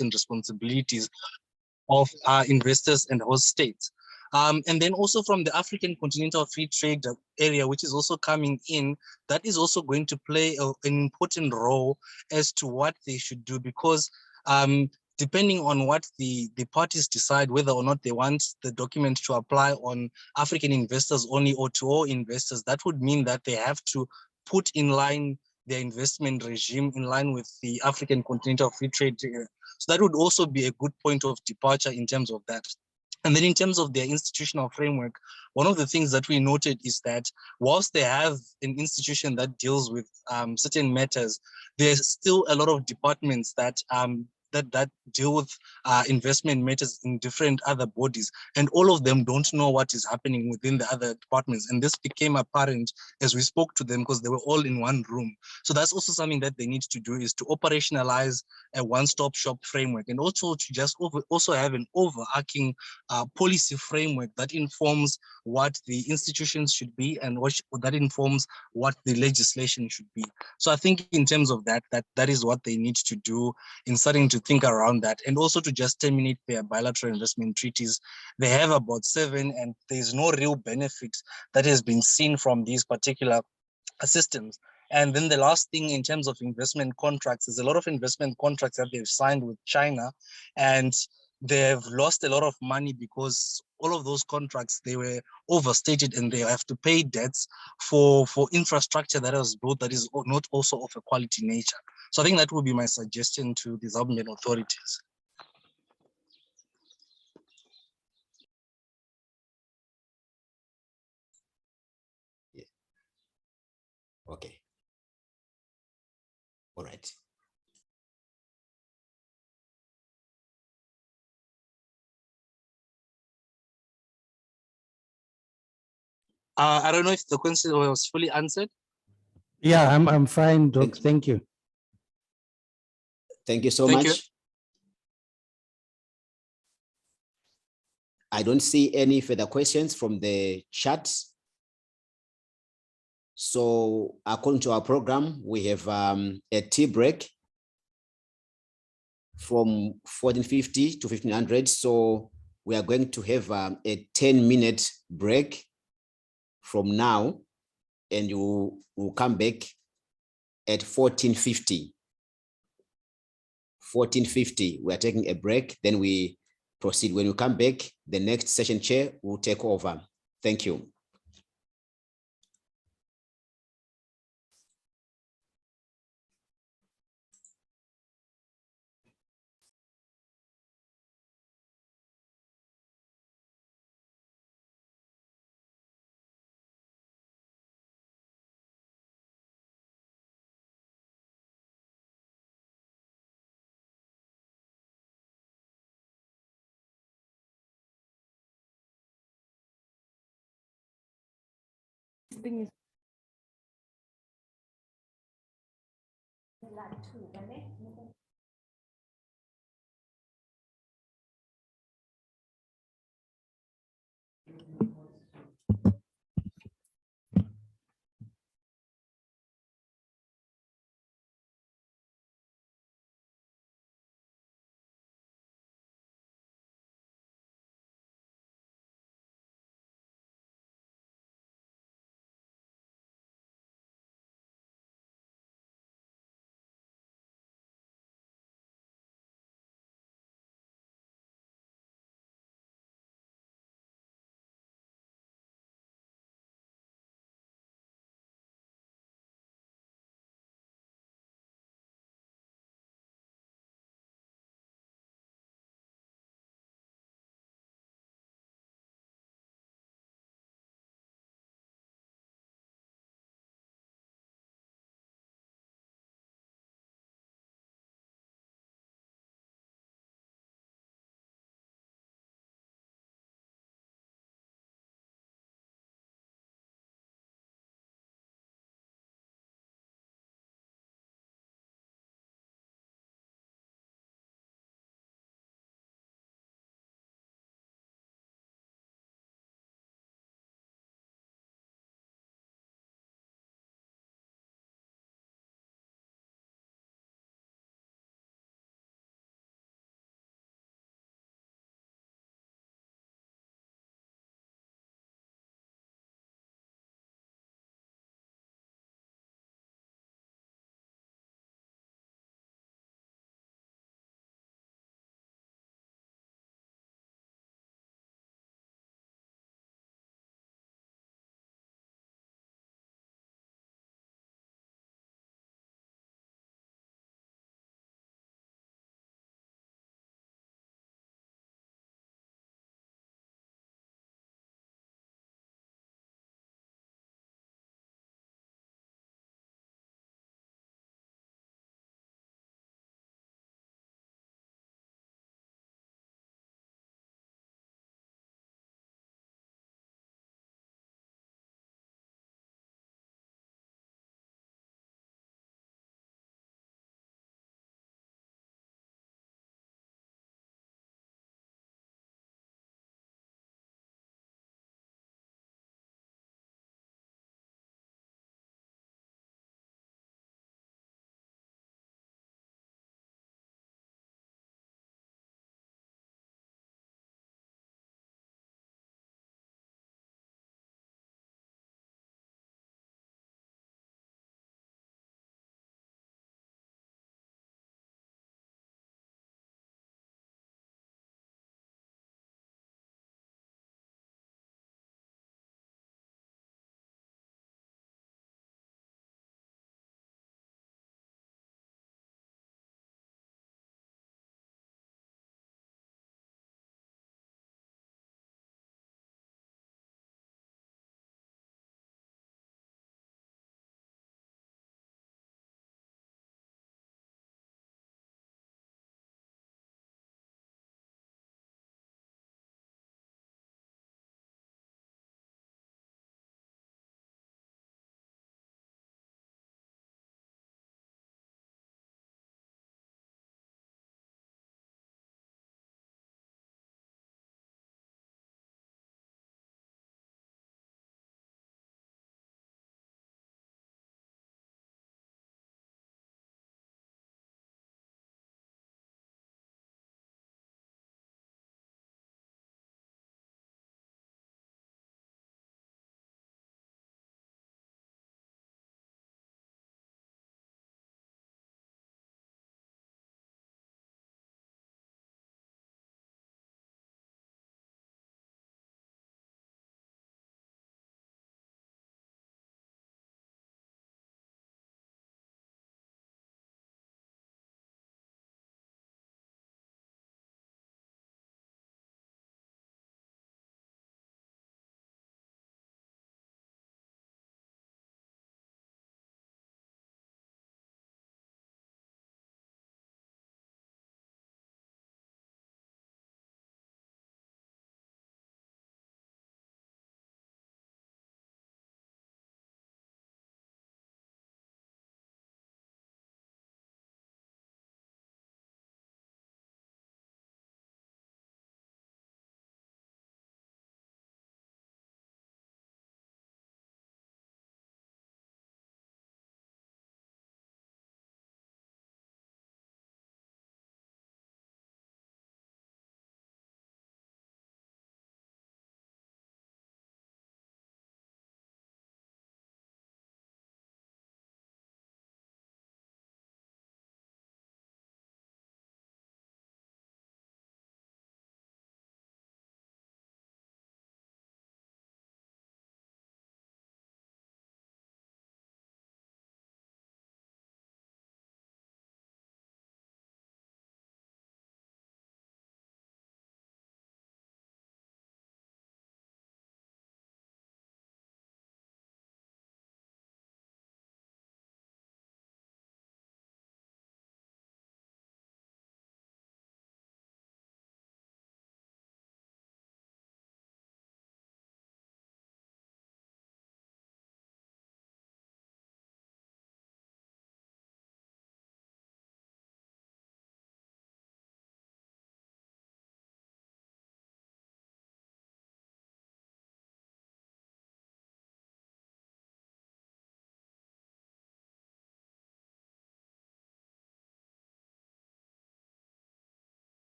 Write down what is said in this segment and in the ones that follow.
and responsibilities of investors and host states. And then also from the African Continental Free Trade area, which is also coming in, that is also going to play an important role as to what they should do, because depending on what the parties decide, whether or not they want the document to apply on African investors only or to all investors, that would mean that they have to put in line their investment regime in line with the African Continental Free Trade area. So that would also be a good point of departure in terms of that. And then in terms of their institutional framework, one of the things that we noted is that whilst they have an institution that deals with certain matters, there's still a lot of departments that that deal with investment matters in different other bodies, and all of them don't know what is happening within the other departments. And this became apparent as we spoke to them because they were all in one room. So that's also something that they need to do, is to operationalize a one-stop shop framework, and also to just also have an overarching policy framework that informs what the institutions should be and that informs what the legislation should be. So I think in terms of that is what they need to do in starting to think around that, and also to just terminate their bilateral investment treaties. They have about 7, and there's no real benefit that has been seen from these particular systems. And then the last thing in terms of investment contracts, there's a lot of investment contracts that they've signed with China, and they've lost a lot of money because all of those contracts, they were overstated, and they have to pay debts for infrastructure that was built that is not also of a quality nature. So I think that would be my suggestion to the Zambian authorities. Yeah. Okay. All right. I don't know if the question was fully answered. Yeah, I'm fine, Doc. Thank you. Thank you so much. I don't see any further questions from the chat. So according to our program, we have a tea break from 1450 to 1500. So we are going to have a 10-minute break from now, and you will come back at 1450. 1450, we are taking a break, then we proceed. When we come back, the next session chair will take over. Thank you. Thing is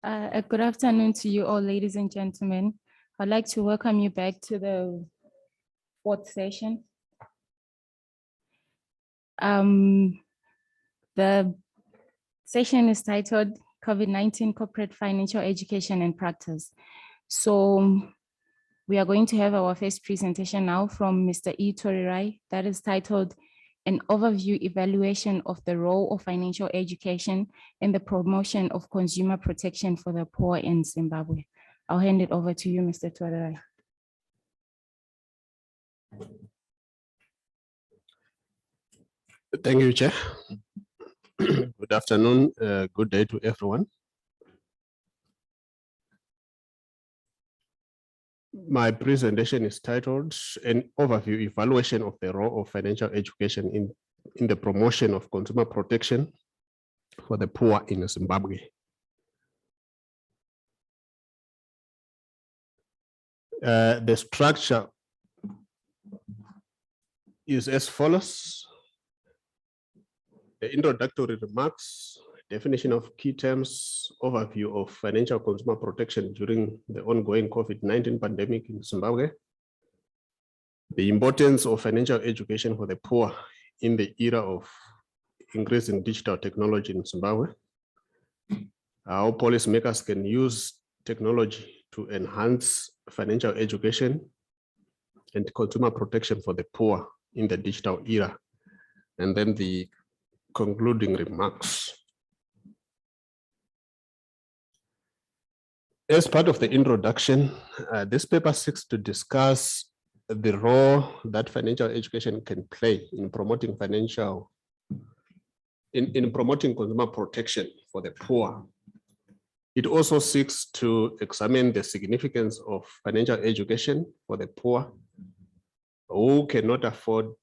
Good afternoon to you all, ladies and gentlemen. I'd like to welcome you back to the fourth session. The session is titled COVID-19 Corporate Financial Education and Practice. So we are going to have our first presentation now from Mr. Illiteracy that is titled An Overview Evaluation of the Role of Financial Education in the Promotion of Consumer Protection for the Poor in Zimbabwe. I'll hand it over to you, Mr. Illiteracy. Thank you, Chair. Good afternoon, good day to everyone. My presentation is titled An Overview Evaluation of the Role of Financial Education in the Promotion of Consumer Protection for the Poor in Zimbabwe. The structure is as follows. The introductory remarks, definition of key terms, overview of financial consumer protection during the ongoing COVID-19 pandemic in Zimbabwe, the importance of financial education for the poor in the era of increasing digital technology in Zimbabwe, how policymakers can use technology to enhance financial education and consumer protection for the poor in the digital era, and then the concluding remarks. As part of the introduction, this paper seeks to discuss the role that financial education can play in promoting promoting consumer protection for the poor. It also seeks to examine the significance of financial education for the poor who cannot afford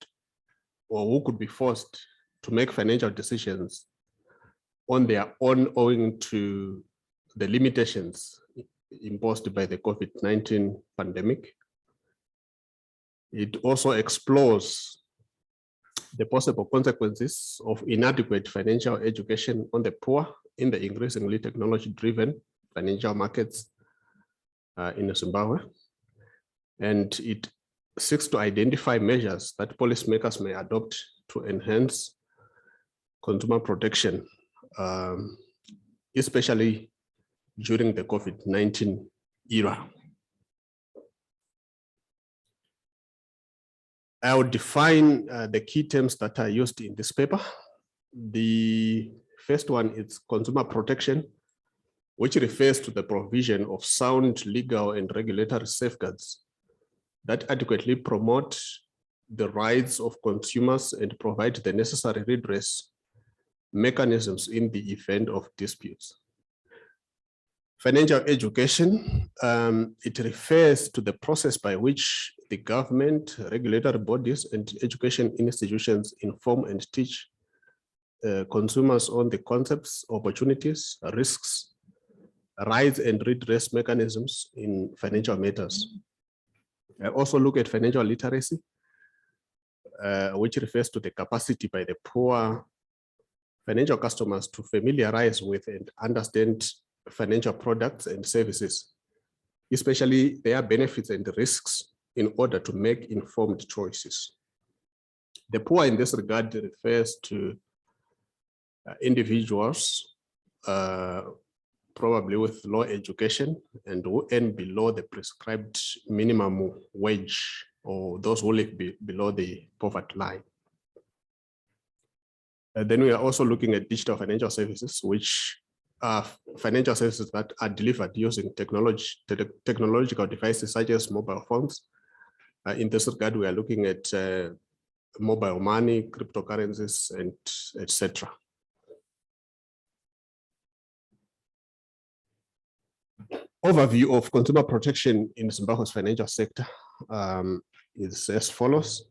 or who could be forced to make financial decisions on their own owing to the limitations imposed by the COVID-19 pandemic. It also explores the possible consequences of inadequate financial education on the poor in the increasingly technology-driven financial markets in Zimbabwe. And it seeks to identify measures that policymakers may adopt to enhance consumer protection, especially during the COVID-19 era. I will define the key terms that are used in this paper. The first one is consumer protection, which refers to the provision of sound legal and regulatory safeguards that adequately promote the rights of consumers and provide the necessary redress mechanisms in the event of disputes. Financial education, it refers to the process by which the government, regulatory bodies, and education institutions inform and teach consumers on the concepts, opportunities, risks, rights, and redress mechanisms in financial matters. I also look at financial literacy, which refers to the capacity by the poor financial customers to familiarize with and understand financial products and services, especially their benefits and risks, in order to make informed choices. The poor in this regard refers to individuals probably with low education and who earn below the prescribed minimum wage, or those who live below the poverty line. Then we are also looking at digital financial services, which are financial services that are delivered using technological devices such as mobile phones. In this regard, we are looking at mobile money, cryptocurrencies, and etc. Overview of consumer protection in Zimbabwe's financial sector is as follows.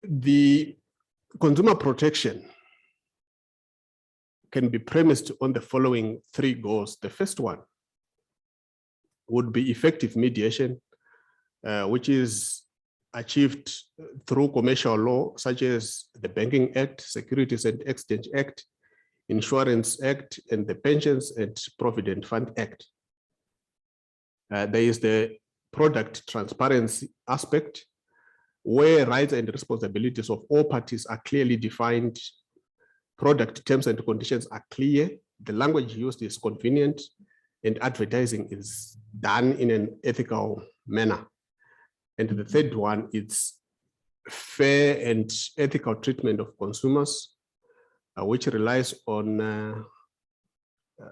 The consumer protection can be premised on the following three goals. The first one would be effective mediation, which is achieved through commercial law, such as the Banking Act, Securities and Exchange Act, Insurance Act and the Pensions and Provident Fund Act. There is the product transparency aspect, where rights and responsibilities of all parties are clearly defined. Product terms and conditions are clear. The language used is convenient, and advertising is done in an ethical manner. And the third one is fair and ethical treatment of consumers, which relies on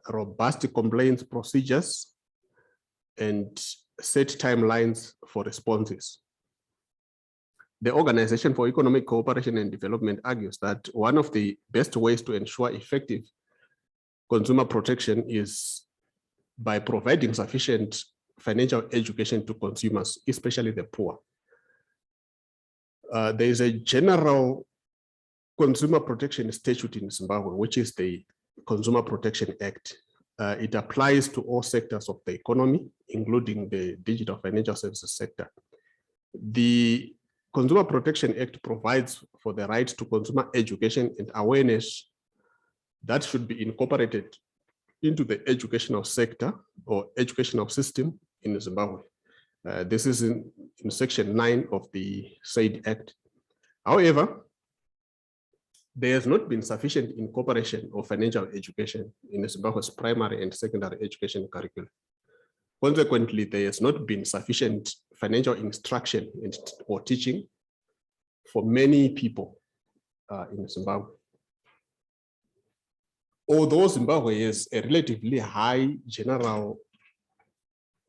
robust complaints procedures and set timelines for responses. The Organization for Economic Cooperation and Development argues that one of the best ways to ensure effective consumer protection is by providing sufficient financial education to consumers, especially the poor. There is a general consumer protection statute in Zimbabwe, which is the Consumer Protection Act. It applies to all sectors of the economy, including the digital financial services sector. The Consumer Protection Act provides for the right to consumer education and awareness that should be incorporated into the educational sector or educational system in Zimbabwe. This is in section 9 of the said act. However, there has not been sufficient incorporation of financial education in Zimbabwe's primary and secondary education curriculum. Consequently, there has not been sufficient financial instruction or teaching for many people in Zimbabwe. Although Zimbabwe has a relatively high general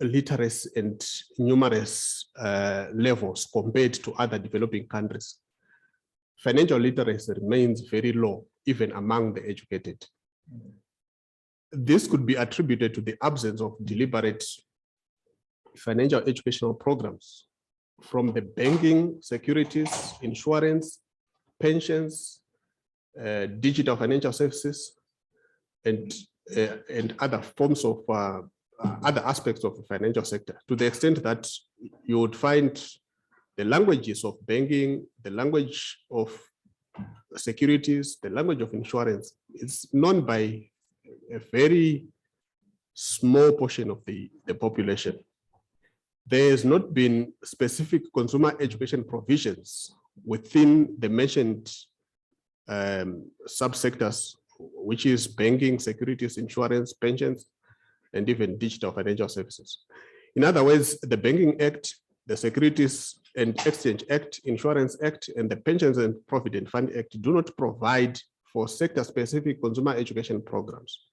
literacy and numerous levels compared to other developing countries, financial literacy remains very low, even among the educated. This could be attributed to the absence of deliberate financial educational programs from the banking, securities, insurance, pensions, digital financial services, and other forms of other aspects of the financial sector, to the extent that you would find the languages of banking, the language of securities, the language of insurance is known by a very small portion of the population. There has not been specific consumer education provisions within the mentioned subsectors, which is banking, securities, insurance, pensions, and even digital financial services. In other words, the Banking Act, the Securities and Exchange Act, Insurance Act, and the Pensions and Provident Fund Act do not provide for sector-specific consumer education programs.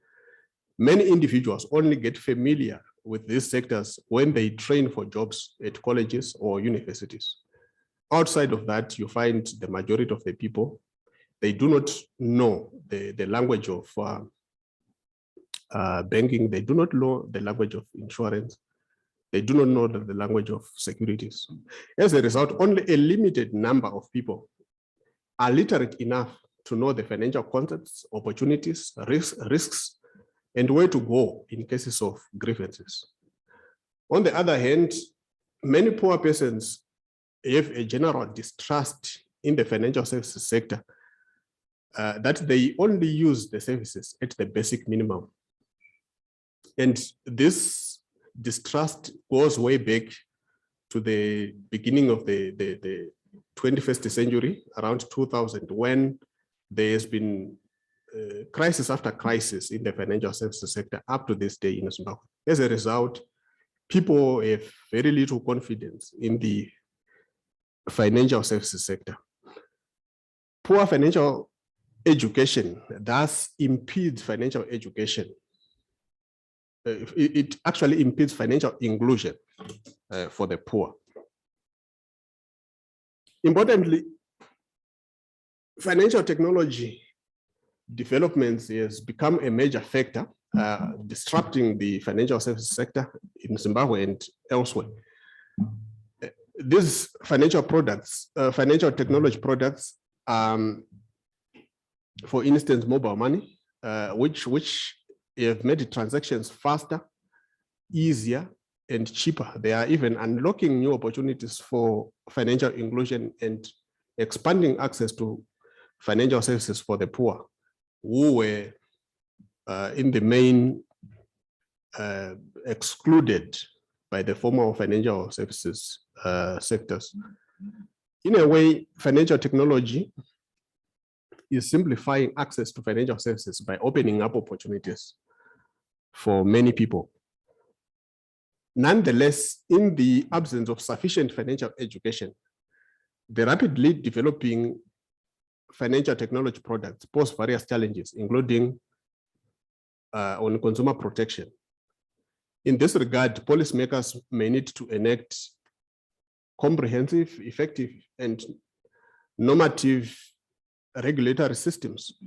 Many individuals only get familiar with these sectors when they train for jobs at colleges or universities. Outside of that, you find the majority of the people, they do not know the language of banking, they do not know the language of insurance, they do not know the language of securities. As a result, only a limited number of people are literate enough to know the financial concepts, opportunities, risks, and where to go in cases of grievances. On the other hand, many poor persons have a general distrust in the financial services sector, that they only use the services at the basic minimum. And this distrust goes way back to the beginning of the 21st century, around 2000, when there has been crisis after crisis in the financial services sector up to this day in Zimbabwe. As a result, people have very little confidence in the financial services sector. Poor financial education thus impedes financial education. It actually impedes financial inclusion for the poor. Importantly, financial technology developments has become a major factor disrupting the financial services sector in Zimbabwe and elsewhere. These financial products, financial technology products, for instance, mobile money, which have made transactions faster, easier, and cheaper. They are even unlocking new opportunities for financial inclusion and expanding access to financial services for the poor, who were in the main excluded by the formal financial services sectors. In a way, financial technology is simplifying access to financial services by opening up opportunities for many people. Nonetheless, in the absence of sufficient financial education, the rapidly developing financial technology products pose various challenges, including on consumer protection. In this regard, policymakers may need to enact comprehensive, effective, and normative regulatory systems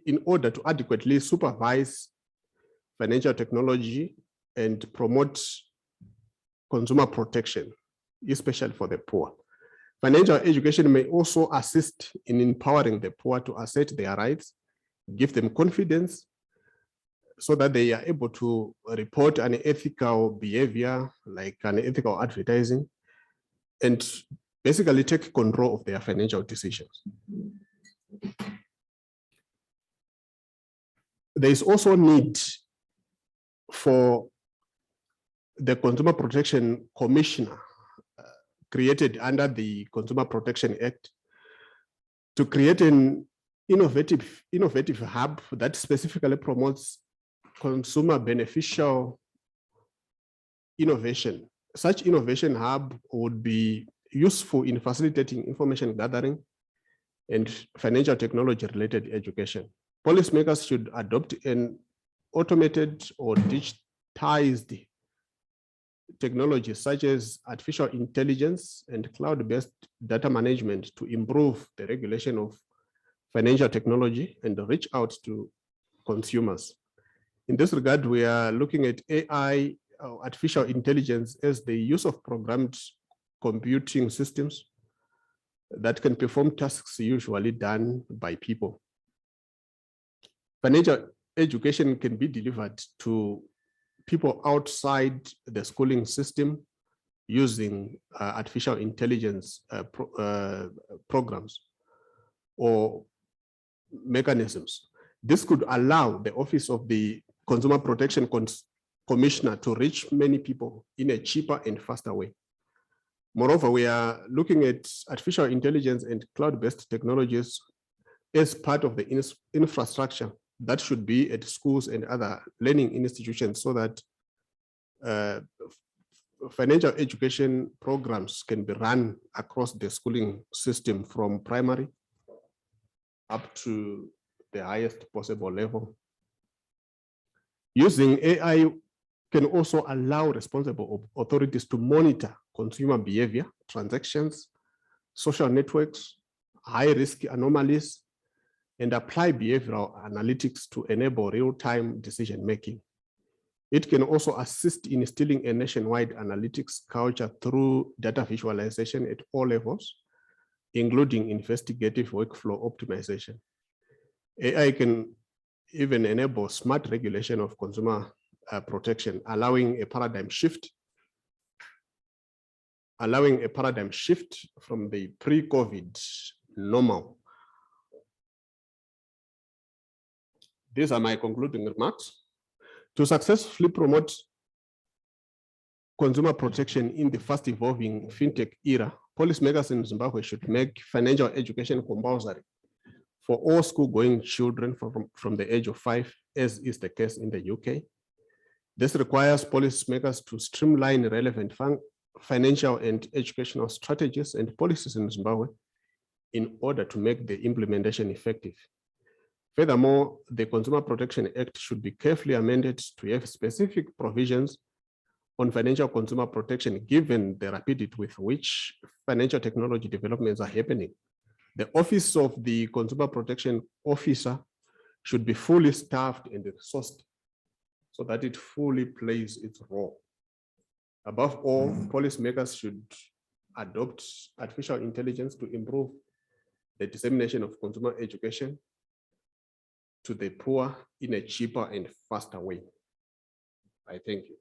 in order to adequately supervise financial technology and promote consumer protection, especially for the poor. Financial education may also assist in empowering the poor to assert their rights, give them confidence, so that they are able to report unethical behavior, like unethical advertising, and basically take control of their financial decisions. There is also need for the Consumer Protection Commissioner created under the Consumer Protection Act to create an innovative hub that specifically promotes consumer beneficial innovation. Such innovation hub would be useful in facilitating information gathering and financial technology related education. Policymakers should adopt an automated or digitized technology such as artificial intelligence and cloud-based data management to improve the regulation of financial technology and reach out to consumers. In this regard, we are looking at AI, artificial intelligence, as the use of programmed computing systems that can perform tasks usually done by people. Financial education can be delivered to people outside the schooling system using artificial intelligence programs or mechanisms. This could allow the Office of the Consumer Protection Commissioner to reach many people in a cheaper and faster way. Moreover, we are looking at artificial intelligence and cloud-based technologies as part of the infrastructure that should be at schools and other learning institutions, so that financial education programs can be run across the schooling system from primary up to the highest possible level. Using AI can also allow responsible authorities to monitor consumer behavior, transactions, social networks, high-risk anomalies, and apply behavioral analytics to enable real-time decision-making. It can also assist in instilling a nationwide analytics culture through data visualization at all levels, including investigative workflow optimization. AI can even enable smart regulation of consumer protection, allowing a paradigm shift from the pre-COVID normal. These are my concluding remarks. To successfully promote consumer protection in the fast evolving fintech era, policymakers in Zimbabwe should make financial education compulsory for all school-going children from the age of 5, as is the case in the UK. This requires policymakers to streamline relevant financial and educational strategies and policies in Zimbabwe in order to make the implementation effective. Furthermore, the Consumer Protection Act should be carefully amended to have specific provisions on financial consumer protection, given the rapidity with which financial technology developments are happening. The Office of the Consumer Protection Officer should be fully staffed and resourced so that it fully plays its role. Above all, policymakers should adopt artificial intelligence to improve the dissemination of consumer education to the poor in a cheaper and faster way. I thank you.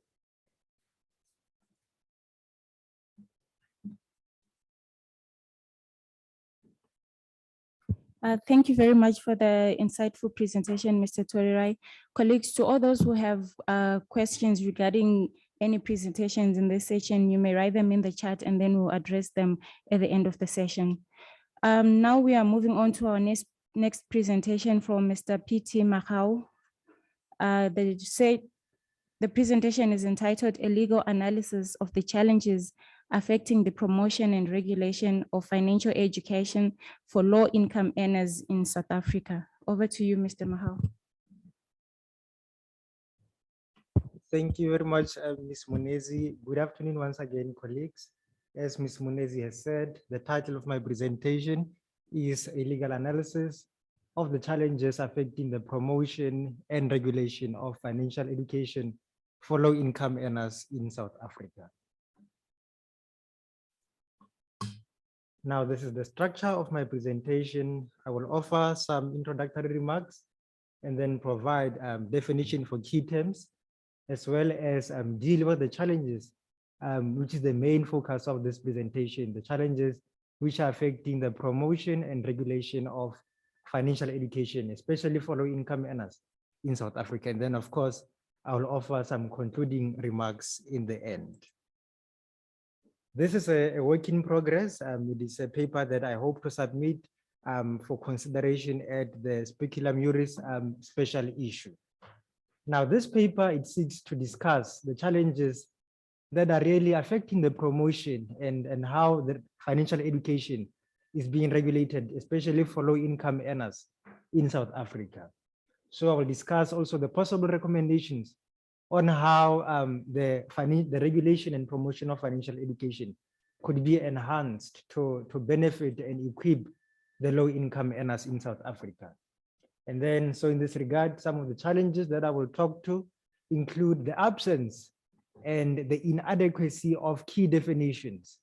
Thank you very much for the insightful presentation, Mr. Torirai. Colleagues, to all those who have questions regarding any presentations in this session, you may write them in the chat and then we'll address them at the end of the session. Now we are moving on to our next presentation from Mr. P.T. Makau. The presentation is entitled A Legal Analysis of the Challenges Affecting the Promotion and Regulation of Financial Education for Low-Income Earners in South Africa. Over to you, Mr. Mahal. Thank you very much, Ms. Munezi. Good afternoon once again, colleagues. As Ms. Munezi has said, the title of my presentation is A Legal Analysis of the Challenges Affecting the Promotion and Regulation of Financial Education for Low-Income Earners in South Africa. Now, this is the structure of my presentation. I will offer some introductory remarks and then provide definition for key terms, as well as deal with the challenges, which is the main focus of this presentation, the challenges which are affecting the promotion and regulation of financial education, especially for low-income earners in South Africa. And then, of course, I will offer some concluding remarks in the end. This is a work in progress. It is a paper that I hope to submit for consideration at the Speculum Juris special issue. Now, this paper, it seeks to discuss the challenges that are really affecting the promotion and how the financial education is being regulated, especially for low-income earners in South Africa. So I will discuss also the possible recommendations on how the regulation and promotion of financial education could be enhanced to benefit and equip the low-income earners in South Africa. And then, so in this regard, some of the challenges that I will talk to include the absence and the inadequacy of key definitions,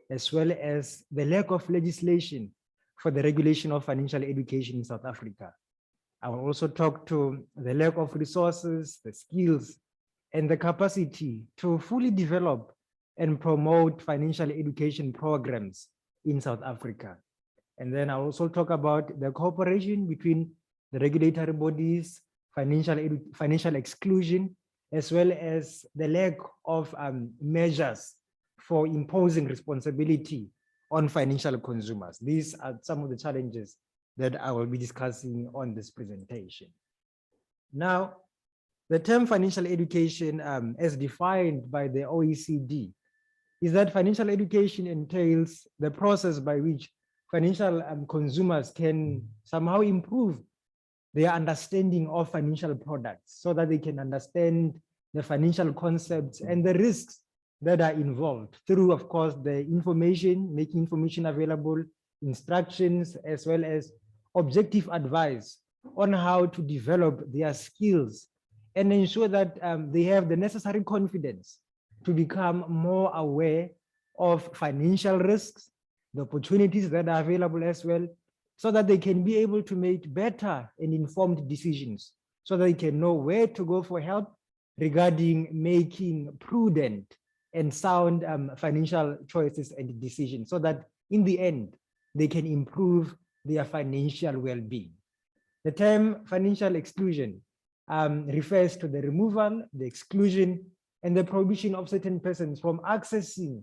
as well as the lack of legislation for the regulation of financial education in South Africa. I will also talk to the lack of resources, the skills, and the capacity to fully develop and promote financial education programs in South Africa. And then I'll also talk about the cooperation between the regulatory bodies, financial exclusion, as well as the lack of measures for imposing responsibility on financial consumers. These are some of the challenges that I will be discussing on this presentation. Now, the term financial education, as defined by the OECD, is that financial education entails the process by which financial consumers can somehow improve their understanding of financial products so that they can understand the financial concepts and the risks that are involved through, of course, the information, making information available, instructions, as well as objective advice on how to develop their skills and ensure that they have the necessary confidence to become more aware of financial risks, the opportunities that are available as well, so that they can be able to make better and informed decisions, so that they can know where to go for help regarding making prudent and sound financial choices and decisions, so that in the end, they can improve their financial well-being. The term financial exclusion refers to the removal, the exclusion, and the prohibition of certain persons from accessing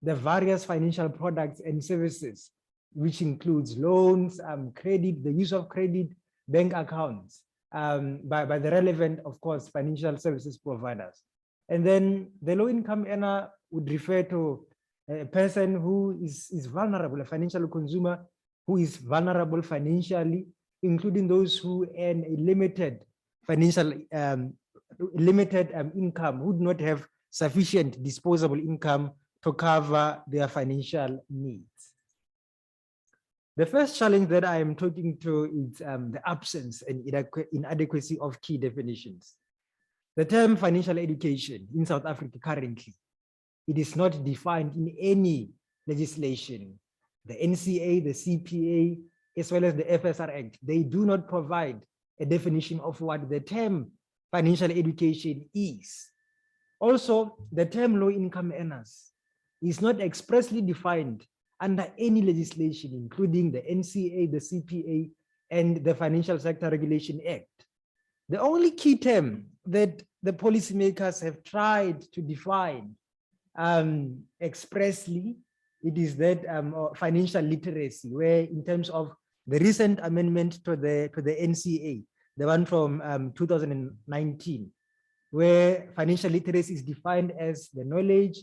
the various financial products and services, which includes loans, credit, the use of credit, bank accounts, by the relevant, of course, financial services providers. And then the low-income earner would refer to a person who is vulnerable, a financial consumer who is vulnerable financially, including those who earn a limited financial, income, who do not have sufficient disposable income to cover their financial needs. The first challenge that I am talking to is the absence and inadequacy of key definitions. The term financial education in South Africa currently, it is not defined in any legislation. The NCA, the CPA, as well as the FSR Act, they do not provide a definition of what the term financial education is. Also, the term low-income earners is not expressly defined under any legislation, including the NCA, the CPA, and the Financial Sector Regulation Act. The only key term that the policymakers have tried to define expressly, it is that financial literacy, where in terms of the recent amendment to the NCA, the one from 2019, where financial literacy is defined as the knowledge,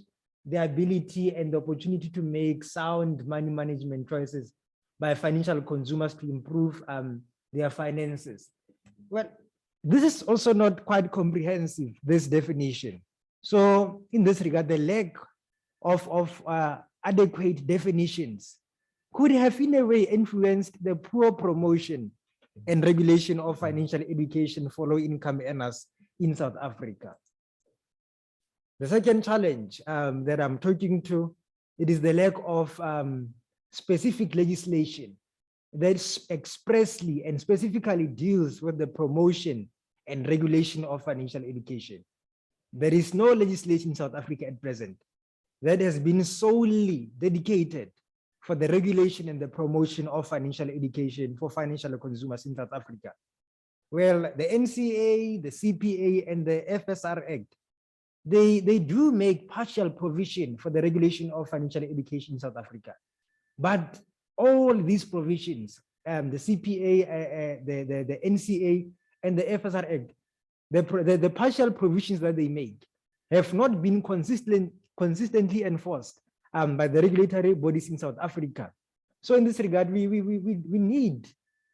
the ability, and the opportunity to make sound money management choices by financial consumers to improve their finances. Well, this is also not quite comprehensive, this definition. So in this regard, the lack of adequate definitions could have in a way influenced the poor promotion and regulation of financial education for low-income earners in South Africa. The second challenge that I'm talking to, it is the lack of specific legislation that expressly and specifically deals with the promotion and regulation of financial education. There is no legislation in South Africa at present that has been solely dedicated for the regulation and the promotion of financial education for financial consumers in South Africa. Well, the NCA, the CPA, and the FSR Act, they do make partial provision for the regulation of financial education in South Africa. But all these provisions, the CPA, the NCA, and the FSR Act, the partial provisions that they make have not been consistently enforced by the regulatory bodies in South Africa. So in this regard, we need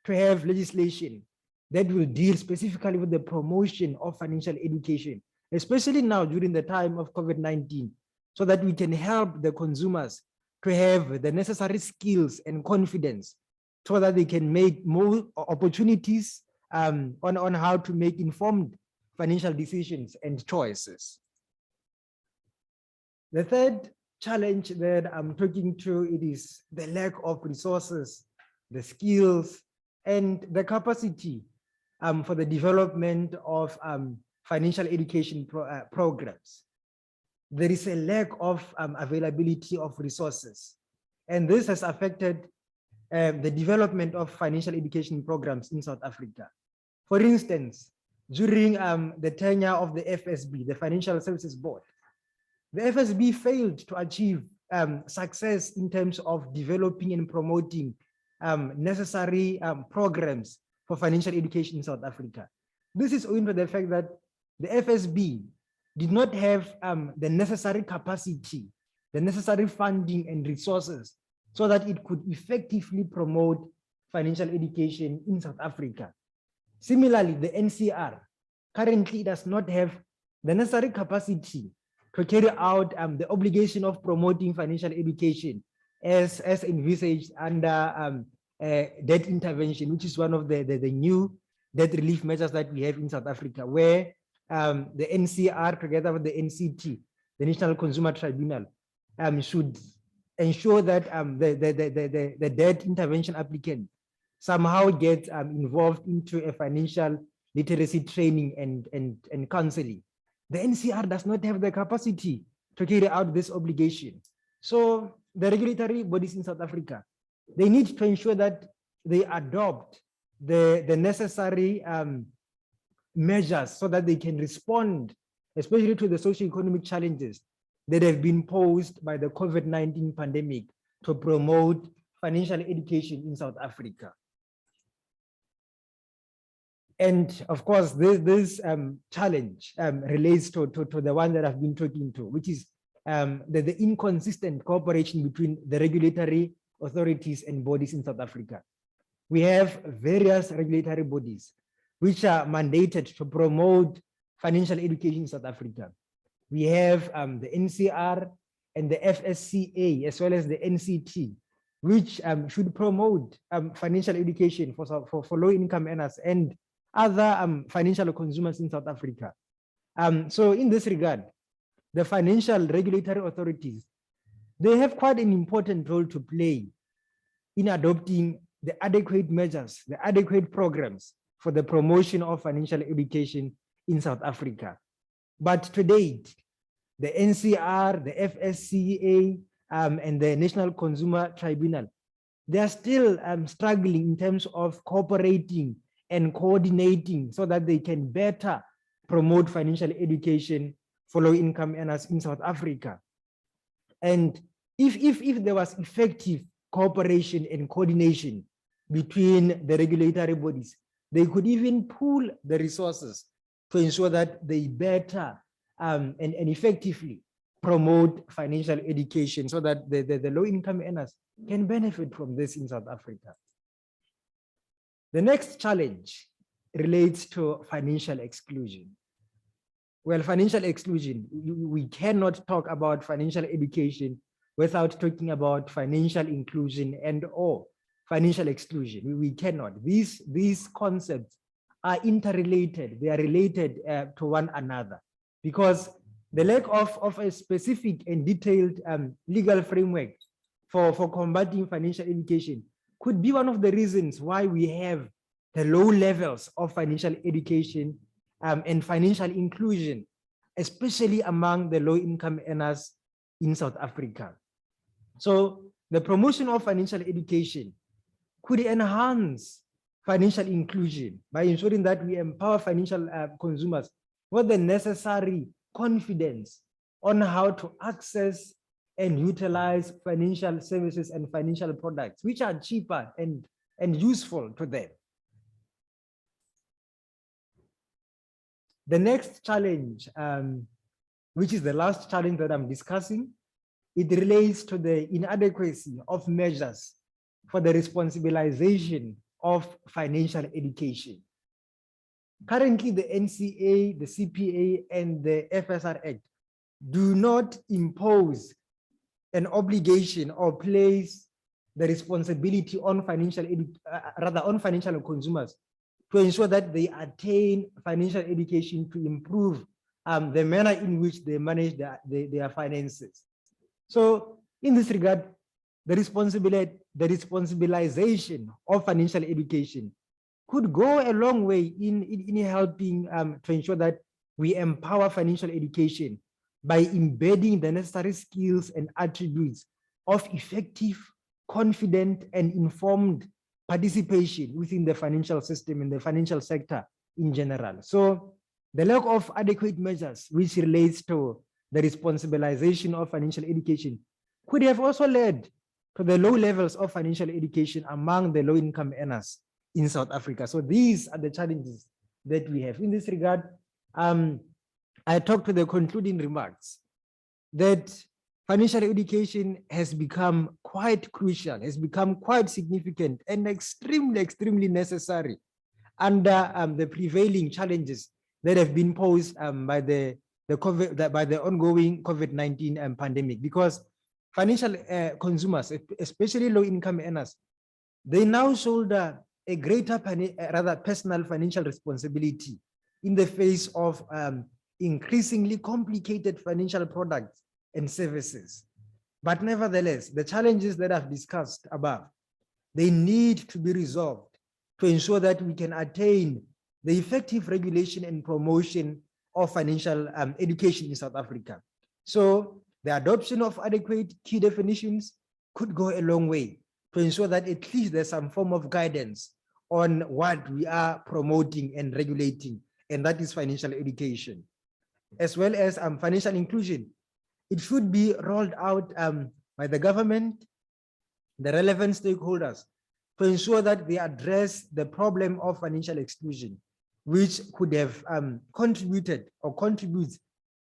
to have legislation that will deal specifically with the promotion of financial education, especially now during the time of COVID-19, so that we can help the consumers to have the necessary skills and confidence so that they can make more opportunities on how to make informed financial decisions and choices. The third challenge that I'm talking to, it is the lack of resources, the skills, and the capacity for the development of financial education programs. There is a lack of availability of resources, and this has affected the development of financial education programs in South Africa. For instance, during the tenure of the FSB, the Financial Services Board, the FSB failed to achieve success in terms of developing and promoting necessary programs for financial education in South Africa. This is owing to the fact that the FSB did not have the necessary capacity, the necessary funding and resources so that it could effectively promote financial education in South Africa. Similarly, the NCR currently does not have the necessary capacity to carry out the obligation of promoting financial education as envisaged under debt intervention, which is one of the new debt relief measures that we have in South Africa, where the NCR together with the NCT, the National Consumer Tribunal, should ensure that the debt intervention applicant somehow gets involved into a financial literacy training and counseling. The NCR does not have the capacity to carry out this obligation. So the regulatory bodies in South Africa, they need to ensure that they adopt the necessary measures so that they can respond, especially to the socioeconomic challenges that have been posed by the COVID-19 pandemic to promote financial education in South Africa. And of course, this challenge relates to the one that I've been talking to, which is the inconsistent cooperation between the regulatory authorities and bodies in South Africa. We have various regulatory bodies which are mandated to promote financial education in South Africa. We have the NCR and the FSCA, as well as the NCT, which should promote financial education for low-income earners and other financial consumers in South Africa. So in this regard, the financial regulatory authorities, they have quite an important role to play in adopting the adequate measures, the adequate programs for the promotion of financial education in South Africa. But to date, the NCR, the FSCA, and the National Consumer Tribunal, they are still struggling in terms of cooperating and coordinating so that they can better promote financial education for low-income earners in South Africa. And if there was effective cooperation and coordination between the regulatory bodies, they could even pool the resources to ensure that they better and effectively promote financial education so that the low-income earners can benefit from this in South Africa. The next challenge relates to financial exclusion. Well, financial exclusion, we cannot talk about financial education without talking about financial inclusion and or financial exclusion. We cannot. These concepts are interrelated. They are related to one another because the lack of a specific and detailed legal framework for combating financial education could be one of the reasons why we have the low levels of financial education and financial inclusion, especially among the low-income earners in South Africa. So the promotion of financial education could enhance financial inclusion by ensuring that we empower financial consumers with the necessary confidence on how to access and utilize financial services and financial products, which are cheaper and useful to them. The next challenge, which is the last challenge that I'm discussing, it relates to the inadequacy of measures for the responsibilization of financial education. Currently, the NCA, the CPA, and the FSR Act do not impose an obligation or place the responsibility on financial consumers to ensure that they attain financial education to improve the manner in which they manage their finances. So in this regard, the responsibilization of financial education could go a long way in helping to ensure that we empower financial education by embedding the necessary skills and attributes of effective, confident, and informed participation within the financial system and the financial sector in general. So the lack of adequate measures which relates to the responsibilization of financial education could have also led to the low levels of financial education among the low-income earners in South Africa. So these are the challenges that we have. In this regard, I talked to the concluding remarks that financial education has become quite crucial, has become quite significant and extremely necessary under the prevailing challenges that have been posed by the ongoing COVID-19 pandemic, because financial consumers, especially low-income earners, they now shoulder a greater, rather personal financial responsibility in the face of increasingly complicated financial products and services. But nevertheless, the challenges that I've discussed above, they need to be resolved to ensure that we can attain the effective regulation and promotion of financial education in South Africa. So the adoption of adequate key definitions could go a long way to ensure that at least there's some form of guidance on what we are promoting and regulating, and that is financial education, as well as financial inclusion. It should be rolled out by the government, the relevant stakeholders, to ensure that they address the problem of financial exclusion, which could have contributed or contributes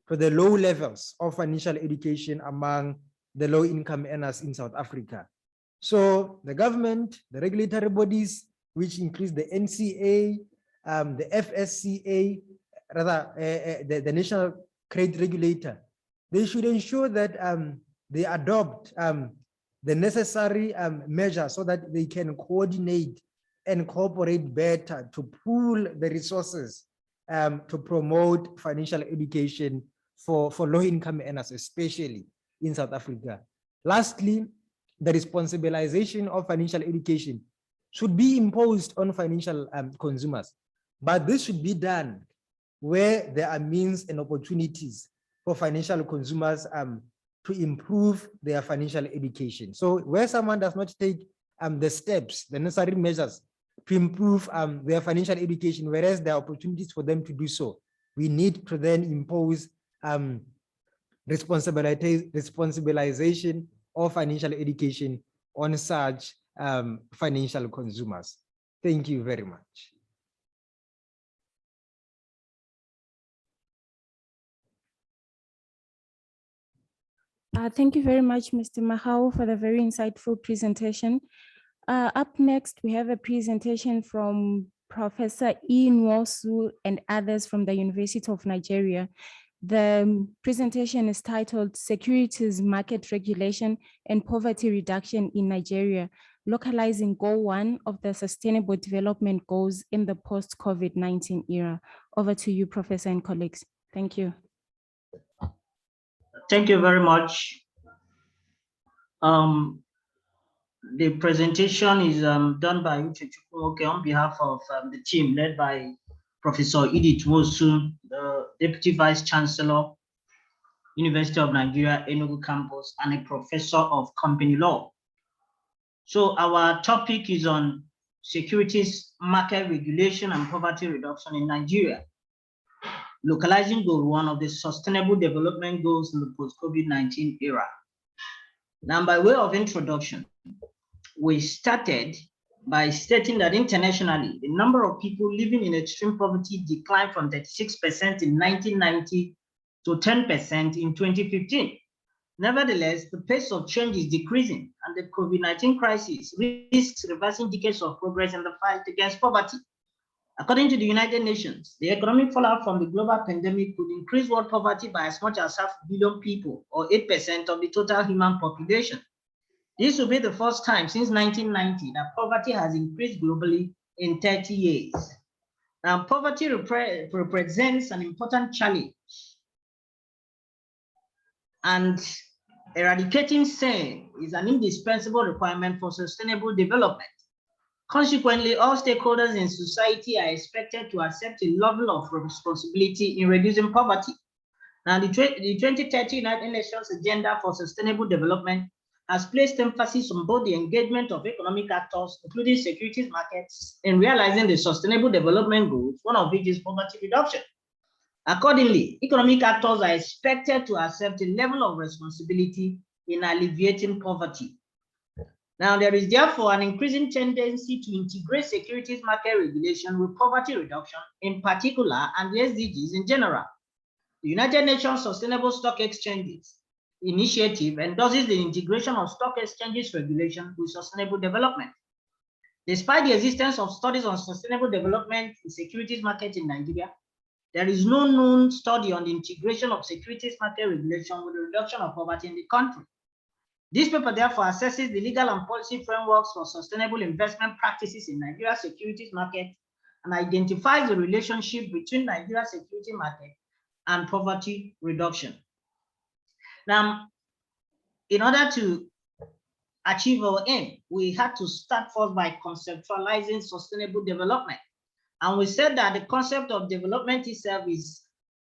to the low levels of financial education among the low-income earners in South Africa. So the government, the regulatory bodies, which includes the NCA, the FSCA, rather the National Credit Regulator, they should ensure that they adopt the necessary measures so that they can coordinate and cooperate better to pool the resources to promote financial education for low-income earners, especially in South Africa. Lastly, the responsibilization of financial education should be imposed on financial consumers, but this should be done where there are means and opportunities for financial consumers to improve their financial education. So where someone does not take the steps, the necessary measures to improve their financial education, whereas there are opportunities for them to do so, we need to then impose responsibilization of financial education on such financial consumers. Thank you very much. Thank you very much, Mr. Mahau, for the very insightful presentation. Up next, we have a presentation from Professor Nwosu and others from the University of Nigeria. The presentation is titled Securities Market Regulation and Poverty Reduction in Nigeria, Localizing Goal 1 of the Sustainable Development Goals in the Post-COVID-19 Era. Over to you, Professor and colleagues. Thank you. Thank you very much. The presentation is done by nwu-pukke on behalf of the team led by Professor Edith Nwosu, the Deputy Vice Chancellor, University of Nigeria, Enugu campus, and a professor of company law. So our topic is on securities market regulation and poverty reduction in Nigeria, localizing goal 1 of the Sustainable Development Goals in the post-COVID-19 era. Now, by way of introduction, we started by stating that internationally, the number of people living in extreme poverty declined from 36% in 1990 to 10% in 2015. Nevertheless, the pace of change is decreasing, and the COVID-19 crisis risks reversing decades of progress in the fight against poverty. According to the United Nations, the economic fallout from the global pandemic could increase world poverty by as much as 500 million people, or 8% of the total human population. This will be the first time since 1990 that poverty has increased globally in 30 years. Now, poverty represents an important challenge, and eradicating same is an indispensable requirement for sustainable development. Consequently, all stakeholders in society are expected to accept a level of responsibility in reducing poverty. Now, the 2030 United Nations Agenda for Sustainable Development has placed emphasis on both the engagement of economic actors, including securities markets, in realizing the Sustainable Development Goals, one of which is poverty reduction. Accordingly, economic actors are expected to accept a level of responsibility in alleviating poverty. Now, there is therefore an increasing tendency to integrate securities market regulation with poverty reduction in particular, and the SDGs in general. The United Nations Sustainable Stock Exchanges Initiative endorses the integration of stock exchanges regulation with sustainable development. Despite the existence of studies on sustainable development in securities market in Nigeria, there is no known study on the integration of securities market regulation with the reduction of poverty in the country. This paper therefore assesses the legal and policy frameworks for sustainable investment practices in Nigeria's securities market and identifies the relationship between Nigeria's security market and poverty reduction. Now, in order to achieve our aim, we had to start first by conceptualizing sustainable development. And we said that the concept of development itself is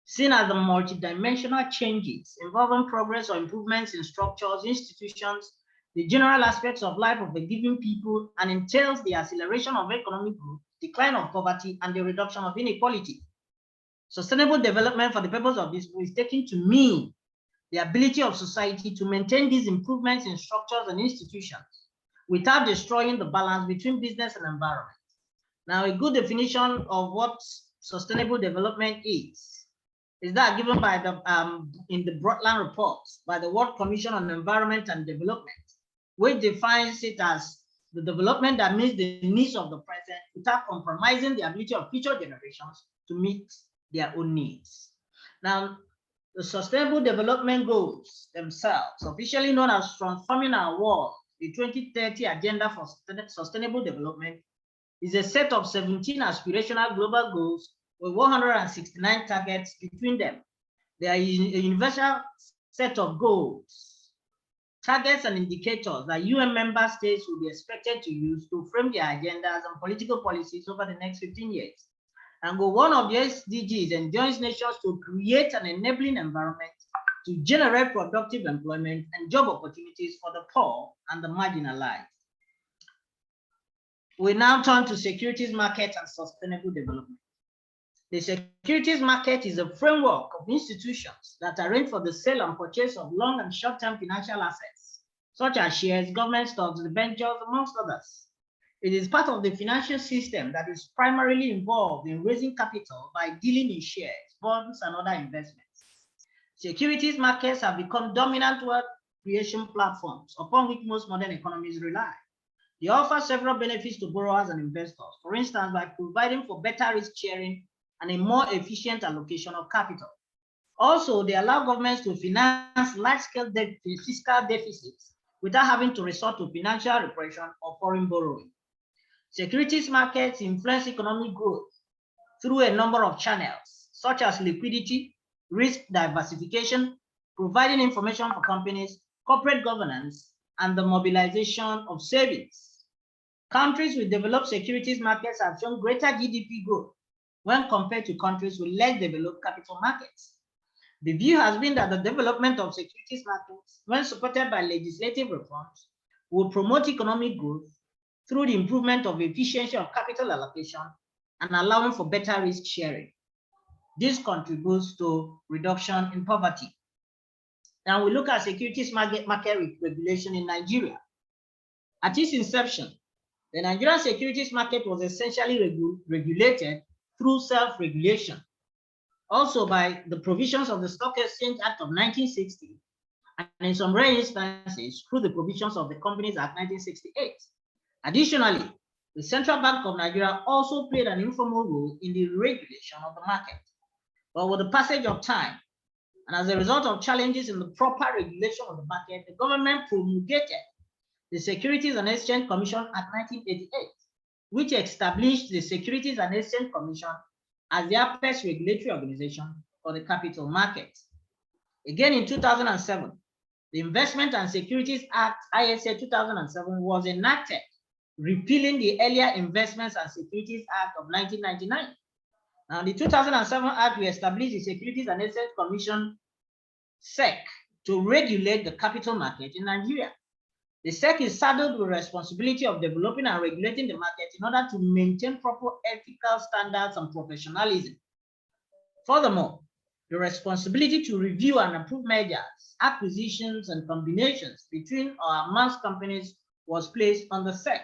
seen as the multidimensional changes involving progress or improvements in structures, institutions, the general aspects of life of a given people, and entails the acceleration of economic growth, decline of poverty, and the reduction of inequality. Sustainable development for the purpose of this is taken to mean the ability of society to maintain these improvements in structures and institutions without destroying the balance between business and environment. Now, a good definition of what sustainable development is that given by the in the Brundtland report by the World Commission on Environment and Development, which defines it as the development that meets the needs of the present without compromising the ability of future generations to meet their own needs. Now, the Sustainable Development Goals themselves, officially known as Transforming Our World, the 2030 Agenda for Sustainable Development, is a set of 17 aspirational global goals with 169 targets between them. They are a universal set of goals, targets, and indicators that UN member states will be expected to use to frame their agendas and political policies over the next 15 years. And goal 1 of the SDGs enjoins nations to create an enabling environment to generate productive employment and job opportunities for the poor and the marginalized. We now turn to securities market and sustainable development. The securities market is a framework of institutions that arrange for the sale and purchase of long and short-term financial assets, such as shares, government stocks, debentures, amongst others. It is part of the financial system that is primarily involved in raising capital by dealing in shares, bonds, and other investments. Securities markets have become dominant wealth creation platforms upon which most modern economies rely. They offer several benefits to borrowers and investors, for instance, by providing for better risk sharing and a more efficient allocation of capital. Also, they allow governments to finance large-scale fiscal deficits without having to resort to financial repression or foreign borrowing. Securities markets influence economic growth through a number of channels, such as liquidity, risk diversification, providing information for companies, corporate governance, and the mobilization of savings. Countries with developed securities markets have shown greater GDP growth when compared to countries with less developed capital markets. The view has been that the development of securities markets, when supported by legislative reforms, will promote economic growth through the improvement of efficiency of capital allocation and allowing for better risk sharing. This contributes to reduction in poverty. Now we look at securities market regulation in Nigeria. At its inception, the Nigerian securities market was essentially regulated through self-regulation, also by the provisions of the Stock Exchange Act of 1960, and in some rare instances, through the provisions of the Companies Act 1968. Additionally, the Central Bank of Nigeria also played an informal role in the regulation of the market. But with the passage of time, and as a result of challenges in the proper regulation of the market, the government promulgated the Securities and Exchange Commission Act 1988, which established the Securities and Exchange Commission as the apex regulatory organization for the capital market. Again, in 2007, the Investment and Securities Act, ISA 2007, was enacted, repealing the earlier Investments and Securities Act of 1999. Now, the 2007 Act will establish the Securities and Exchange Commission, SEC, to regulate the capital market in Nigeria. The SEC is saddled with the responsibility of developing and regulating the market in order to maintain proper ethical standards and professionalism. Furthermore, the responsibility to review and approve mergers, acquisitions, and combinations between or amongst companies was placed on the SEC.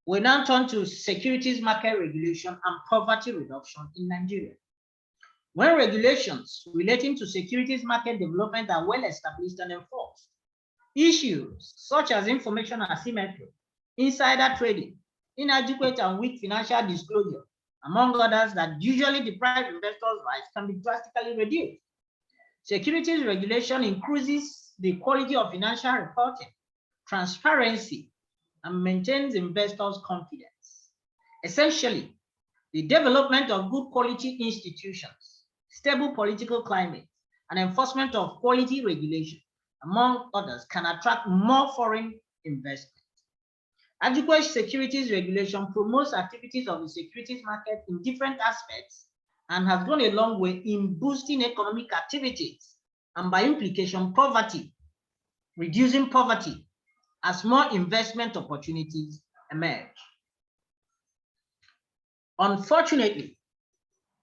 We now turn to securities market regulation and poverty reduction in Nigeria. When regulations relating to securities market development are well established and enforced, issues such as information asymmetry, insider trading, inadequate and weak financial disclosure, among others that usually deprive investors' rights, can be drastically reduced. Securities regulation increases the quality of financial reporting, transparency, and maintains investors' confidence. Essentially, the development of good quality institutions, stable political climate, and enforcement of quality regulation, among others, can attract more foreign investment. Adequate securities regulation promotes activities of the securities market in different aspects and has gone a long way in boosting economic activities and by implication poverty, reducing poverty as more investment opportunities emerge. Unfortunately,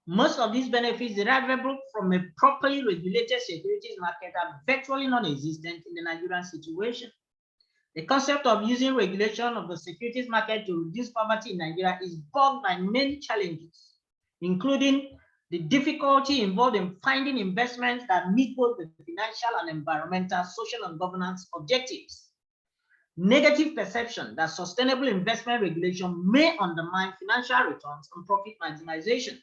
most of these benefits derivable from a properly regulated securities market are virtually non-existent in the Nigerian situation. The concept of using regulation of the securities market to reduce poverty in Nigeria is bogged by many challenges, including the difficulty involved in finding investments that meet both the financial and environmental, social, and governance objectives. Negative perception that sustainable investment regulation may undermine financial returns and profit maximization.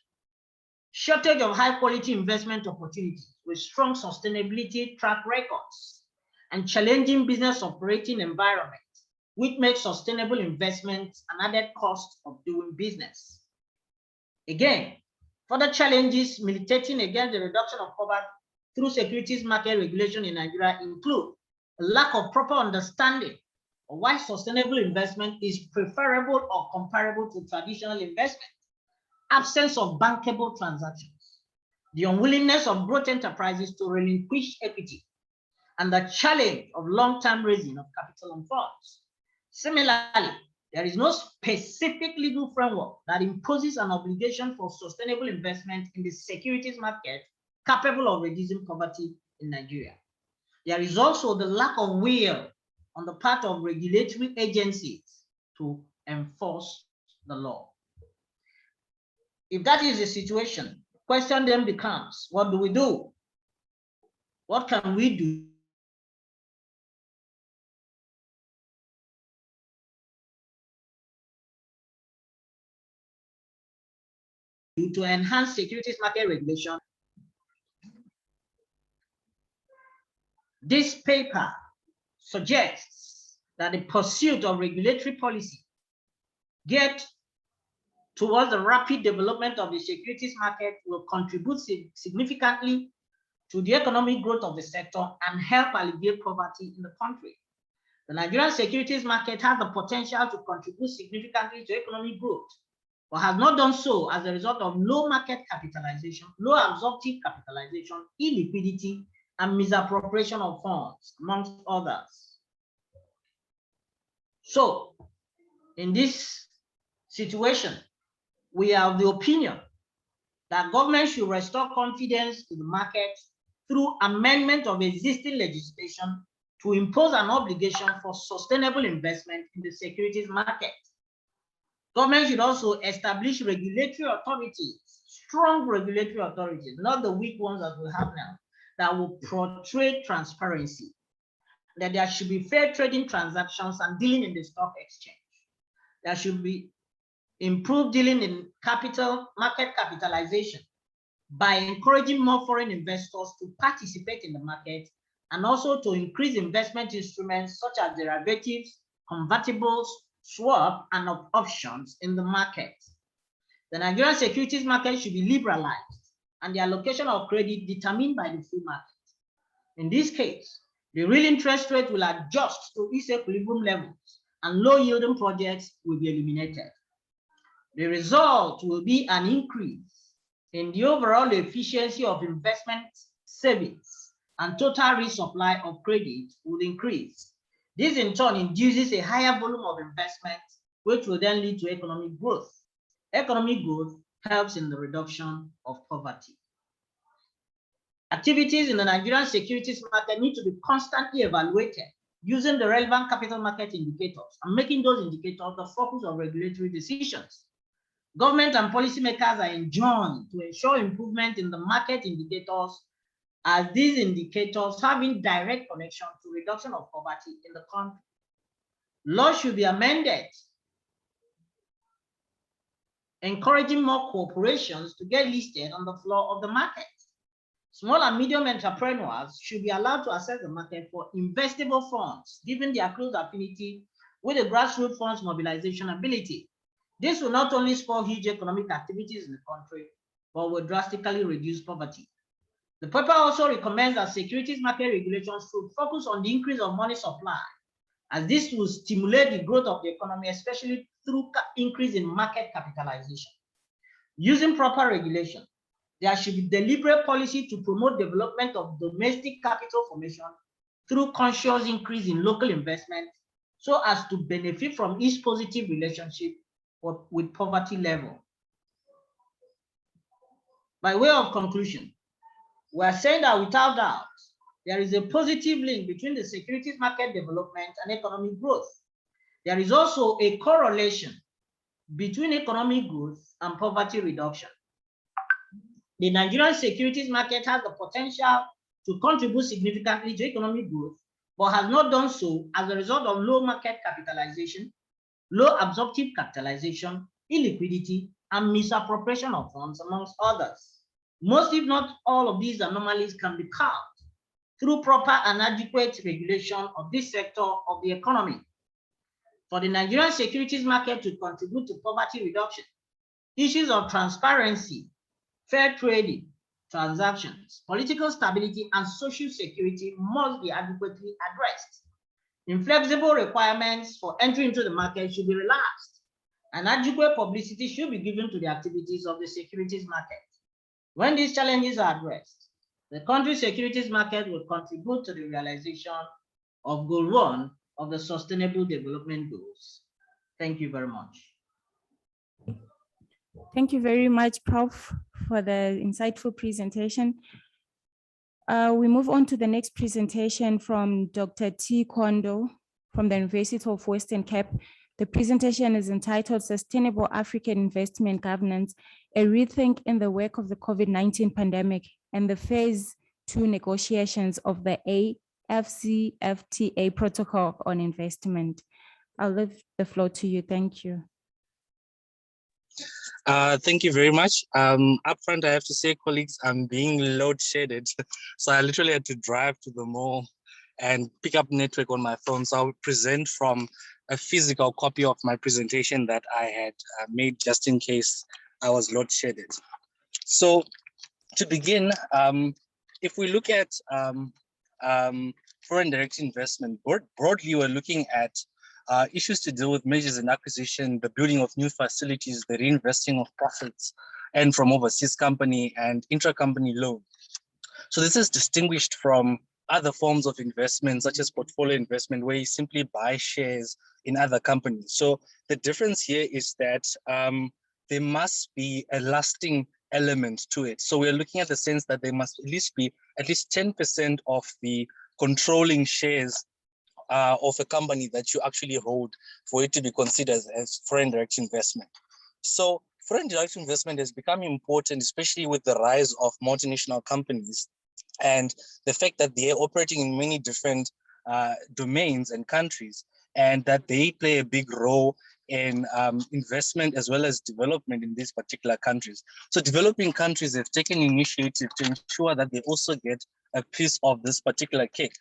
Shortage of high-quality investment opportunities with strong sustainability track records and challenging business operating environment, which makes sustainable investments an added cost of doing business. Again, further challenges militating against the reduction of poverty through securities market regulation in Nigeria include a lack of proper understanding of why sustainable investment is preferable or comparable to traditional investment, absence of bankable transactions, the unwillingness of growth enterprises to relinquish equity, and the challenge of long-term raising of capital and funds. Similarly, there is no specific legal framework that imposes an obligation for sustainable investment in the securities market capable of reducing poverty in Nigeria. There is also the lack of will on the part of regulatory agencies to enforce the law. If that is the situation, the question then becomes, what do we do? What can we do to enhance securities market regulation? This paper suggests that the pursuit of regulatory policy geared towards the rapid development of the securities market will contribute significantly to the economic growth of the sector and help alleviate poverty in the country. The Nigerian securities market has the potential to contribute significantly to economic growth, but has not done so as a result of low market capitalization, low absorptive capitalization, illiquidity, and misappropriation of funds, amongst others. So, in this situation, we are of the opinion that government should restore confidence to the market through amendment of existing legislation to impose an obligation for sustainable investment in the securities market. Government should also establish regulatory authorities, strong regulatory authorities, not the weak ones that we have now, that will portray transparency, that there should be fair trading transactions and dealing in the stock exchange. There should be improved dealing in capital market capitalization by encouraging more foreign investors to participate in the market, and also to increase investment instruments such as derivatives, convertibles, swap, and options in the market. The Nigerian securities market should be liberalized and the allocation of credit determined by the free market. In this case, the real interest rate will adjust to its equilibrium levels and low yielding projects will be eliminated. The result will be an increase in the overall efficiency of investment savings, and total resupply of credit will increase. This in turn induces a higher volume of investment, which will then lead to economic growth. Economic growth helps in the reduction of poverty. Activities in the Nigerian securities market need to be constantly evaluated using the relevant capital market indicators and making those indicators the focus of regulatory decisions. Government and policymakers are enjoined to ensure improvement in the market indicators, as these indicators have direct connection to reduction of poverty in the country. Laws should be amended, encouraging more corporations to get listed on the floor of the market. Small and medium entrepreneurs should be allowed to access the market for investable funds, given their close affinity with the grassroots funds mobilization ability. This will not only spur huge economic activities in the country, but will drastically reduce poverty. The paper also recommends that securities market regulations should focus on the increase of money supply, as this will stimulate the growth of the economy, especially through increase in market capitalization. Using proper regulation, there should be deliberate policy to promote development of domestic capital formation through conscious increase in local investment, so as to benefit from its positive relationship with poverty level. By way of conclusion, we are saying that without doubt, there is a positive link between the securities market development and economic growth. There is also a correlation between economic growth and poverty reduction. The Nigerian securities market has the potential to contribute significantly to economic growth, but has not done so as a result of low market capitalization, low absorptive capitalization, illiquidity, and misappropriation of funds, amongst others. Most, if not all, of these anomalies can be curbed through proper and adequate regulation of this sector of the economy. For the Nigerian securities market to contribute to poverty reduction, issues of transparency, fair trading, transactions, political stability, and social security must be adequately addressed. Inflexible requirements for entry into the market should be relaxed, and adequate publicity should be given to the activities of the securities market. When these challenges are addressed, the country's securities market will contribute to the realization of Goal 1 of the Sustainable Development Goals. Thank you very much. Thank you very much, Prof, for the insightful presentation. We move on to the next presentation from Dr. T. Kondo from the University of Western Cape. The presentation is entitled Sustainable African Investment Governance, a Rethink in the Wake of the COVID-19 Pandemic and the Phase 2 Negotiations of the AFCFTA Protocol on Investment. I'll leave the floor to you. Thank you. Thank you very much. Up front, I have to say, colleagues, I'm being load shedded. So I literally had to drive to the mall and pick up network on my phone. So I'll present from a physical copy of my presentation that I had made just in case I was load shedded. So to begin, if we look at foreign direct investment, broadly, we're looking at issues to deal with mergers and acquisition, the building of new facilities, the reinvesting of profits, and from overseas company and intra-company loan. So this is distinguished from other forms of investment, such as portfolio investment, where you simply buy shares in other companies. So the difference here is that there must be a lasting element to it. So we're looking at the sense that there must at least be at least 10% of the controlling shares of a company that you actually hold for it to be considered as foreign direct investment. So foreign direct investment has become important, especially with the rise of multinational companies and the fact that they are operating in many different domains and countries, and that they play a big role in investment as well as development in these particular countries. So developing countries have taken initiative to ensure that they also get a piece of this particular cake.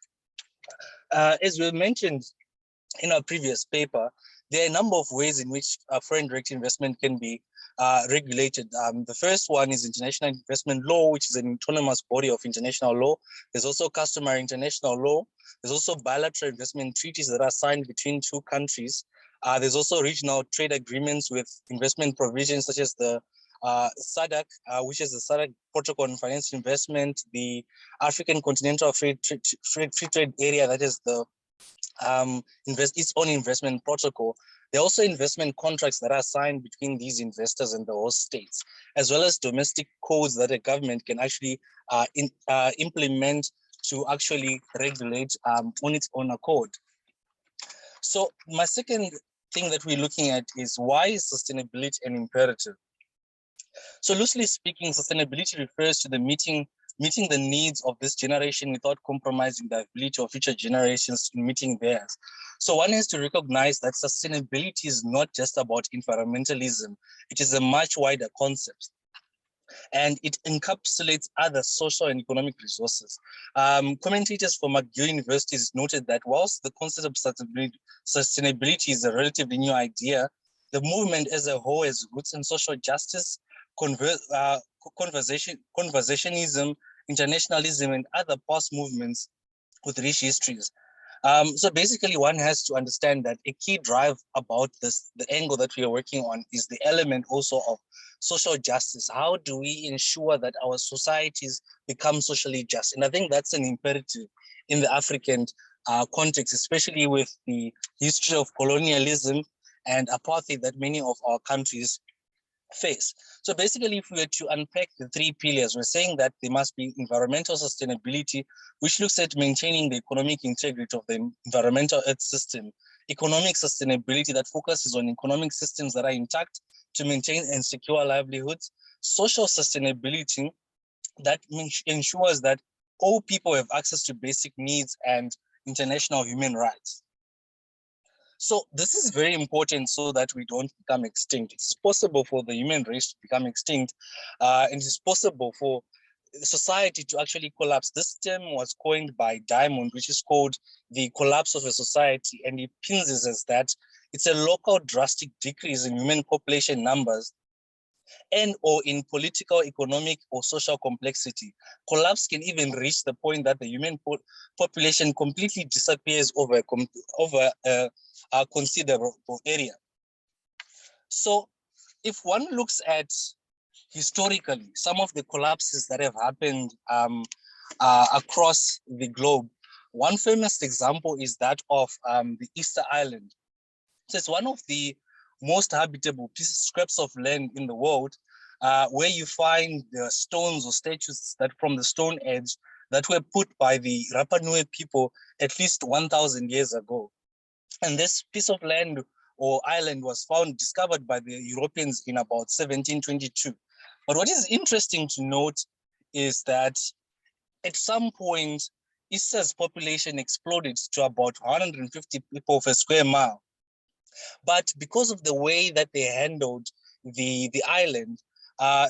As we mentioned in our previous paper, there are a number of ways in which foreign direct investment can be regulated. The first one is international investment law, which is an autonomous body of international law. There's also customary international law. There's also bilateral investment treaties that are signed between two countries. There's also regional trade agreements with investment provisions such as the SADC, which is the SADC Protocol on Financial Investment, the African Continental Free Trade Area, that is the its own investment protocol. There are also investment contracts that are signed between these investors and the host states, as well as domestic codes that a government can actually implement to actually regulate on its own accord. So my second thing that we're looking at is, why is sustainability an imperative? So loosely speaking, sustainability refers to the meeting the needs of this generation without compromising the ability of future generations in meeting theirs. So one has to recognize that sustainability is not just about environmentalism. It is a much wider concept, and it encapsulates other social and economic resources. Commentators from McGill University has noted that whilst the concept of sustainability is a relatively new idea, the movement as a whole has roots in social justice, conversationism, internationalism, and other past movements with rich histories. So basically, one has to understand that a key drive about this, the angle that we are working on, is the element also of social justice. How do we ensure that our societies become socially just? And I think that's an imperative in the African context, especially with the history of colonialism and apartheid that many of our countries face. So basically, if we were to unpack the three pillars, we're saying that there must be environmental sustainability, which looks at maintaining the economic integrity of the environmental earth system, economic sustainability that focuses on economic systems that are intact to maintain and secure livelihoods, social sustainability that ensures that all people have access to basic needs and international human rights. So this is very important so that we don't become extinct. It's possible for the human race to become extinct, and it's possible for society to actually collapse. This term was coined by Diamond, which is called the collapse of a society, and it pins it as that it's a local drastic decrease in human population numbers and or in political, economic, or social complexity. Collapse can even reach the point that the human population completely disappears over a considerable area. So if one looks at historically, some of the collapses that have happened across the globe. One famous example is that of the Easter Island. So it's one of the most habitable scraps of land in the world, where you find the stones or statues that from the Stone Age that were put by the Rapa Nui people at least 1,000 years ago. And this piece of land or island was discovered by the Europeans in about 1722. But what is interesting to note is that at some point, Easter's population exploded to about 150 people per square mile. But because of the way that they handled the island,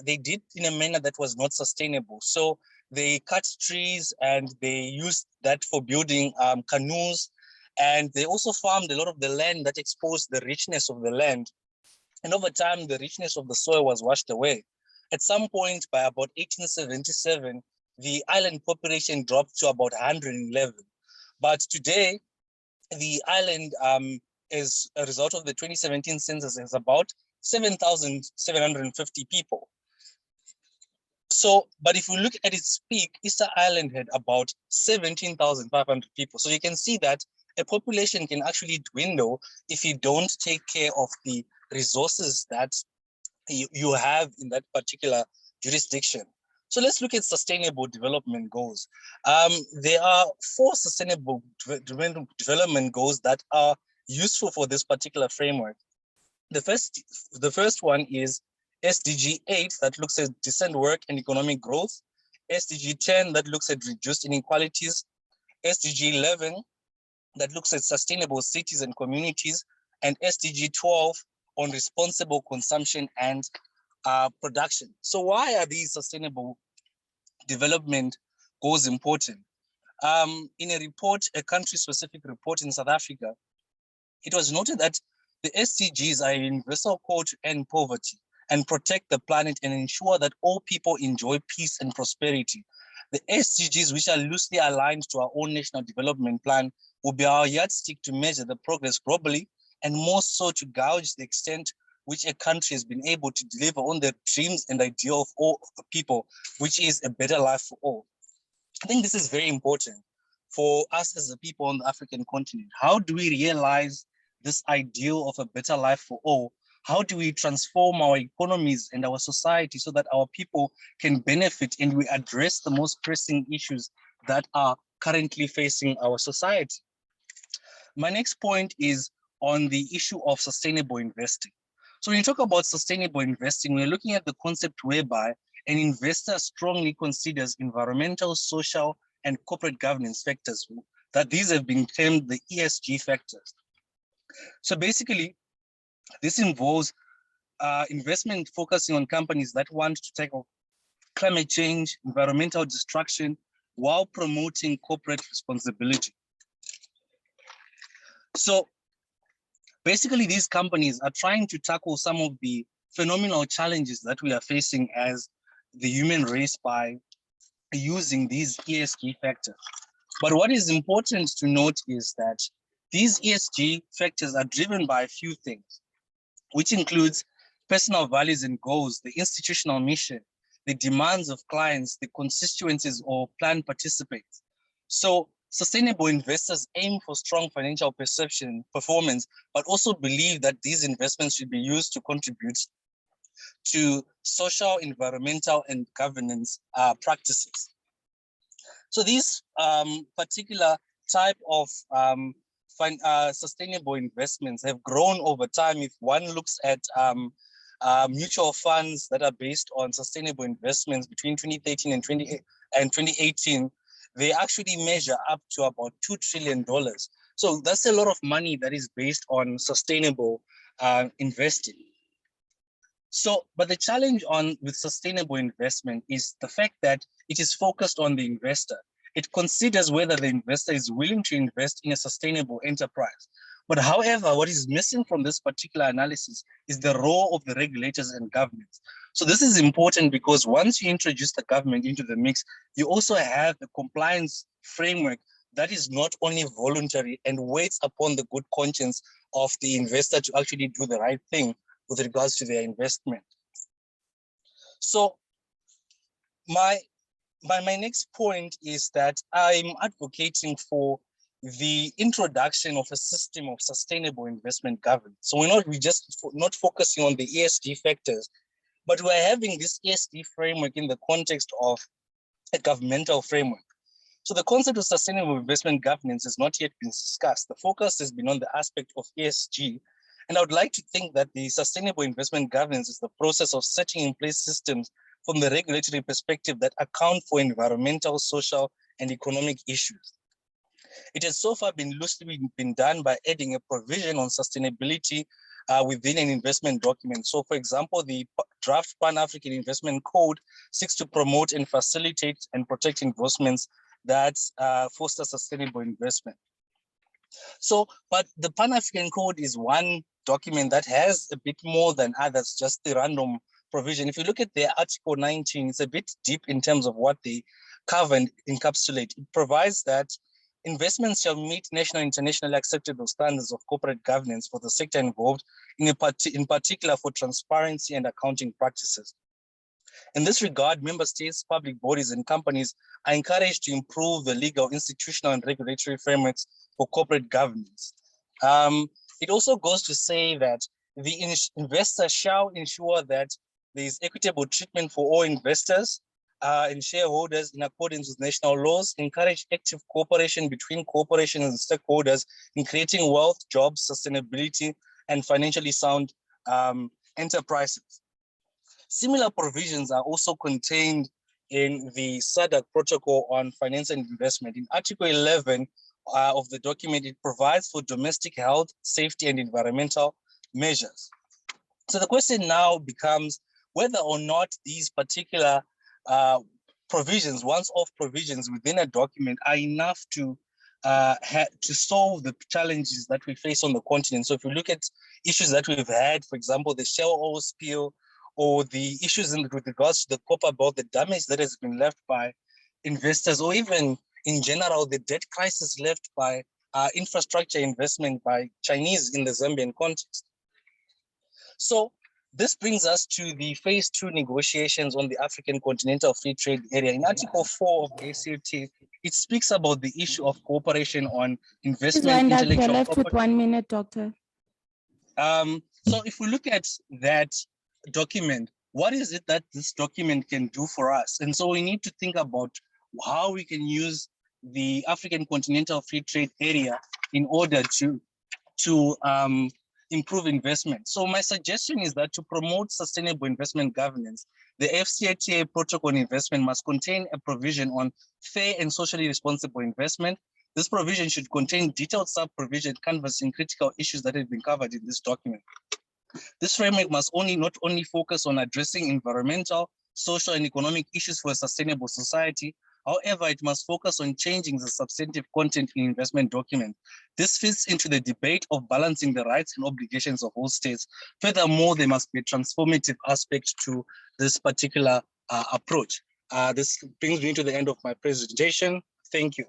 they did in a manner that was not sustainable. So they cut trees and they used that for building canoes. And they also farmed a lot of the land that exposed the richness of the land. And over time, the richness of the soil was washed away. At some point, by about 1877, the island population dropped to about 111. But today, the island, as a result of the 2017 census, is about 7,750 people. So, but if we look at its peak, Easter Island had about 17,500 people. So you can see that a population can actually dwindle if you don't take care of the resources that you have in that particular jurisdiction. So let's look at sustainable development goals. There are 4 sustainable development goals that are useful for this particular framework. The first one is SDG 8 that looks at decent work and economic growth, SDG 10 that looks at reduced inequalities, SDG 11 that looks at sustainable cities and communities, and SDG 12 on responsible consumption and production. So why are these sustainable development goals important? In a report, a country-specific report in South Africa, it was noted that the SDGs are a universal call to end poverty and protect the planet and ensure that all people enjoy peace and prosperity. The SDGs, which are loosely aligned to our own national development plan, will be our yardstick to measure the progress globally, and more so to gauge the extent which a country has been able to deliver on the dreams and ideal of all people, which is a better life for all. I think this is very important for us as a people on the African continent. How do we realize this ideal of a better life for all? How do we transform our economies and our society so that our people can benefit and we address the most pressing issues that are currently facing our society? My next point is on the issue of sustainable investing. So when you talk about sustainable investing, we're looking at the concept whereby an investor strongly considers environmental, social, and corporate governance factors, that these have been termed the ESG factors. So basically, this involves investment focusing on companies that want to tackle climate change, environmental destruction, while promoting corporate responsibility. So basically, these companies are trying to tackle some of the phenomenal challenges that we are facing as the human race by using these ESG factors. But what is important to note is that these ESG factors are driven by a few things, which includes personal values and goals, the institutional mission, the demands of clients, the constituencies or plan participants. So sustainable investors aim for strong financial performance, but also believe that these investments should be used to contribute to social, environmental, and governance practices. So these particular type of sustainable investments have grown over time. If one looks at mutual funds that are based on sustainable investments between 2013 and 2018, they actually measure up to about $2 trillion. So that's a lot of money that is based on sustainable investing. So, but the challenge with sustainable investment is the fact that it is focused on the investor. It considers whether the investor is willing to invest in a sustainable enterprise. But however, what is missing from this particular analysis is the role of the regulators and governments. So this is important because once you introduce the government into the mix, you also have the compliance framework that is not only voluntary and waits upon the good conscience of the investor to actually do the right thing with regards to their investment. So my next point is that I'm advocating for the introduction of a system of sustainable investment governance. So we're just not focusing on the ESG factors, but we're having this ESG framework in the context of a governmental framework. So the concept of sustainable investment governance has not yet been discussed. The focus has been on the aspect of ESG. And I would like to think that the sustainable investment governance is the process of setting in place systems from the regulatory perspective that account for environmental, social, and economic issues. It has so far been loosely been done by adding a provision on sustainability within an investment document. So for example, the draft Pan-African Investment Code seeks to promote and facilitate and protect investments that foster sustainable investment. So, but the Pan-African Code is one document that has a bit more than others, just the random provision. If you look at their Article 19, it's a bit deep in terms of what they cover and encapsulate. It provides that investments shall meet national and internationally acceptable standards of corporate governance for the sector involved, in particular for transparency and accounting practices. In this regard, member states, public bodies, and companies are encouraged to improve the legal, institutional, and regulatory frameworks for corporate governance. It also goes to say that the investor shall ensure that there is equitable treatment for all investors and shareholders in accordance with national laws, encourage active cooperation between corporations and stakeholders in creating wealth, jobs, sustainability, and financially sound enterprises. Similar provisions are also contained in the SADC protocol on finance and investment. In Article 11 of the document, it provides for domestic health, safety, and environmental measures. So the question now becomes whether or not these particular provisions, once-off provisions within a document, are enough to solve the challenges that we face on the continent. So if you look at issues that we've had, for example, the Shell oil spill, or the issues with regards to the copper belt, the damage that has been left by investors, or even in general, the debt crisis left by infrastructure investment by Chinese in the Zambian context. So this brings us to the phase 2 negotiations on the African Continental Free Trade Area. In Article 4 of the ACFTA, it speaks about the issue of cooperation on investment, intellectual You're left property. with 1 minute, Doctor. So if we look at that document, what is it that this document can do for us? And so we need to think about how we can use the African Continental Free Trade Area in order to improve investment. So my suggestion is that to promote sustainable investment governance, the FCFTA protocol on investment must contain a provision on fair and socially responsible investment. This provision should contain detailed sub-provision canvassing critical issues that have been covered in this document. This framework must not only focus on addressing environmental, social, and economic issues for a sustainable society. However, it must focus on changing the substantive content in investment documents. This fits into the debate of balancing the rights and obligations of all states. Furthermore, there must be a transformative aspect to this particular approach. This brings me to the end of my presentation. Thank you.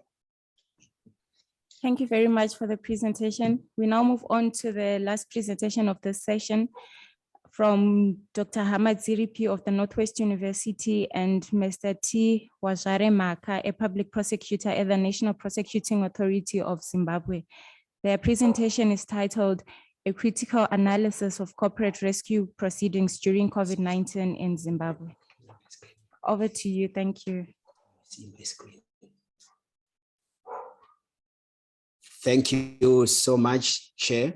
Thank you very much for the presentation. We now move on to the last presentation of this session from Dr. Hamad Ziripi of the Noordwes-Universiteit and Mr. T. Wajare Maka, a public prosecutor at the National Prosecuting Authority of Zimbabwe. Their presentation is titled A Critical Analysis of Corporate Rescue Proceedings During COVID-19 in Zimbabwe. Over to you. Thank you. See my screen. Thank you so much, Chair.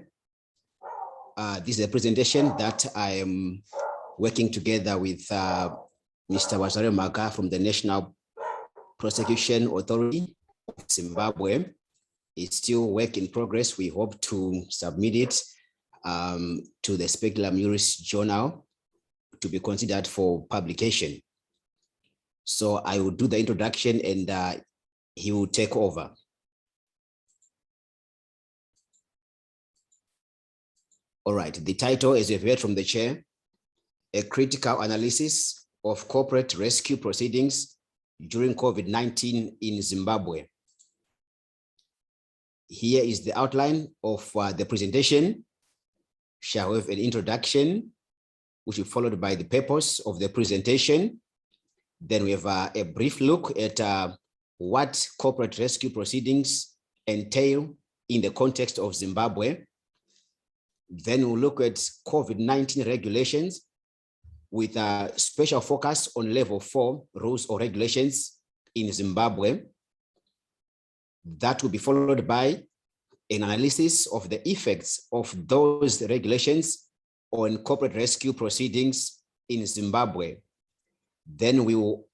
This is a presentation that I am working together with Mr. Wajare Maka from the National Prosecution Authority of Zimbabwe. It's still work in progress. We hope to submit it to the Speculum Juris Journal to be considered for publication. So I will do the introduction and he will take over. All right, the title, as you've heard from the chair, A Critical Analysis of Corporate Rescue Proceedings During COVID-19 in Zimbabwe. Here is the outline of the presentation. Shall we have an introduction which will be followed by the purpose of the presentation. Then we have a brief look at what corporate rescue proceedings entail in the context of Zimbabwe. Then we'll look at COVID-19 regulations with a special focus on level 4 rules or regulations in Zimbabwe. That will be followed by an analysis of the effects of those regulations on corporate rescue proceedings in Zimbabwe. Then we will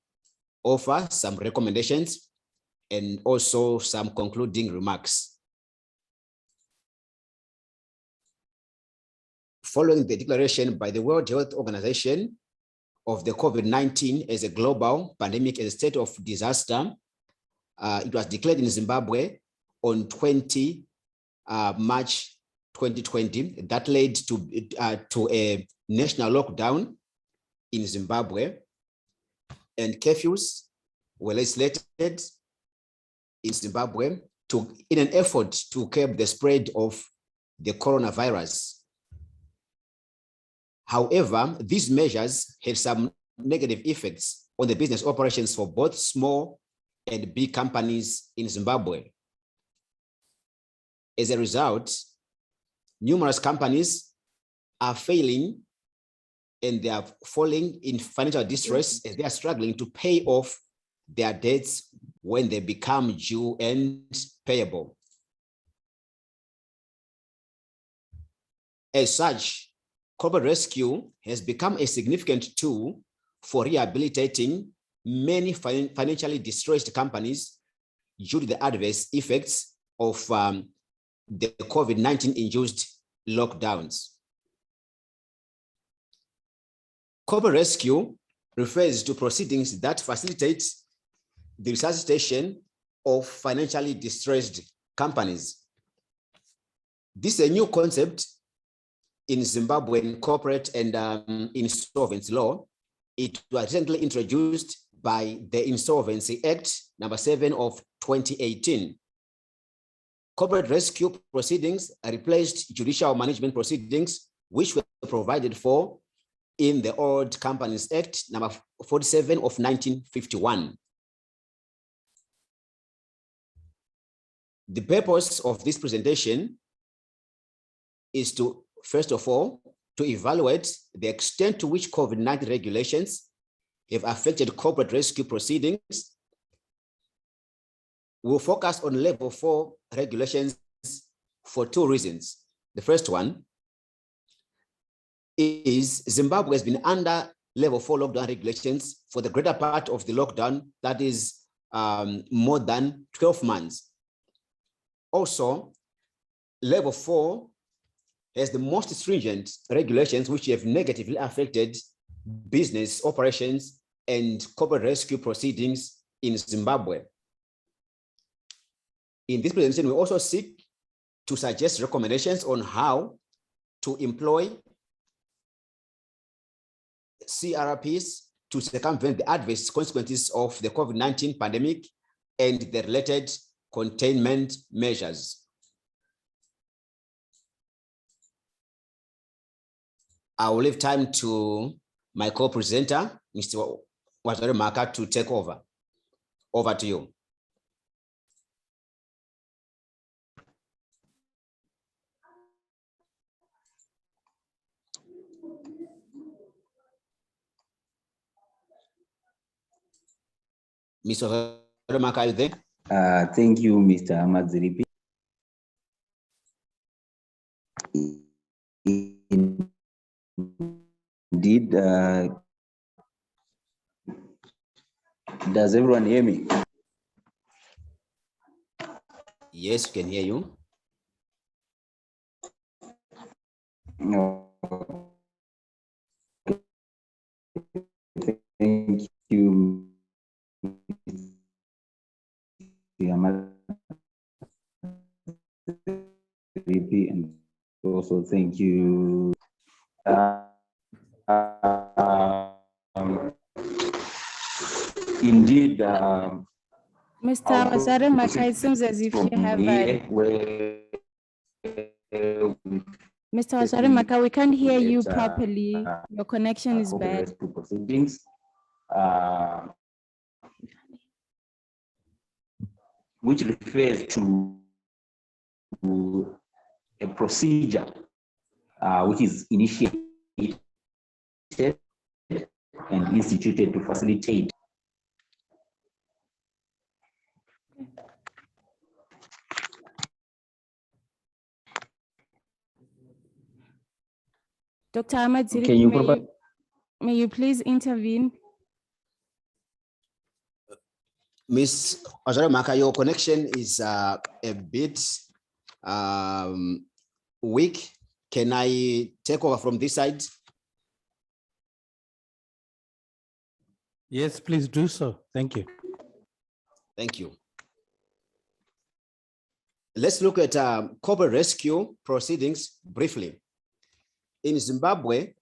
offer some recommendations and also some concluding remarks. Following the declaration by the World Health Organization of the COVID-19 as a global pandemic, as a state of disaster, it was declared in Zimbabwe on 20 March 2020. That led to a national lockdown in Zimbabwe, and curfews were legislated in Zimbabwe in an effort to curb the spread of the coronavirus. However, these measures had some negative effects on the business operations for both small and big companies in Zimbabwe. As a result, numerous companies are failing and they are falling in financial distress as they are struggling to pay off their debts when they become due and payable. As such, corporate rescue has become a significant tool for rehabilitating many financially distressed companies due to the adverse effects of the COVID-19 induced lockdowns. Corporate rescue refers to proceedings that facilitate the resuscitation of financially distressed companies. This is a new concept in Zimbabwean corporate and insolvency law. It was recently introduced by the Insolvency Act number 7 of 2018. Corporate rescue proceedings replaced judicial management proceedings, which were provided for in the Old Companies Act number 47 of 1951. The purpose of this presentation is to, first of all, to evaluate the extent to which COVID-19 regulations have affected corporate rescue proceedings. We'll focus on level 4 regulations for 2 reasons. The first one is Zimbabwe has been under level 4 lockdown regulations for the greater part of the lockdown, that is more than 12 months. Also, level 4 has the most stringent regulations which have negatively affected business operations and corporate rescue proceedings in Zimbabwe. In this presentation, we also seek to suggest recommendations on how to employ CRPs to circumvent the adverse consequences of the COVID-19 pandemic and the related containment measures. I will leave time to my co-presenter, Mr. Noordwes-universiteit, to take over. Over to you. Mr. Noordwes-universiteit, are you there? Thank you, Mr. Madziripi. Indeed, does everyone hear me? Yes, we can hear you. No. Thank you. And also thank you. Indeed, Mr. Noordwes-universiteit, it seems as if you have a Mr. Washarimaka, we can't hear you It's, properly. Your connection is corporate bad. rescue proceedings, which refers to a procedure which is initiated and instituted to facilitate Dr. Ahmad Can Ziripi, you provide? may you please intervene? Ms. Washarimaka, your connection is a bit weak. Can I take over from this side? Yes, please do so. Thank you. Thank you. Let's look at corporate rescue proceedings briefly. In Zimbabwe,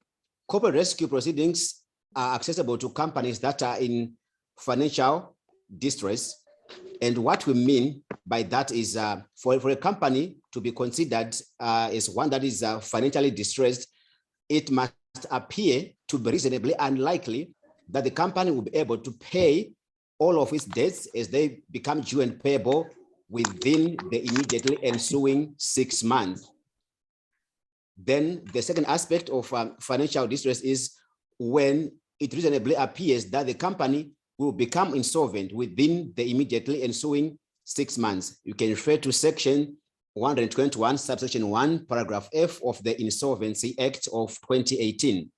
corporate rescue proceedings are accessible to companies that are in financial distress. And what we mean by that is for a company to be considered as one that is financially distressed, it must appear to be reasonably unlikely that the company will be able to pay all of its debts as they become due and payable within the immediately ensuing 6 months. Then the second aspect of financial distress is when it reasonably appears that the company will become insolvent within the immediately ensuing 6 months. You can refer to section 121, subsection 1, paragraph F of the Insolvency Act of 2018.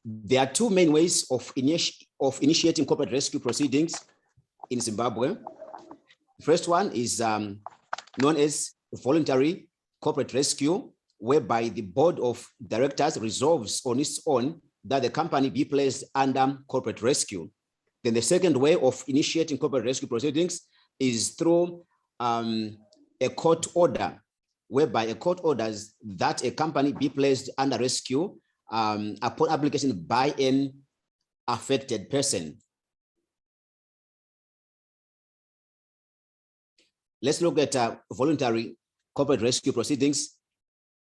There are two main ways of initiating corporate rescue proceedings in Zimbabwe. The first one is known as voluntary corporate rescue, whereby the board of directors resolves on its own that the company be placed under corporate rescue. Then the second way of initiating corporate rescue proceedings is through a court order, whereby a court orders that a company be placed under rescue upon application by an affected person. Let's look at voluntary corporate rescue proceedings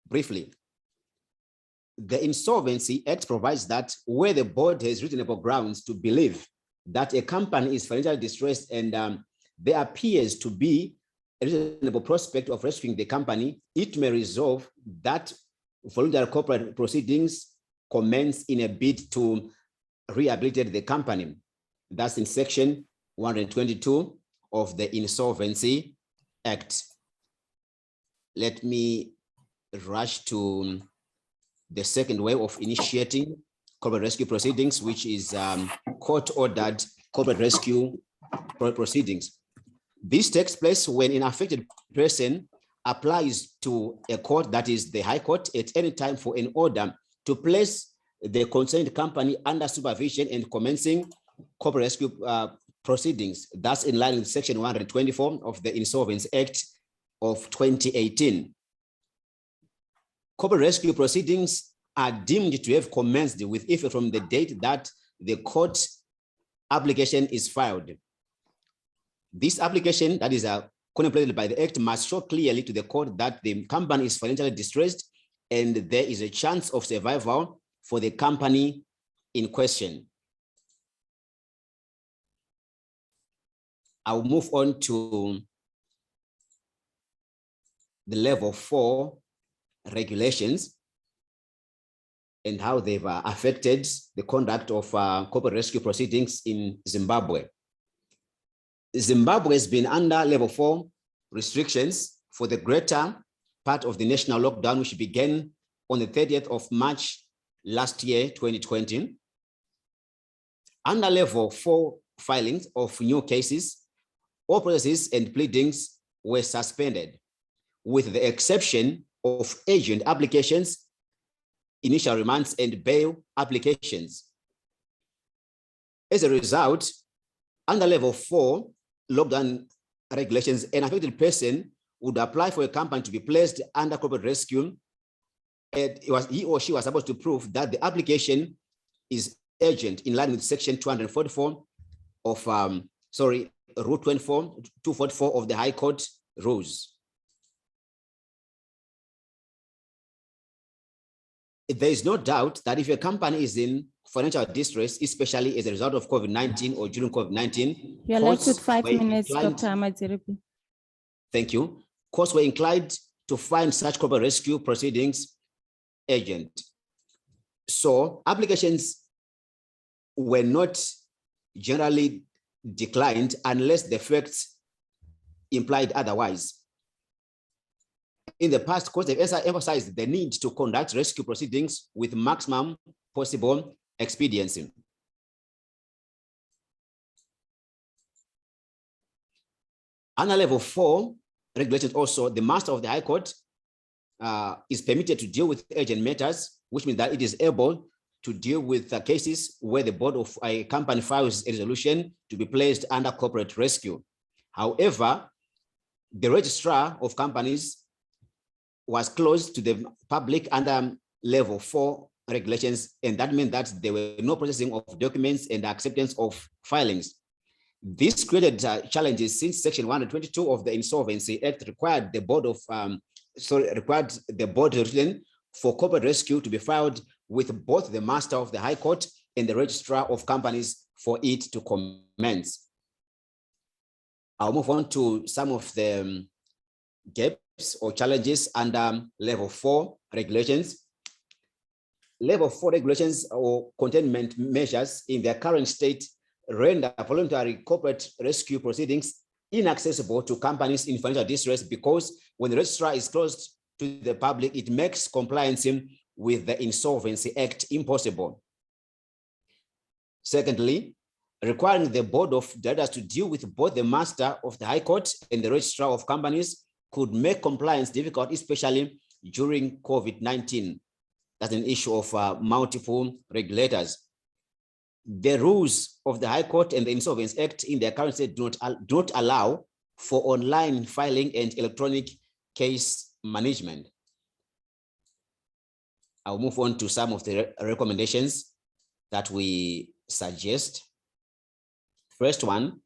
briefly. The Insolvency Act provides that where the board has reasonable grounds to believe that a company is financially distressed and there appears to be a reasonable prospect of rescuing the company, it may resolve that voluntary corporate proceedings commence in a bid to rehabilitate the company. That's in section 122 of the Insolvency Act. Let me rush to the second way of initiating corporate rescue proceedings, which is court-ordered corporate rescue proceedings. This takes place when an affected person applies to a court, that is the High Court, at any time for an order to place the concerned company under supervision and commencing corporate rescue proceedings. That's in line with section 124 of the Insolvency Act of 2018. Corporate rescue proceedings are deemed to have commenced with effect from the date that the court application is filed. This application that is contemplated by the Act must show clearly to the court that the company is financially distressed and there is a chance of survival for the company in question. I'll move on to the level 4 regulations and how they've affected the conduct of corporate rescue proceedings in Zimbabwe. Zimbabwe has been under level 4 restrictions for the greater part of the national lockdown, which began on the 30th of March last year, 2020. Under level 4 filings of new cases, all processes and pleadings were suspended, with the exception of urgent applications, initial remands, and bail applications. As a result, under level 4 lockdown regulations, an affected person would apply for a company to be placed under corporate rescue, and he or she was supposed to prove that the application is urgent in line with section 244 of Rule 244 of the High Court rules. there is no doubt that if a company is in financial distress, especially as a result of COVID-19 or during COVID-19, You're left with courts 5 were minutes, inclined- Dr. Amadziripi. Thank you. Courts were inclined to find such corporate rescue proceedings urgent. So applications were not generally declined unless the facts implied otherwise. In the past, courts have emphasized the need to conduct rescue proceedings with maximum possible expediency. Under level 4 regulations also, the master of the High Court is permitted to deal with urgent matters, which means that it is able to deal with cases where the board of a company files a resolution to be placed under corporate rescue. However, the registrar of companies was closed to the public under level 4 regulations, and that meant that there were no processing of documents and acceptance of filings. This created challenges since Section 122 of the Insolvency Act required the board resolution for corporate rescue to be filed with both the master of the High Court and the registrar of companies for it to commence. I'll move on to some of the gaps or challenges under level 4 regulations. Level 4 regulations or containment measures in their current state render voluntary corporate rescue proceedings inaccessible to companies in financial distress, because when the registrar is closed to the public, it makes compliance with the Insolvency Act impossible. Secondly, requiring the board of directors to deal with both the master of the High Court and the registrar of companies could make compliance difficult, especially during COVID-19. That's an issue of multiple regulators. The rules of the High Court and the Insolvency Act in their current state do not allow for online filing and electronic case management. I'll move on to some of the recommendations that we suggest. First one,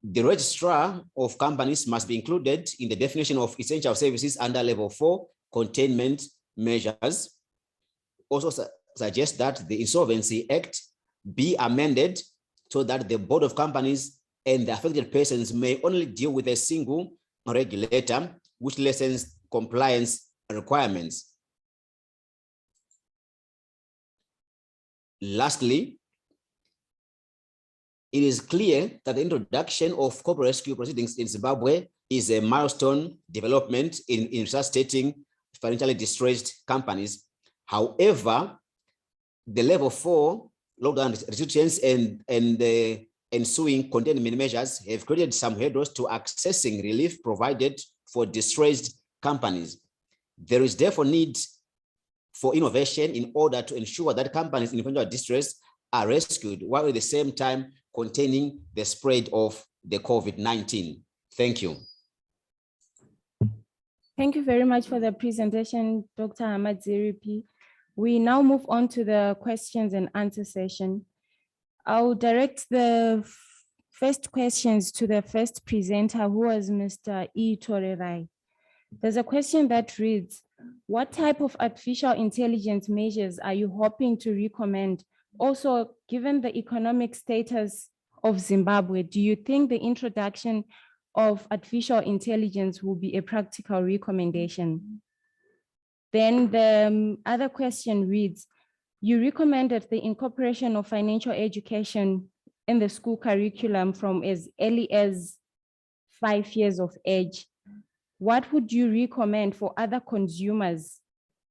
the registrar of companies must be included in the definition of essential services under level 4 containment measures. Also suggest that the Insolvency Act be amended so that the board of companies and the affected persons may only deal with a single regulator, which lessens compliance requirements. Lastly, it is clear that the introduction of corporate rescue proceedings in Zimbabwe is a milestone development in resuscitating financially distressed companies. However, the level 4 lockdown restrictions and the ensuing containment measures have created some hurdles to accessing relief provided for distressed companies. There is therefore need for innovation in order to ensure that companies in financial distress are rescued while at the same time containing the spread of the COVID-19. Thank you. Thank you very much for the presentation, Dr. Amadziripi. We now move on to the questions and answer session. I'll direct the first questions to the first presenter, who was Mr. Illiteracy. There's a question that reads, what type of artificial intelligence measures are you hoping to recommend? Also, given the economic status of Zimbabwe, do you think the introduction of artificial intelligence will be a practical recommendation? Then the other question reads, you recommended the incorporation of financial education in the school curriculum from as early as 5 years of age. What would you recommend for other consumers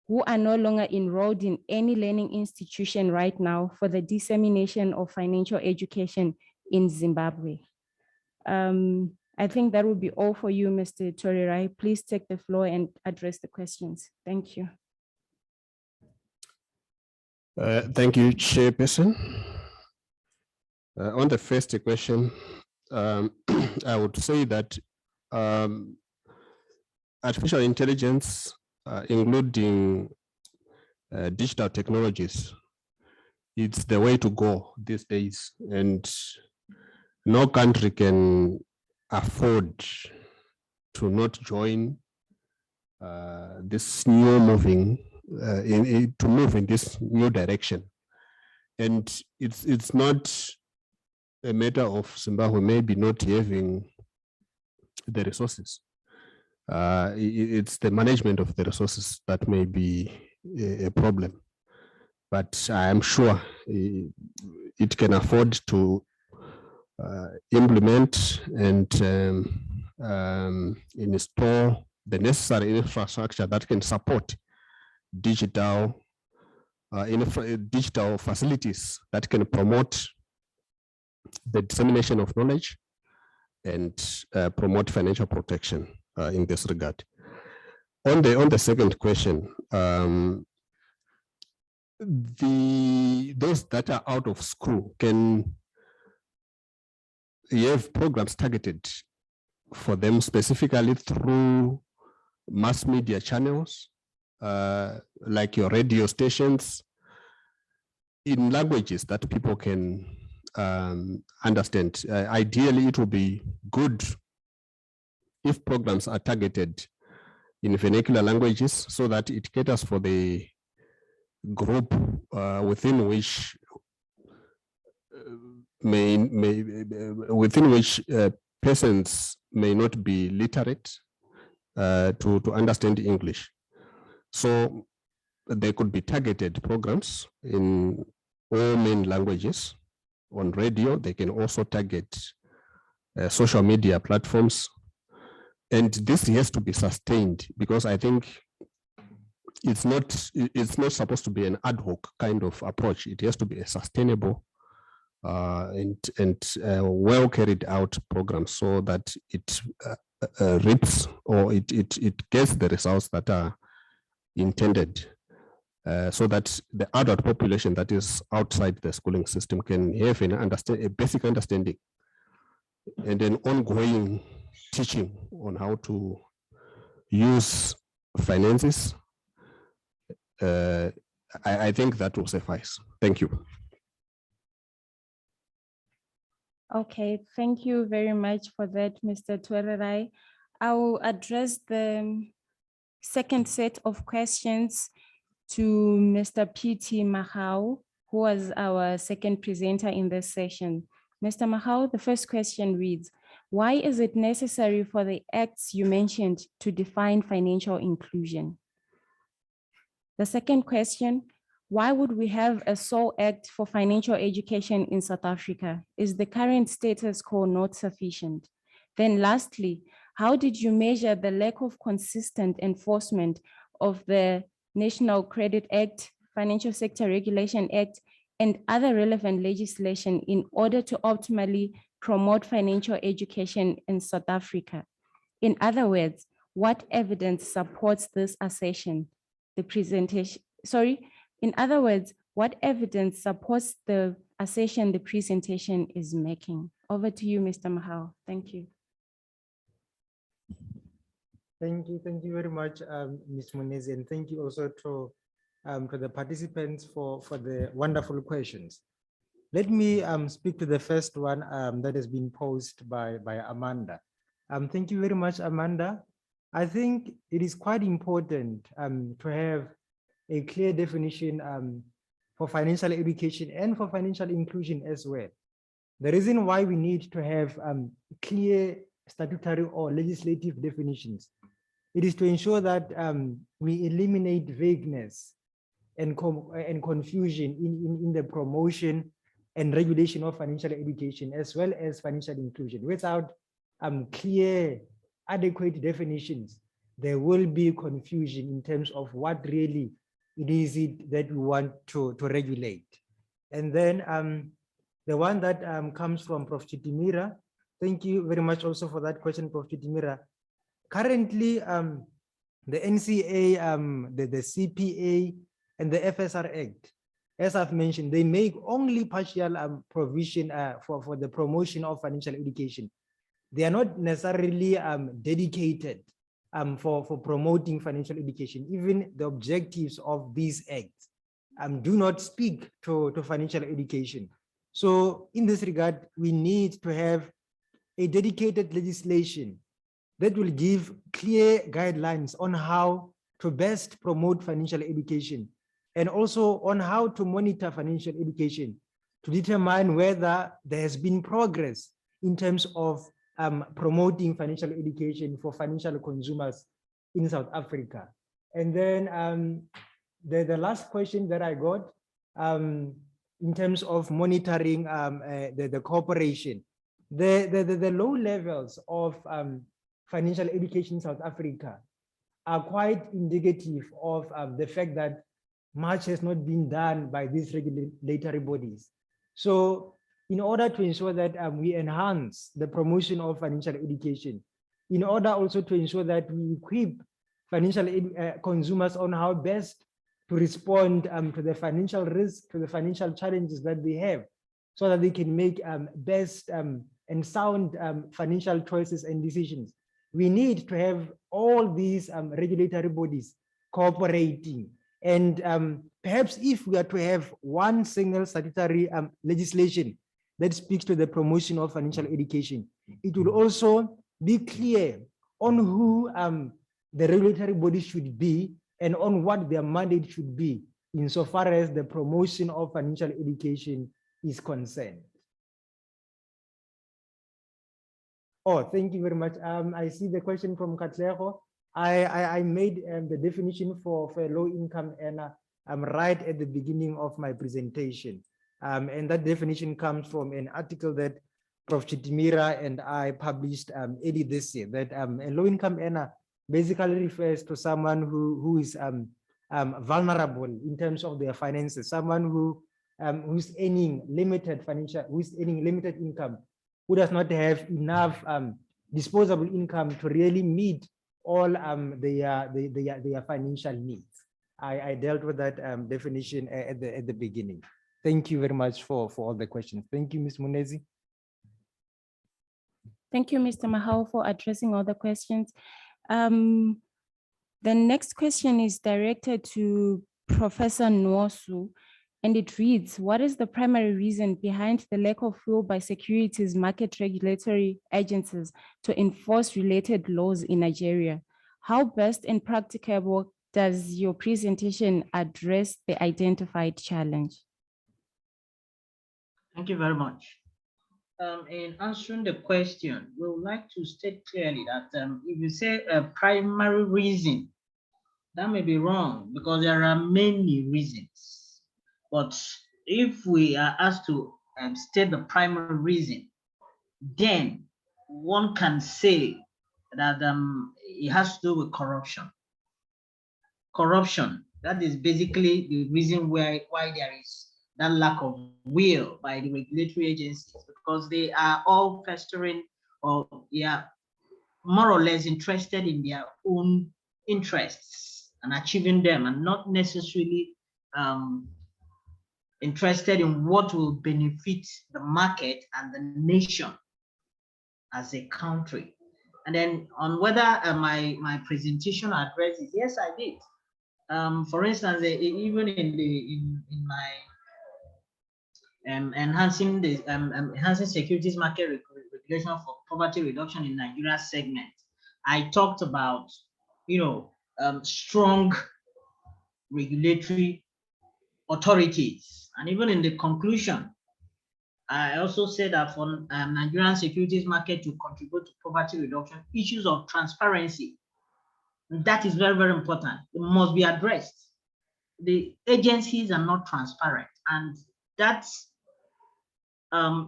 who are no longer enrolled in any learning institution right now for the dissemination of financial education in Zimbabwe? I think that would be all for you, Mr. Torirai. Please take the floor and address the questions. Thank you. Thank you, Chairperson. On the first question, I would say that artificial intelligence, including digital technologies, it's the way to go these days, and no country can afford to not join this new moving to move in this new direction. And it's not a matter of Zimbabwe maybe not having the resources. It's the management of the resources that may be a problem. But I am sure it can afford to implement and install the necessary infrastructure that can support digital digital facilities that can promote the dissemination of knowledge and promote financial protection in this regard. On the second question, those that are out of school, can you have programs targeted for them specifically through mass media channels, like your radio stations, in languages that people can understand? Ideally, it will be good if programs are targeted in vernacular languages so that it caters for the group within which persons may not be literate to understand English. So there could be targeted programs in all main languages. On radio, they can also target social media platforms. And this has to be sustained, because I think it's not supposed to be an ad hoc kind of approach. It has to be a sustainable and well carried out program, so that it reaps or it gets the results that are intended, so that the adult population that is outside the schooling system can have a basic understanding and an ongoing teaching on how to use finances. I think that will suffice. Thank you. Okay, thank you very much for that, Mr. Twererai. I will address the second set of questions to Mr. P.T. Mahau, who was our second presenter in this session. Mr. Mahau, the first question reads, why is it necessary for the acts you mentioned to define financial inclusion? The second question, why would we have a sole act for financial education in South Africa? Is the current status quo not sufficient? Then lastly, how did you measure the lack of consistent enforcement of the National Credit Act, Financial Sector Regulation Act, and other relevant legislation in order to optimally promote financial education in South Africa? In other words, what evidence supports this assertion? In other words, what evidence supports the assertion the presentation is making? Over to you, Mr. Mahau. Thank you. Thank you very much, Ms. Munezi, and thank you also to the participants for the wonderful questions. Let me speak to the first one that has been posed by Amanda. Thank you very much, Amanda. I think it is quite important to have a clear definition for financial education and for financial inclusion as well. The reason why we need to have clear statutory or legislative definitions, it is to ensure that we eliminate vagueness and confusion in the promotion and regulation of financial education as well as financial inclusion. Without clear, adequate definitions, there will be confusion in terms of what really it is that we want to regulate. And then the one that comes from Prof. Chitimira, thank you very much also for that question, Prof. Chitimira. Currently, the NCA, the CPA, and the FSR Act, as I've mentioned, they make only partial provision for the promotion of financial education. They are not necessarily dedicated for promoting financial education. Even the objectives of these acts do not speak to financial education. So in this regard, we need to have a dedicated legislation that will give clear guidelines on how to best promote financial education, and also on how to monitor financial education to determine whether there has been progress in terms of promoting financial education for financial consumers in South Africa. And then the last question that I got in terms of monitoring the cooperation, the low levels of financial education in South Africa are quite indicative of the fact that much has not been done by these regulatory bodies. So in order to ensure that we enhance the promotion of financial education, in order also to ensure that we equip financial consumers on how best to respond to the financial risk, to the financial challenges that they have, so that they can make best and sound financial choices and decisions. We need to have all these regulatory bodies cooperating. And perhaps if we are to have one single statutory legislation that speaks to the promotion of financial education, it will also be clear on who the regulatory body should be and on what their mandate should be insofar as the promotion of financial education is concerned. Oh, thank you very much. I see the question from Katlego. I made the definition for a low income earner right at the beginning of my presentation. And that definition comes from an article that Prof. Chitimira and I published early this year, that a low income earner basically refers to someone who is vulnerable in terms of their finances, someone who's earning limited income, who does not have enough disposable income to really meet all their financial needs. I dealt with that definition at the beginning. Thank you very much for all the questions. Thank you, Ms. Munezi. Thank you, Mr. Mahao, for addressing all the questions. The next question is directed to Professor Nwosu, and it reads, what is the primary reason behind the lack of will by securities market regulatory agencies to enforce related laws in Nigeria? How best and practicable does your presentation address the identified challenge? Thank you very much. In answering the question, we would like to state clearly that if you say a primary reason, that may be wrong because there are many reasons. But if we are asked to state the primary reason, then one can say that it has to do with corruption. Corruption, that is basically the reason why there is that lack of will by the regulatory agencies, because they are all festering or more or less interested in their own interests and achieving them, and not necessarily interested in what will benefit the market and the nation as a country. And then on whether my presentation addresses, yes, I did. For instance, even in my enhancing securities market regulation for poverty reduction in Nigeria segment, I talked about strong regulatory authorities, and even in the conclusion, I also said that for Nigerian securities market to contribute to poverty reduction, issues of transparency, that is very, very important. It must be addressed. The agencies are not transparent, and that's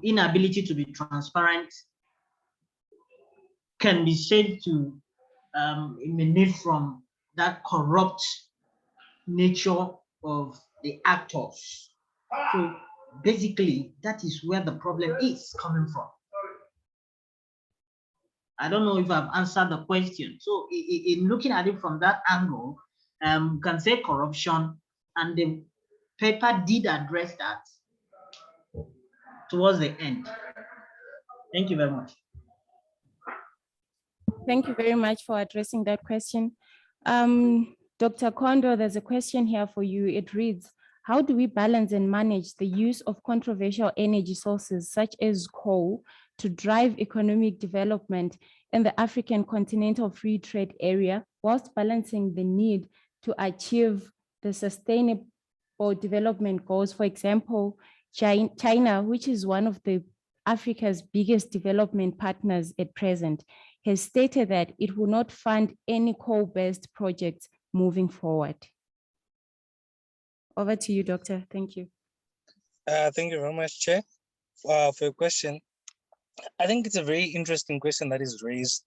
inability to be transparent can be said to emanate from that corrupt nature of the actors. So basically, that is where the problem is coming from. I don't know if I've answered the question. So in looking at it from that angle, you can say corruption, and the paper did address that towards the end. Thank you very much. Thank you very much for addressing that question. Dr. Kondo, there's a question here for you. It reads, how do we balance and manage the use of controversial energy sources such as coal to drive economic development in the African continental free trade area, whilst balancing the need to achieve the sustainable development goals. For example, China, which is one of the Africa's biggest development partners at present, has stated that it will not fund any coal-based projects moving forward. Over to you, Doctor. Thank you. Thank you very much, Chair, for your question. I think it's a very interesting question that is raised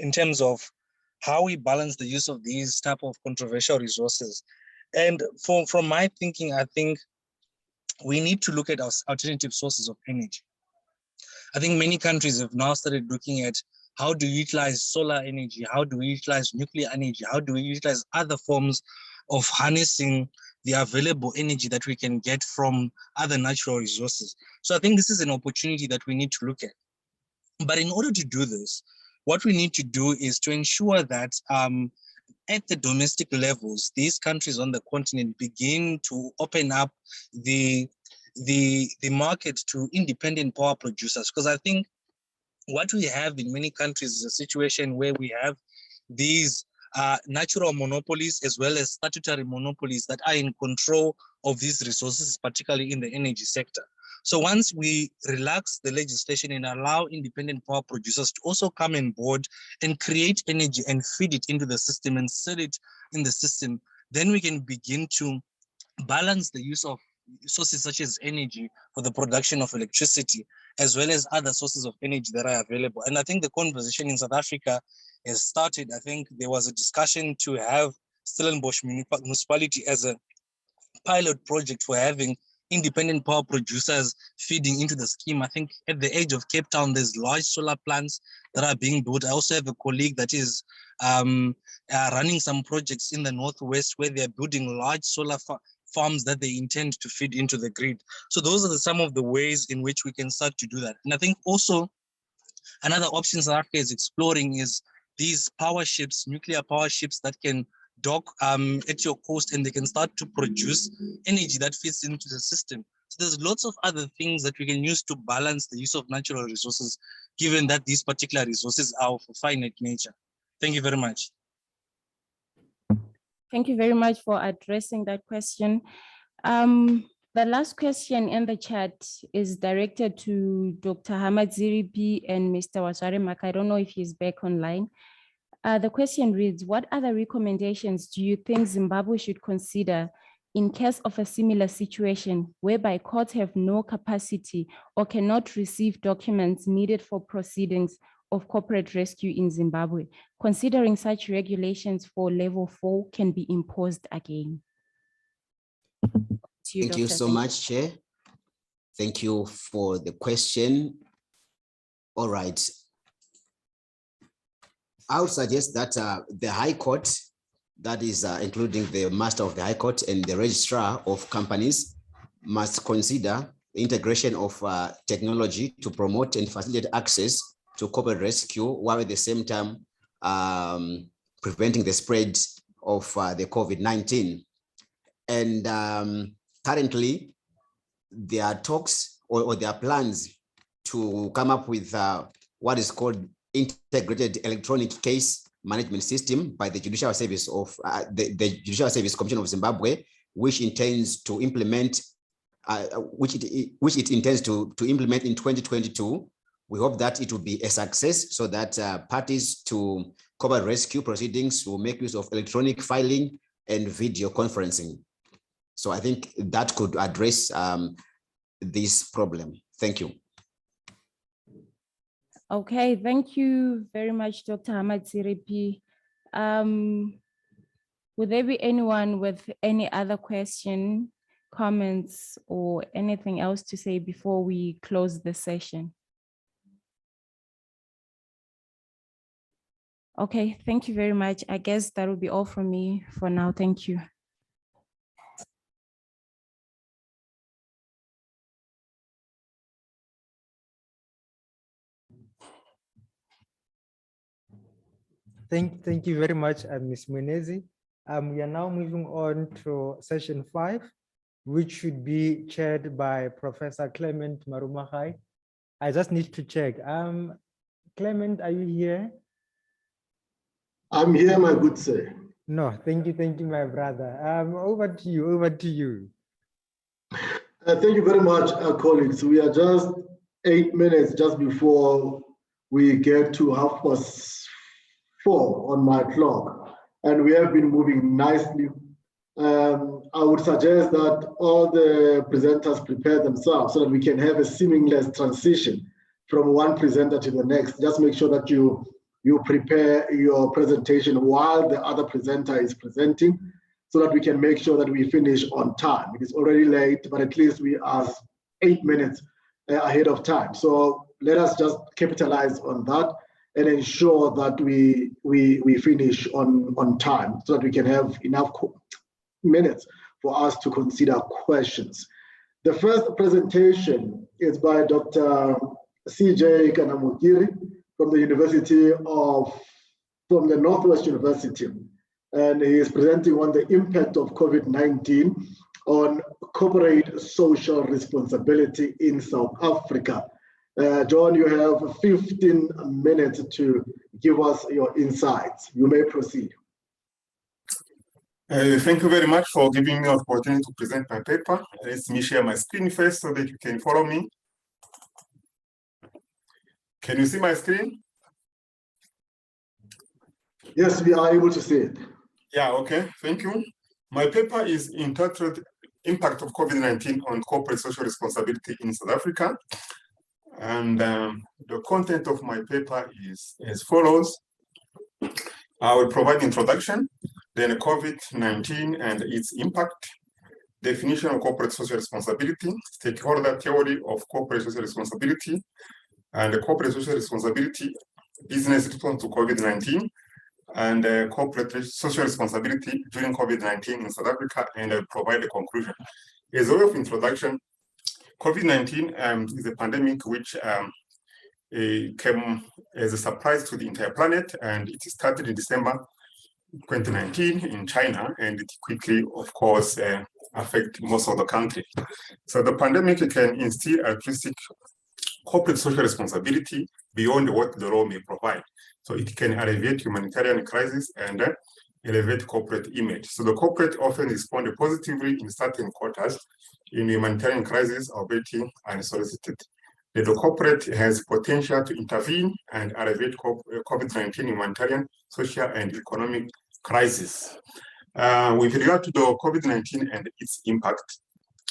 in terms of how we balance the use of these type of controversial resources. And from my thinking, I think we need to look at our alternative sources of energy. I think many countries have now started looking at how do we utilize solar energy, how do we utilize nuclear energy, how do we utilize other forms of harnessing the available energy that we can get from other natural resources. So I think this is an opportunity that we need to look at. But in order to do this, what we need to do is to ensure that at the domestic levels, these countries on the continent begin to open up the market to independent power producers. Because I think what we have in many countries is a situation where we have these natural monopolies as well as statutory monopolies that are in control of these resources, particularly in the energy sector. So once we relax the legislation and allow independent power producers to also come on board and create energy and feed it into the system and sell it in the system, then we can begin to balance the use of sources such as energy for the production of electricity, as well as other sources of energy that are available. And I think the conversation in South Africa has started. I think there was a discussion to have Stellenbosch municipality as a pilot project for having independent power producers feeding into the scheme. I think at the edge of Cape Town, there's large solar plants that are being built. I also have a colleague that is running some projects in the Northwest where they're building large solar farms that they intend to feed into the grid. So those are some of the ways in which we can start to do that. And I think also another option South Africa is exploring is these power ships, nuclear power ships that can dock at your coast and they can start to produce energy that fits into the system. So there's lots of other things that we can use to balance the use of natural resources, given that these particular resources are of a finite nature. Thank you very much. Thank you very much for addressing that question. The last question in the chat is directed to Dr. Hamad Ziripi and Mr. Wasware Maka. I don't know if he's back online. The question reads, what other recommendations do you think Zimbabwe should consider in case of a similar situation whereby courts have no capacity or cannot receive documents needed for proceedings of corporate rescue in Zimbabwe, considering such regulations for level 4 can be imposed again? Thank you so much, Chair. Thank you for the question. All right. I would suggest that the High Court, that is including the Master of the High Court and the Registrar of Companies, must consider the integration of technology to promote and facilitate access to corporate rescue, while at the same time preventing the spread of the COVID-19. And currently, there are talks or there are plans to come up with what is called integrated electronic case management system by the Judicial Service of the Judicial Service Commission of Zimbabwe, which intends to implement, which it intends to implement in 2022. We hope that it will be a success so that parties to corporate rescue proceedings will make use of electronic filing and video conferencing. So I think that could address this problem. Thank you. Okay, thank you very much, Dr. Hamad Ziripi. Would there be anyone with any other question, comments, or anything else to say before we close the session? Okay, thank you very much. I guess that will be all from me for now. Thank you. Thank you very much, Ms. Mwenezi. We are now moving on to session 5, which should be chaired by Professor Clement Marumahai. I just need to check. Clement, are you here? I'm here, my good sir. No, thank you, my brother. Over to you, over to you. Thank you very much, colleagues. We are just 8 minutes just before we get to 4:30 on my clock, and we have been moving nicely. I would suggest that all the presenters prepare themselves so that we can have a seamless transition from one presenter to the next. Just make sure that you prepare your presentation while the other presenter is presenting, so that we can make sure that we finish on time. It is already late, but at least we are 8 minutes ahead of time. So let us just capitalize on that and ensure that we finish on time, so that we can have enough minutes for us to consider questions. The first presentation is by Dr. CJ Kanamugiri from the Northwest University. And he is presenting on the impact of COVID-19 on corporate social responsibility in South Africa. John, you have 15 minutes to give us your insights. You may proceed. Thank you very much for giving me the opportunity to present my paper. Let me share my screen first so that you can follow me. Can you see my screen? Yes, we are able to see it. Yeah, okay, thank you. My paper is entitled Impact of COVID-19 on Corporate Social Responsibility in South Africa. And the content of my paper is as follows. I will provide introduction, then COVID-19 and its impact, definition of corporate social responsibility, stakeholder theory of corporate social responsibility, and the corporate social responsibility business response to COVID-19, and corporate social responsibility during COVID-19 in South Africa, and I'll provide a conclusion. As a way of introduction, COVID-19 is a pandemic which came as a surprise to the entire planet, and it started in December 2019 in China, and it quickly, of course, affect most of the country. So the pandemic can instill altruistic corporate social responsibility beyond what the law may provide. So it can alleviate humanitarian crisis and elevate corporate image. So the corporate often respond positively in certain quarters in humanitarian crisis, albeit unsolicited. The corporate has potential to intervene and elevate COVID-19 humanitarian, social, and economic crisis. With regard to the COVID-19 and its impact,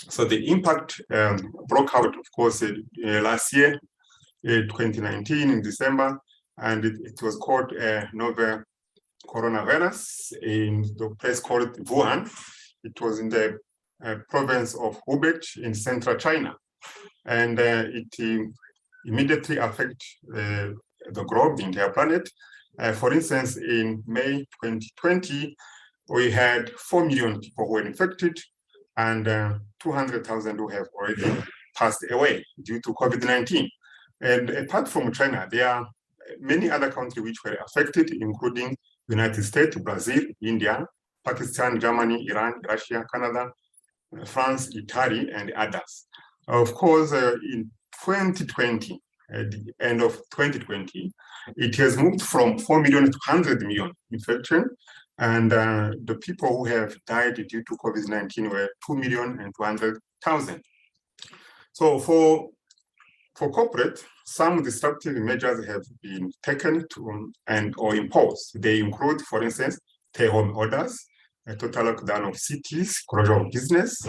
so the impact broke out, of course, last year, 2019 in December, and it was called novel coronavirus in the place called Wuhan. It was in the province of Hubei in central China. And it immediately affected the globe, the entire planet. For instance, in May 2020, we had 4 million people who were infected and 200,000 who have already passed away due to COVID-19. And apart from China, there are many other countries which were affected, including United States, Brazil, India, Pakistan, Germany, Iran, Russia, Canada, France, Italy, and others. Of course, in 2020, at the end of 2020, it has moved from 4 million to 100 million infection, and the people who have died due to COVID-19 were 2,200,000. So for corporate, some disruptive measures have been taken to or imposed. They include, for instance, stay-home orders, a total lockdown of cities, closure of business,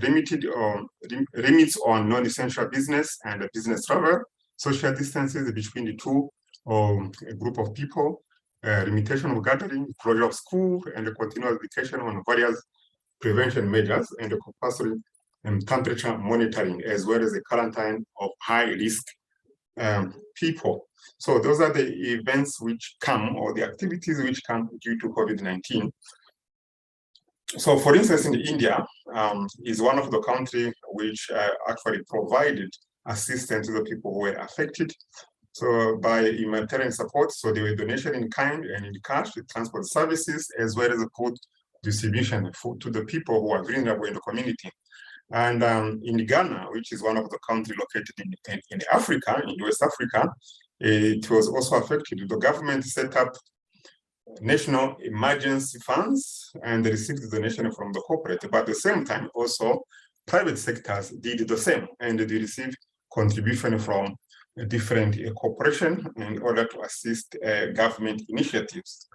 limits on non-essential business and business travel, social distances between the two or a group of people, limitation of gathering, closure of school, and the continuous education on various prevention measures, and the compulsory temperature monitoring, as well as the quarantine of high-risk people. So those are the events which come, or the activities which come due to COVID-19. So for instance, in India is one of the countries which actually provided assistance to the people who were affected. So by humanitarian support, so there were donation in kind and in cash, the transport services, as well as the food distribution to the people who are vulnerable in the community. And in Ghana, which is one of the countries located in Africa, in West Africa, it was also affected. The government set up national emergency funds and they received the donation from the corporate, but at the same time also private sectors did the same and they received contribution from different corporations in order to assist government initiatives.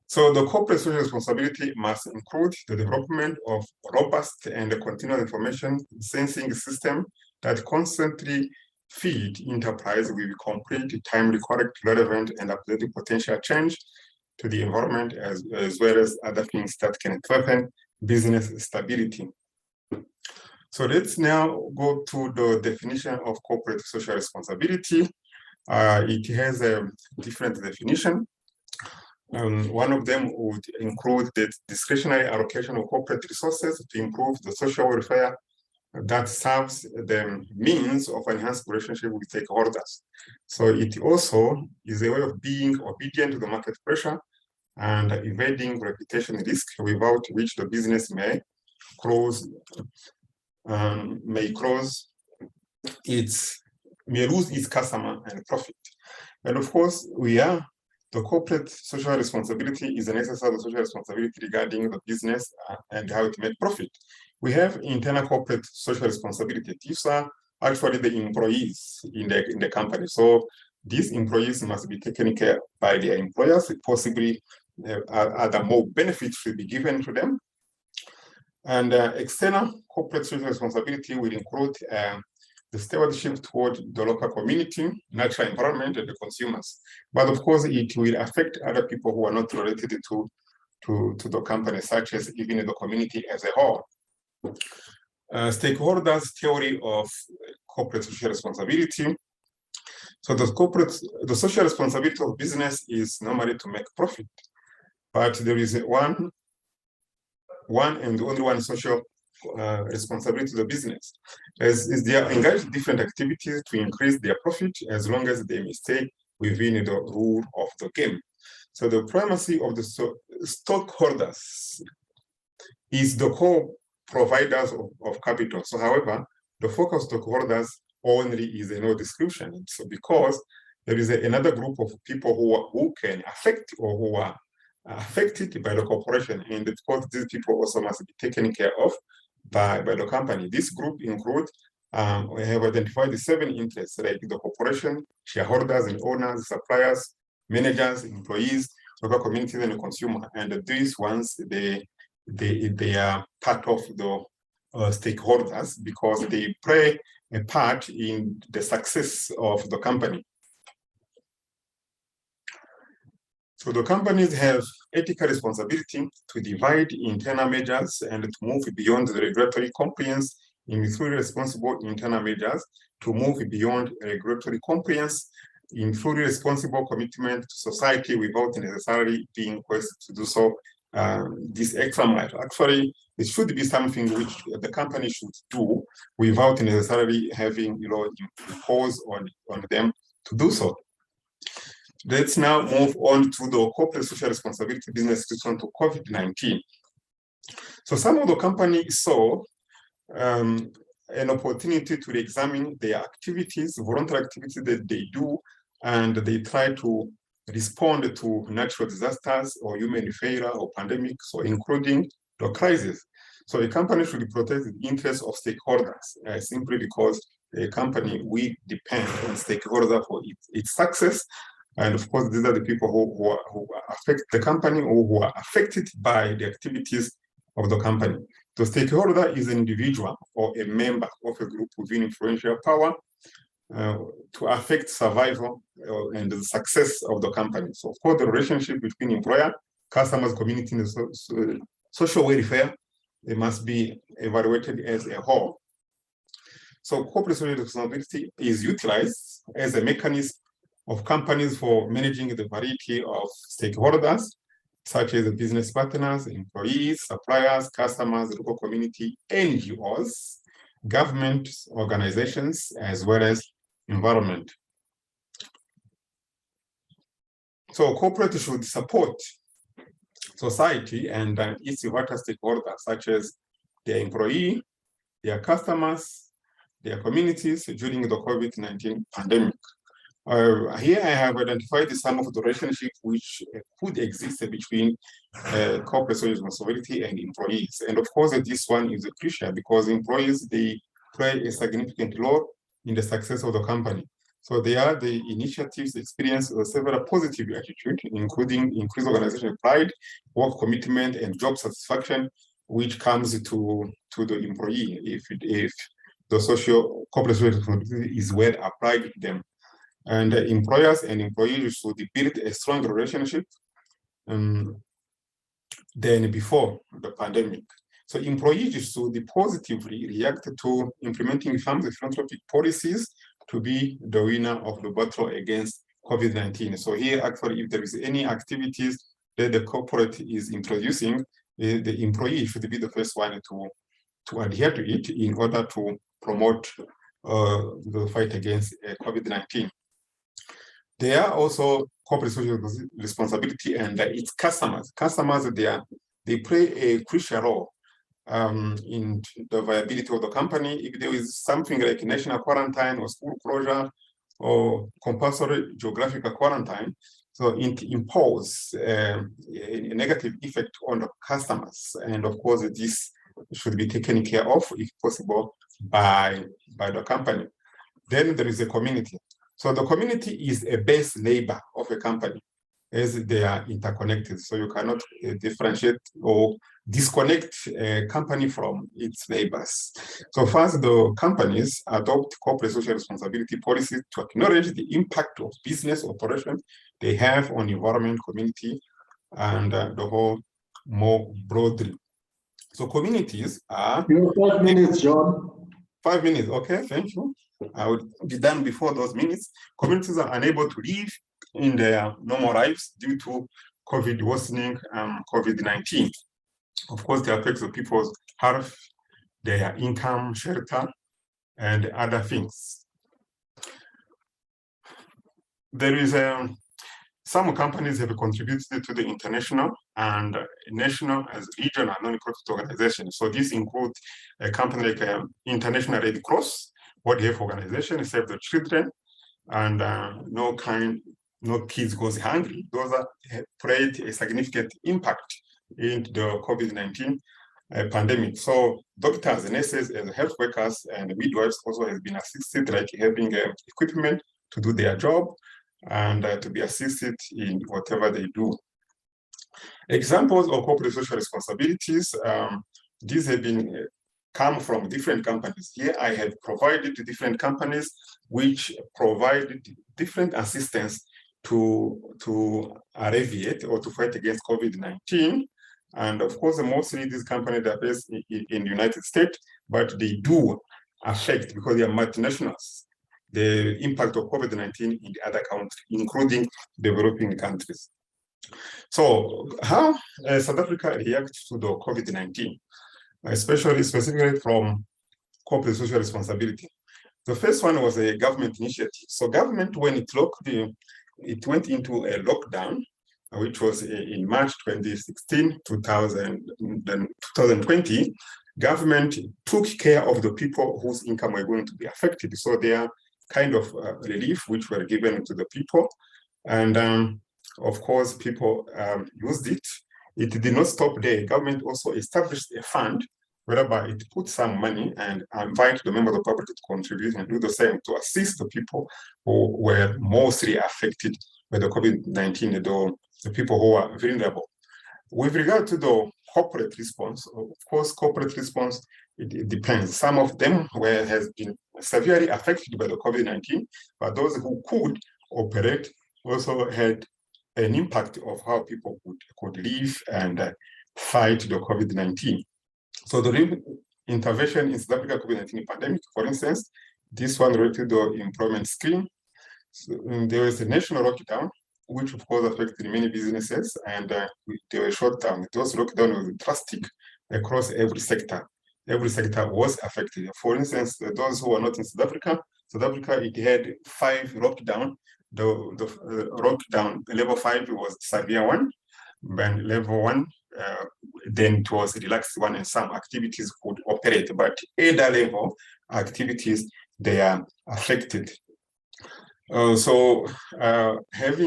So the corporate social responsibility must include the development of robust and continuous information sensing system that constantly feed enterprise with complete, timely, correct, relevant, and updated potential change to the environment as well as other things that can threaten business stability. So let's now go to the definition of corporate social responsibility. It has a different definition. One of them would include the discretionary allocation of corporate resources to improve the social welfare that serves the means of enhanced relationship with stakeholders. So it also is a way of being obedient to the market pressure and evading reputation risk without which the business may lose its customer and profit. And of course, the corporate social responsibility is an exercise of social responsibility regarding the business and how to make profit. We have internal corporate social responsibility. These are actually the employees in the company. So these employees must be taken care of by their employers. Possibly other more benefits should be given to them. And external corporate social responsibility will include the stewardship toward the local community, natural environment, and the consumers. But of course, it will affect other people who are not related to the company, such as even the community as a whole. Stakeholders' theory of corporate social responsibility. So the social responsibility of business is normally to make profit, but there is one and only one social responsibility to the business, as they are engaged in different activities to increase their profit as long as they may stay within the rule of the game. So the primacy of the stockholders is the core providers of capital. So however, the focus of stockholders only is a no description. So because there is another group of people who can affect or who are affected by the corporation, and of course these people also must be taken care of by the company. This group includes, we have identified the 7 interests, like the corporation, shareholders and owners, suppliers, managers, employees, local communities, and the consumer. And these ones, they are part of the stakeholders because they play a part in the success of the company. So the companies have ethical responsibility to divide internal measures and to move beyond the regulatory compliance in fully responsible internal measures to move beyond regulatory compliance in fully responsible commitment to society without necessarily being requested to do so. This extra mile, actually, it should be something which the company should do without necessarily having, imposed on them to do so. Let's now move on to the corporate social responsibility business response to COVID-19. So some of the companies saw an opportunity to examine their activities, voluntary activities that they do, and they try to respond to natural disasters or human failure or pandemics, so including the crisis. So a company should protect the interests of stakeholders simply because a company will depend on stakeholders for its success. And of course, these are the people who affect the company or who are affected by the activities of the company. The stakeholder is an individual or a member of a group within influential power to affect survival and the success of the company. So of course, the relationship between employer, customers, community, and social welfare, they must be evaluated as a whole. So corporate social responsibility is utilized as a mechanism of companies for managing the variety of stakeholders, such as business partners, employees, suppliers, customers, local community, NGOs, government organizations, as well as environment. So corporate should support society and its vital stakeholders, such as their employee, their customers, their communities during the COVID-19 pandemic. Here I have identified some of the relationship which could exist between corporate social responsibility and employees. And of course, this one is crucial because employees, they play a significant role in the success of the company. So they are the initiatives experience several positive attitudes, including increased organizational pride, work commitment, and job satisfaction, which comes to the employee if the social corporate social responsibility is well applied to them. And employers and employees should build a strong relationship than before the pandemic. So employees should positively react to implementing firms' philanthropic policies to be the winner of the battle against COVID-19. So here, actually, if there is any activities that the corporate is introducing, the employee should be the first one to adhere to it in order to promote the fight against COVID-19. There are also corporate social responsibility and its customers. Customers, they play a crucial role in the viability of the company. If there is something like national quarantine or school closure or compulsory geographical quarantine, so it imposes a negative effect on the customers. And of course, this should be taken care of, if possible, by the company. Then there is a community. So the community is a base labor of a company as they are interconnected. So you cannot differentiate or disconnect a company from its neighbors. So first, the companies adopt corporate social responsibility policies to acknowledge the impact of business operations they have on environment, community, and the whole more broadly. So communities are— Your 5 minutes, John. 5 minutes, okay, thank you. I will be done before those minutes. Communities are unable to live in their normal lives due to COVID worsening COVID-19. Of course, it affects the people's health, their income, shelter, and other things. There is some companies have contributed to the international and national as regional non-profit organizations. So this includes a company like International Red Cross, World Health Organization, Save the Children, and No Kids Goes Hungry. Those have played a significant impact in the COVID-19 pandemic. So doctors, nurses, and health workers and midwives also have been assisted, like having equipment to do their job and to be assisted in whatever they do. Examples of corporate social responsibilities, these have been come from different companies. Here I have provided different companies which provide different assistance to alleviate or to fight against COVID-19. And of course, mostly these companies are based in the United States, but they do affect, because they are multinationals, the impact of COVID-19 in the other countries, including developing countries. So how South Africa reacts to the COVID-19, specifically from corporate social responsibility? The first one was a government initiative. So government, when it went into a lockdown, which was in March 2016, 2020, government took care of the people whose income were going to be affected. So they are kind of relief which were given to the people. And of course, people used it. It did not stop there. Government also established a fund whereby it put some money and invite the members of the public to contribute and do the same to assist the people who were mostly affected by the COVID-19, the people who are vulnerable. With regard to the corporate response, of course, corporate response, it depends. Some of them has been severely affected by the COVID-19, but those who could operate also had an impact of how people could live and fight the COVID-19. So the intervention in South Africa COVID-19 pandemic, for instance, this one related to the employment scheme. So, there was a national lockdown, which of course affected many businesses, and they were shut down. Those lockdown was drastic across every sector. Every sector was affected. For instance, those who are not in South Africa, it had 5 lockdown. The lockdown level 5 was severe one, and level 1, then it was a relaxed one, and some activities could operate, but other level activities, they are affected. Having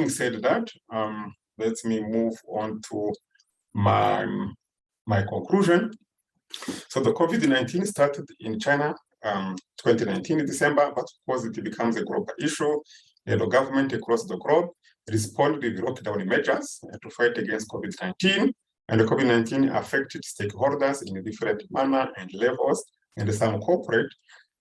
said that, let me move on to my conclusion. So the COVID-19 started in China 2019 in December, but of course it becomes a global issue. The government across the globe responded with lockdown measures to fight against COVID-19, and the COVID-19 affected stakeholders in a different manner and levels, and some corporate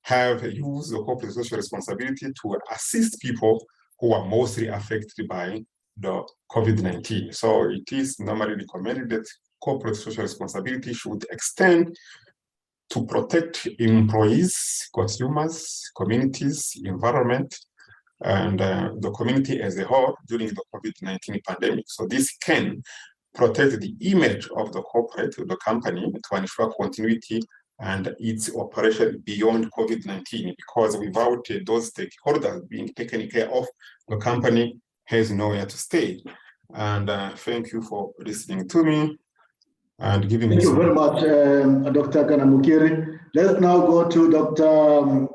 have used the corporate social responsibility to assist people who are mostly affected by the COVID-19. So it is normally recommended that corporate social responsibility should extend to protect employees, consumers, communities, environment, and the community as a whole during the COVID-19 pandemic. So this can protect the image of the corporate, the company, to ensure continuity and its operation beyond COVID-19, because without those stakeholders being taken care of, the company has nowhere to stay. And thank you for listening to me and giving me. Thank you very much, Dr. Kanamukiri. Let's now go to Dr.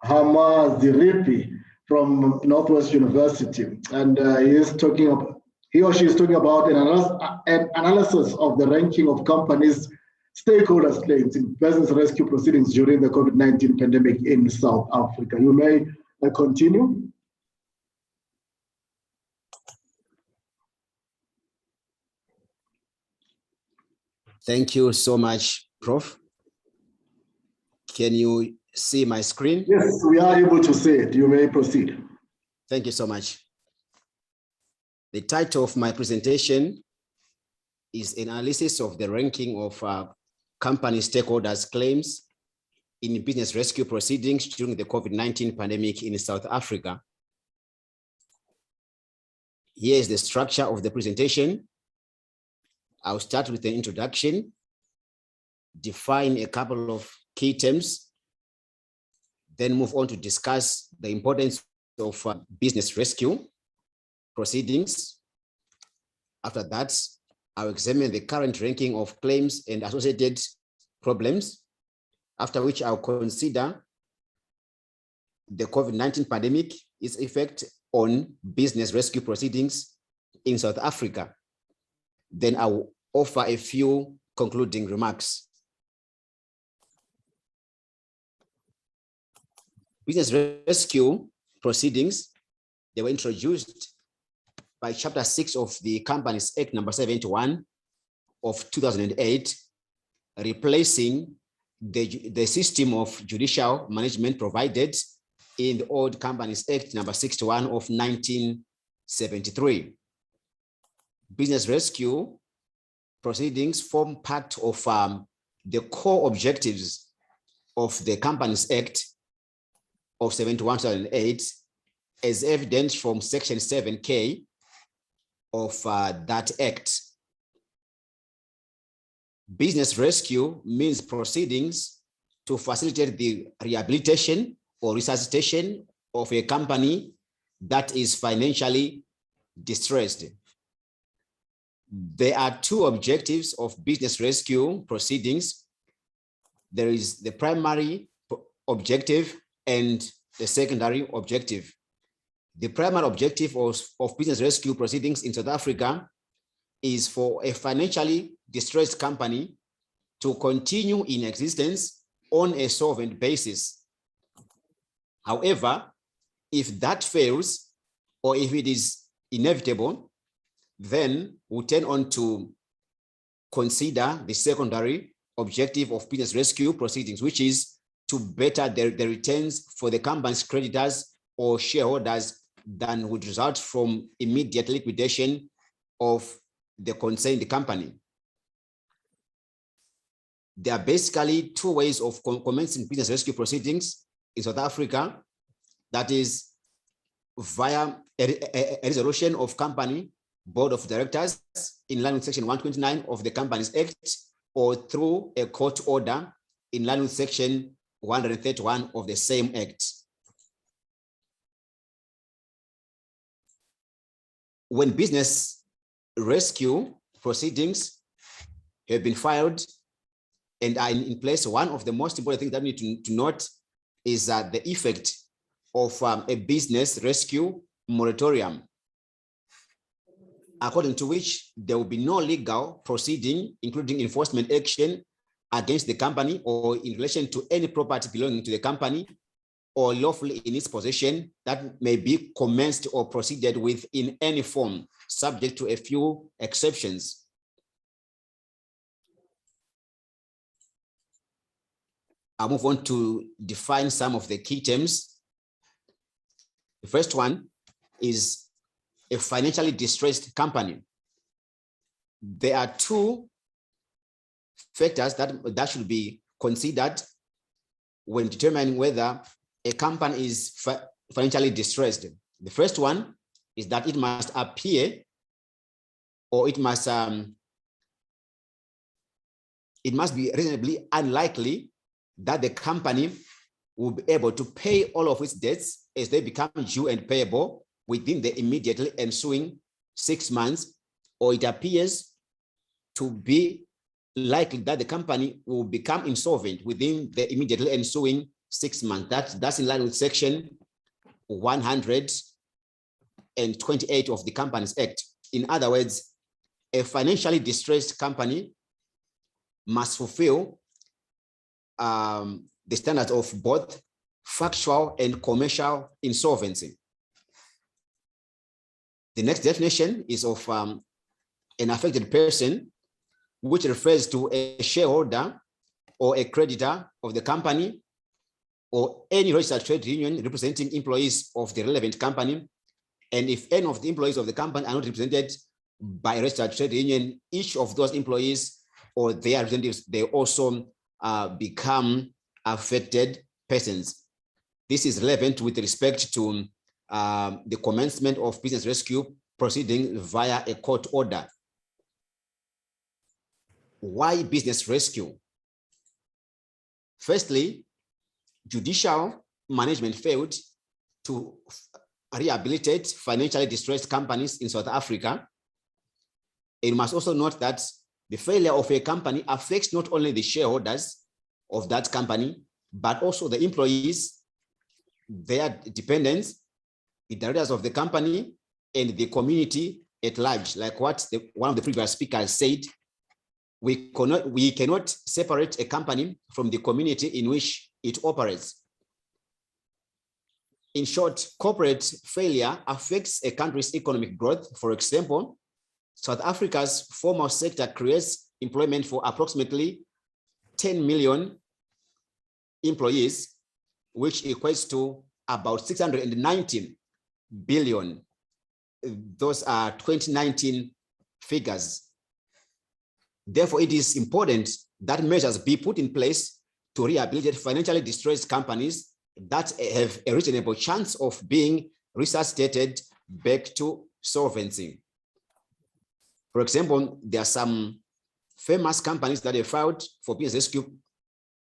Hama Ziripi from Northwest University, and he or she is talking about an analysis of the ranking of companies' stakeholders' claims in business rescue proceedings during the COVID-19 pandemic in South Africa. You may continue. Thank you so much, Prof. Can you see my screen? Yes, we are able to see it. You may proceed. Thank you so much. The title of my presentation is an analysis of the ranking of company stakeholders' claims in business rescue proceedings during the COVID-19 pandemic in South Africa. Here is the structure of the presentation. I'll start with the introduction, define a couple of key terms, then move on to discuss the importance of business rescue proceedings. After that, I'll examine the current ranking of claims and associated problems, after which I'll consider the COVID-19 pandemic, its effect on business rescue proceedings in South Africa. Then I will offer a few concluding remarks. Business rescue proceedings, they were introduced by Chapter 6 of the Companies Act number 71 of 2008, replacing the system of judicial management provided in the old Companies Act number 61 of 1973. Business rescue proceedings form part of the core objectives of the Companies Act of 71-2008, as evident from Section 7K of that Act. Business rescue means proceedings to facilitate the rehabilitation or resuscitation of a company that is financially distressed. There are two objectives of business rescue proceedings. There is the primary objective and the secondary objective. The primary objective of business rescue proceedings in South Africa is for a financially distressed company to continue in existence on a solvent basis. However, if that fails, or if it is inevitable, then we'll turn on to consider the secondary objective of business rescue proceedings, which is to better the returns for the company's creditors or shareholders than would result from immediate liquidation of the concerned company. There are basically two ways of commencing business rescue proceedings in South Africa. That is via a resolution of company board of directors in line with Section 129 of the Companies Act, or through a court order in line with Section 131 of the same Act. When business rescue proceedings have been filed and are in place, one of the most important things that we need to note is that the effect of a business rescue moratorium, according to which there will be no legal proceeding, including enforcement action against the company or in relation to any property belonging to the company or lawfully in its possession that may be commenced or proceeded with in any form, subject to a few exceptions. I'll move on to define some of the key terms. The first one is a financially distressed company. There are two factors that should be considered when determining whether a company is financially distressed. The first one is that it must appear, or it must be reasonably unlikely that the company will be able to pay all of its debts as they become due and payable within the immediately ensuing 6 months, or it appears to be likely that the company will become insolvent within the immediately ensuing 6 months. That's in line with section 128 of the Companies Act. In other words, a financially distressed company must fulfill the standards of both factual and commercial insolvency. The next definition is of an affected person, which refers to a shareholder or a creditor of the company or any registered trade union representing employees of the relevant company. And if any of the employees of the company are not represented by a registered trade union, each of those employees or their representatives, they also become affected persons. This is relevant with respect to the commencement of business rescue proceeding via a court order. Why business rescue? Firstly, judicial management failed to rehabilitate financially distressed companies in South Africa. You must also note that the failure of a company affects not only the shareholders of that company, but also the employees, their dependents, the directors of the company, and the community at large. Like what one of the previous speakers said, we cannot separate a company from the community in which it operates. In short, corporate failure affects a country's economic growth. For example, South Africa's formal sector creates employment for approximately 10 million employees, which equates to about 690 billion. Those are 2019 figures. Therefore, it is important that measures be put in place to rehabilitate financially distressed companies that have a reasonable chance of being resuscitated back to solvency. For example, there are some famous companies that have filed for business rescue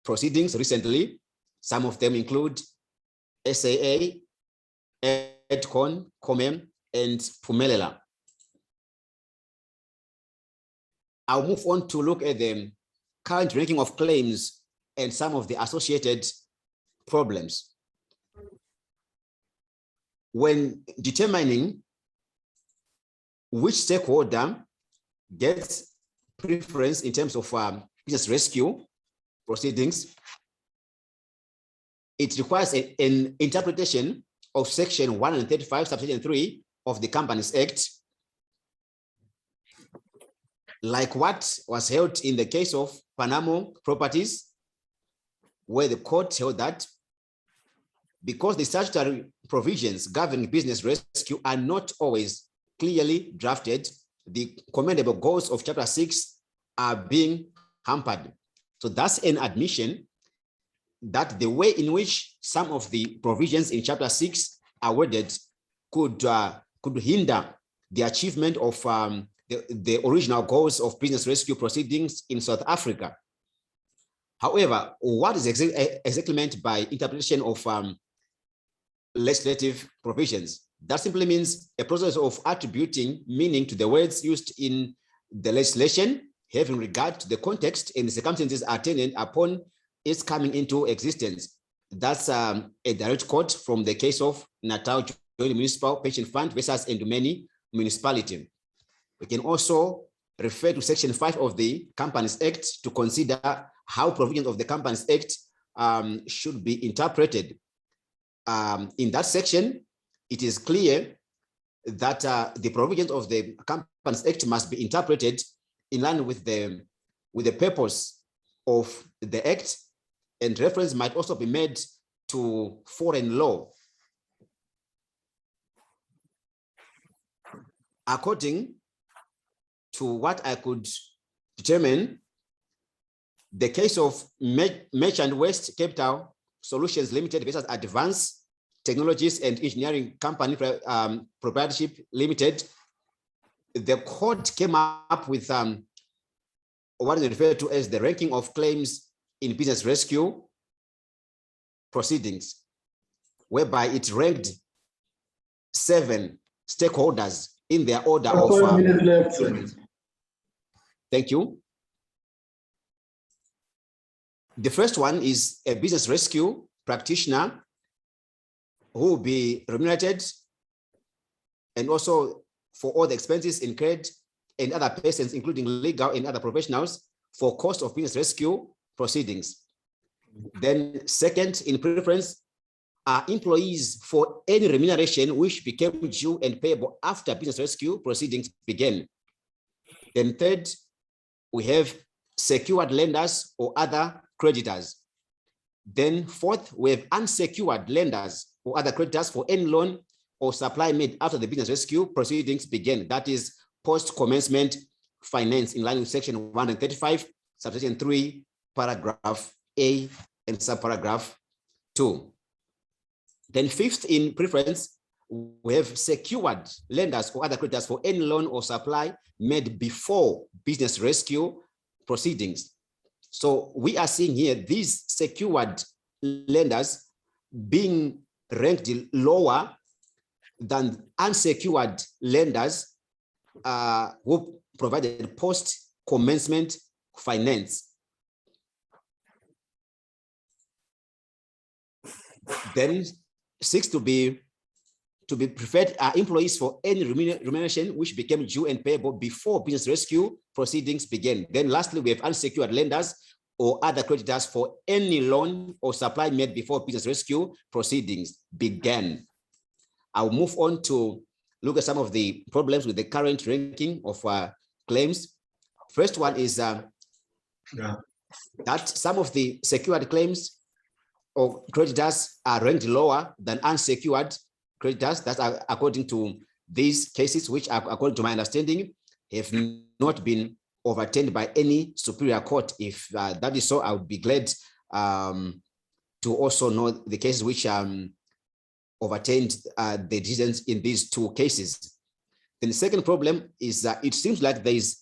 proceedings recently. Some of them include SAA, Edcon, Comem, and Phumelela. I'll move on to look at the current ranking of claims and some of the associated problems. When determining which stakeholder gets preference in terms of business rescue proceedings, it requires an interpretation of section 135, subsection 3 of the Companies Act, like what was held in the case of Panama Properties, where the court held that because the statutory provisions governing business rescue are not always clearly drafted, the commendable goals of Chapter 6 are being hampered. So that's an admission that the way in which some of the provisions in Chapter 6 are worded could hinder the achievement of the original goals of business rescue proceedings in South Africa. However, what is exactly meant by interpretation of legislative provisions? That simply means a process of attributing meaning to the words used in the legislation, having regard to the context and the circumstances attendant upon its coming into existence. That's a direct quote from the case of Natal Joint Municipal Pension Fund versus Endumeni Municipality. We can also refer to Section 5 of the Companies Act to consider how provisions of the Companies Act should be interpreted. In that section, it is clear that the provisions of the Companies Act must be interpreted in line with the purpose of the Act, and reference might also be made to foreign law. According to what I could determine, the case of Merchant West Capital Solutions Limited versus Advanced Technologies and Engineering Company Proprietorship Limited, the court came up with what is referred to as the ranking of claims in business rescue proceedings, whereby it ranked 7 stakeholders in their order of 5 minutes left, sir. Thank you. The first one is a business rescue practitioner who will be remunerated and also for all the expenses incurred and other persons, including legal and other professionals, for cost of business rescue proceedings. Then second in preference are employees for any remuneration which became due and payable after business rescue proceedings began. Then third, we have secured lenders or other creditors. Then fourth, we have unsecured lenders or other creditors for any loan or supply made after the business rescue proceedings began. That is post-commencement finance in line with section 135, subsection 3, paragraph A and subparagraph 2. Then fifth in preference, we have secured lenders or other creditors for any loan or supply made before business rescue proceedings. So we are seeing here these secured lenders being ranked lower than unsecured lenders who provided post-commencement finance. Then six to be preferred are employees for any remuneration which became due and payable before business rescue proceedings began. Then lastly, we have unsecured lenders or other creditors for any loan or supply made before business rescue proceedings began. I'll move on to look at some of the problems with the current ranking of claims. First one is that some of the secured claims or creditors are ranked lower than unsecured creditors. That's according to these cases, which are, according to my understanding, have not been overturned by any superior court. If that is so, I would be glad to also know the cases which overturned the decisions in these two cases. Then the second problem is that it seems like there is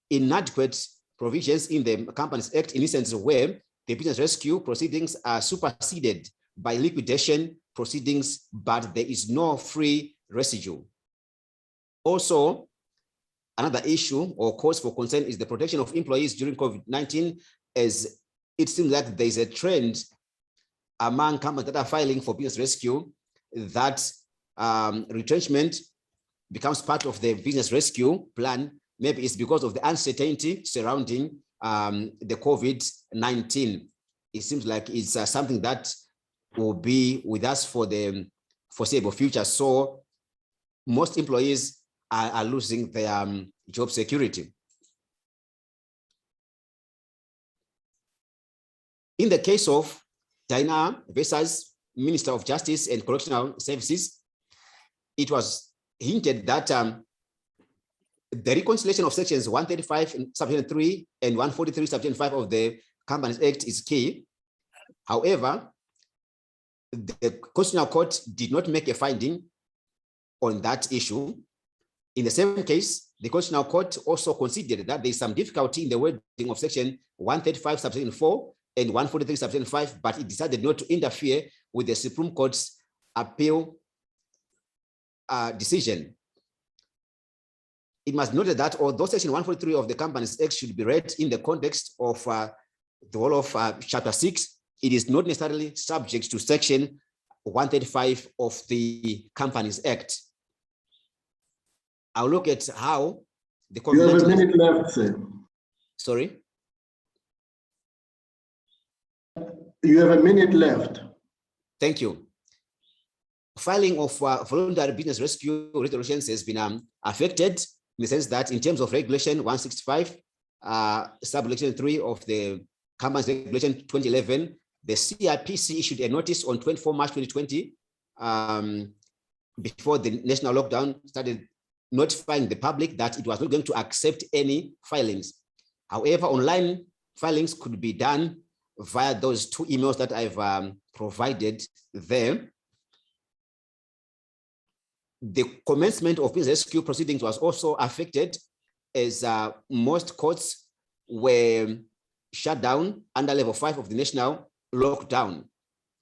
inadequate provisions in the Companies Act in instances where the business rescue proceedings are superseded by liquidation proceedings, but there is no free residue. Also, another issue or cause for concern is the protection of employees during COVID-19, as it seems like there is a trend among companies that are filing for business rescue that retrenchment becomes part of the business rescue plan. Maybe it's because of the uncertainty surrounding the COVID-19. It seems like it's something that will be with us for the foreseeable future. So most employees are losing their job security. In the case of Diana versus Minister of Justice and Correctional Services, it was hinted that the reconciliation of sections 135 subsection 3 and 143 subsection 5 of the Companies Act is key. However, the Constitutional Court did not make a finding on that issue. In the same case, the Constitutional Court also considered that there is some difficulty in the wording of section 135 subsection 4 and 143 subsection 5, but it decided not to interfere with the Supreme Court's appeal decision. It must be noted that although section 143 of the Companies Act should be read in the context of the whole of chapter 6, it is not necessarily subject to Section 135 of the Companies Act. I'll look at how the You have a COVID-19 minute left, sir. Sorry? You have a minute left. Thank you. Filing of voluntary business rescue resolutions has been affected in the sense that in terms of Regulation 165, Subregulation 3 of the Companies Regulation 2011, the CIPC issued a notice on 24 March 2020 before the national lockdown started, notifying the public that it was not going to accept any filings. However, online filings could be done via those two emails that I've provided there. The commencement of business rescue proceedings was also affected as most courts were shut down under level 5 of the national lockdown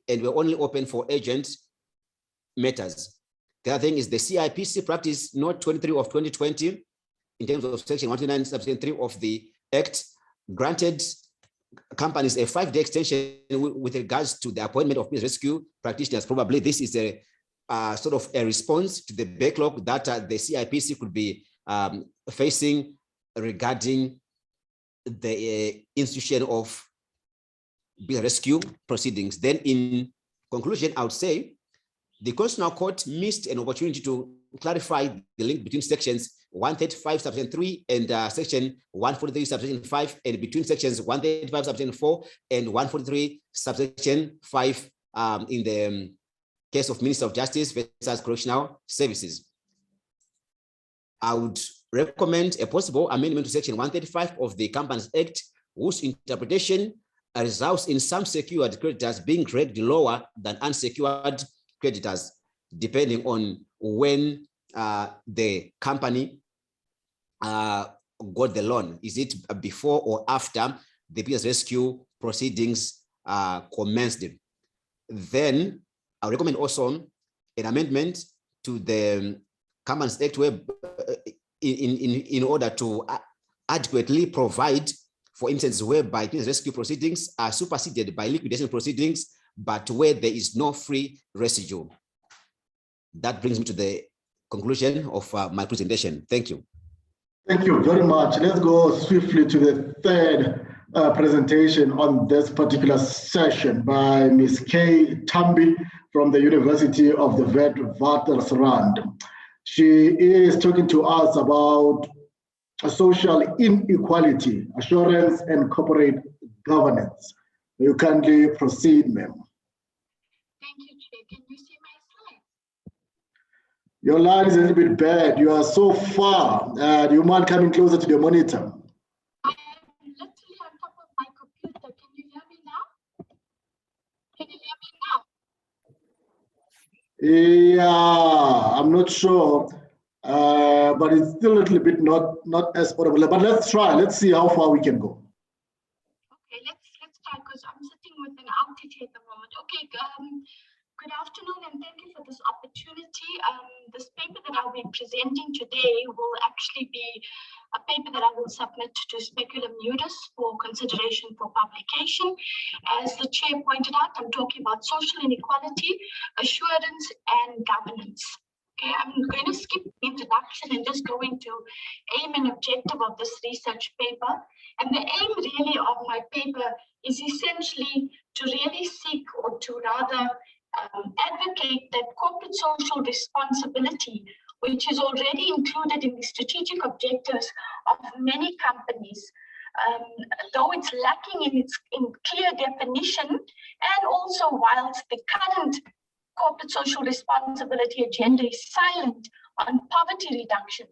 and were only open for urgent matters. The other thing is the CIPC practice note 23 of 2020 in terms of section 129 subsection 3 of the Act granted companies a 5-day extension with regards to the appointment of business rescue practitioners. Probably this is a sort of a response to the backlog that the CIPC could be facing regarding the institution of business rescue proceedings. Then in conclusion, I would say the Constitutional Court missed an opportunity to clarify the link between sections 135 subsection 3 and section 143 subsection 5, and between sections 135 subsection 4 and 143 subsection 5 in the case of Minister of Justice versus Correctional Services. I would recommend a possible amendment to section 135 of the Companies Act, whose interpretation results in some secured creditors being graded lower than unsecured creditors, depending on when the company got the loan. Is it before or after the business rescue proceedings commenced? Then I recommend also an amendment to the Companies Act where, in order to adequately provide for instance whereby business rescue proceedings are superseded by liquidation proceedings, but where there is no free residue. That brings me to the conclusion of my presentation. Thank you. Thank you very much. Let's go swiftly to the third presentation on this particular session by Ms. Kay Tambi from the University of the Witwatersrand. She is talking to us about social inequality, assurance, and corporate governance. You kindly proceed, ma'am. Thank you, Chair. Can you see my slides? Your line is a little bit bad. You are so far. Do you mind coming closer to the monitor? I am literally on top of my computer. Can you hear me now? Can you hear me now? Yeah, I'm not sure, but it's still a little bit not as audible. But let's try. Let's see how far we can go. Okay, let's try because I'm sitting with an outage at the moment. Okay, good afternoon and thank you for this opportunity. This paper that I'll be presenting today will actually be a paper that I will submit to Speculum Nudis for consideration for publication. As the chair pointed out, I'm talking about social inequality, assurance, and governance. Okay, I'm going to skip the introduction and just go into aim and objective of this research paper. And the aim really of my paper is essentially to really seek, or to rather advocate that corporate social responsibility, which is already included in the strategic objectives of many companies, though it's lacking in clear definition, and also whilst the current corporate social responsibility agenda is silent on poverty reduction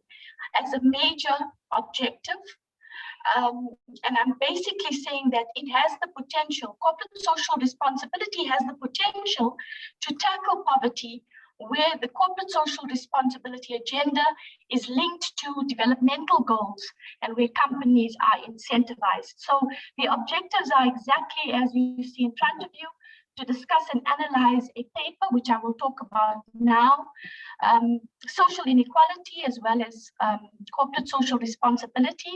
as a major objective. And I'm basically saying that it has the potential, corporate social responsibility has the potential to tackle poverty where the corporate social responsibility agenda is linked to developmental goals and where companies are incentivized. So the objectives are exactly as you see in front of you: to discuss and analyze a paper, which I will talk about now, social inequality as well as corporate social responsibility,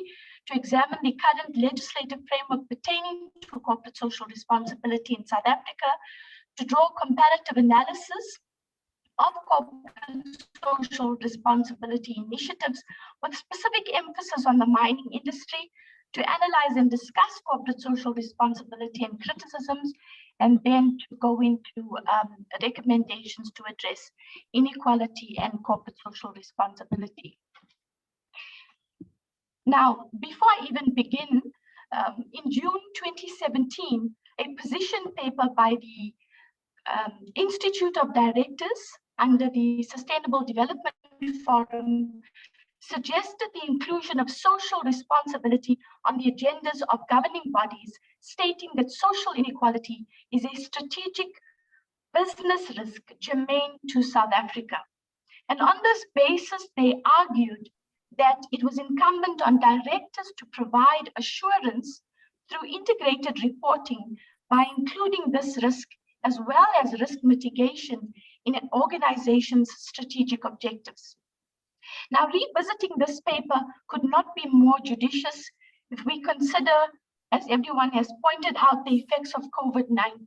to examine the current legislative framework pertaining to corporate social responsibility in South Africa, to draw comparative analysis of corporate social responsibility initiatives with specific emphasis on the mining industry, to analyze and discuss corporate social responsibility and criticisms, and then to go into recommendations to address inequality and corporate social responsibility. Now, before I even begin, in June 2017, a position paper by the Institute of Directors under the Sustainable Development Forum suggested the inclusion of social responsibility on the agendas of governing bodies, stating that social inequality is a strategic business risk germane to South Africa. And on this basis, they argued that it was incumbent on directors to provide assurance through integrated reporting by including this risk as well as risk mitigation in an organization's strategic objectives. Now, revisiting this paper could not be more judicious if we consider, as everyone has pointed out, the effects of COVID-19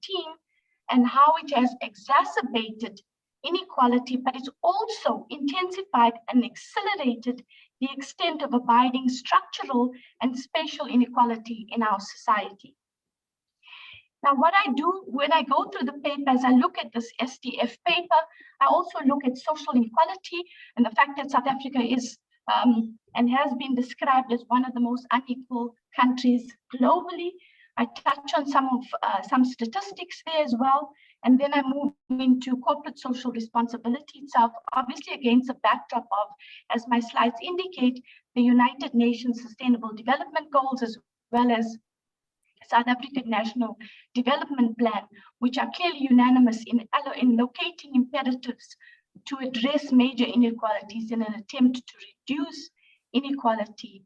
and how it has exacerbated inequality, but it's also intensified and accelerated the extent of abiding structural and spatial inequality in our society. Now, what I do when I go through the paper, as I look at this SDF paper, I also look at social inequality and the fact that South Africa is and has been described as one of the most unequal countries globally. I touch on some statistics there as well, and then I move into corporate social responsibility itself, obviously against the backdrop of, as my slides indicate, the United Nations Sustainable Development Goals, as well as South African National Development Plan, which are clearly unanimous in locating imperatives to address major inequalities in an attempt to reduce inequality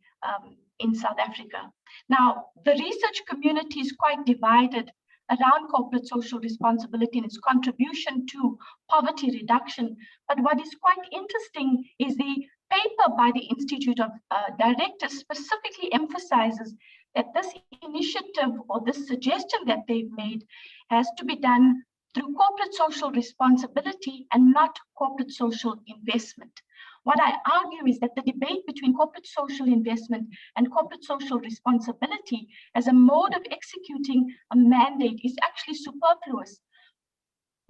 in South Africa. Now, the research community is quite divided around corporate social responsibility and its contribution to poverty reduction. But what is quite interesting is the paper by the Institute of Directors specifically emphasizes that this initiative or this suggestion that they've made has to be done through corporate social responsibility and not corporate social investment. What I argue is that the debate between corporate social investment and corporate social responsibility as a mode of executing a mandate is actually superfluous,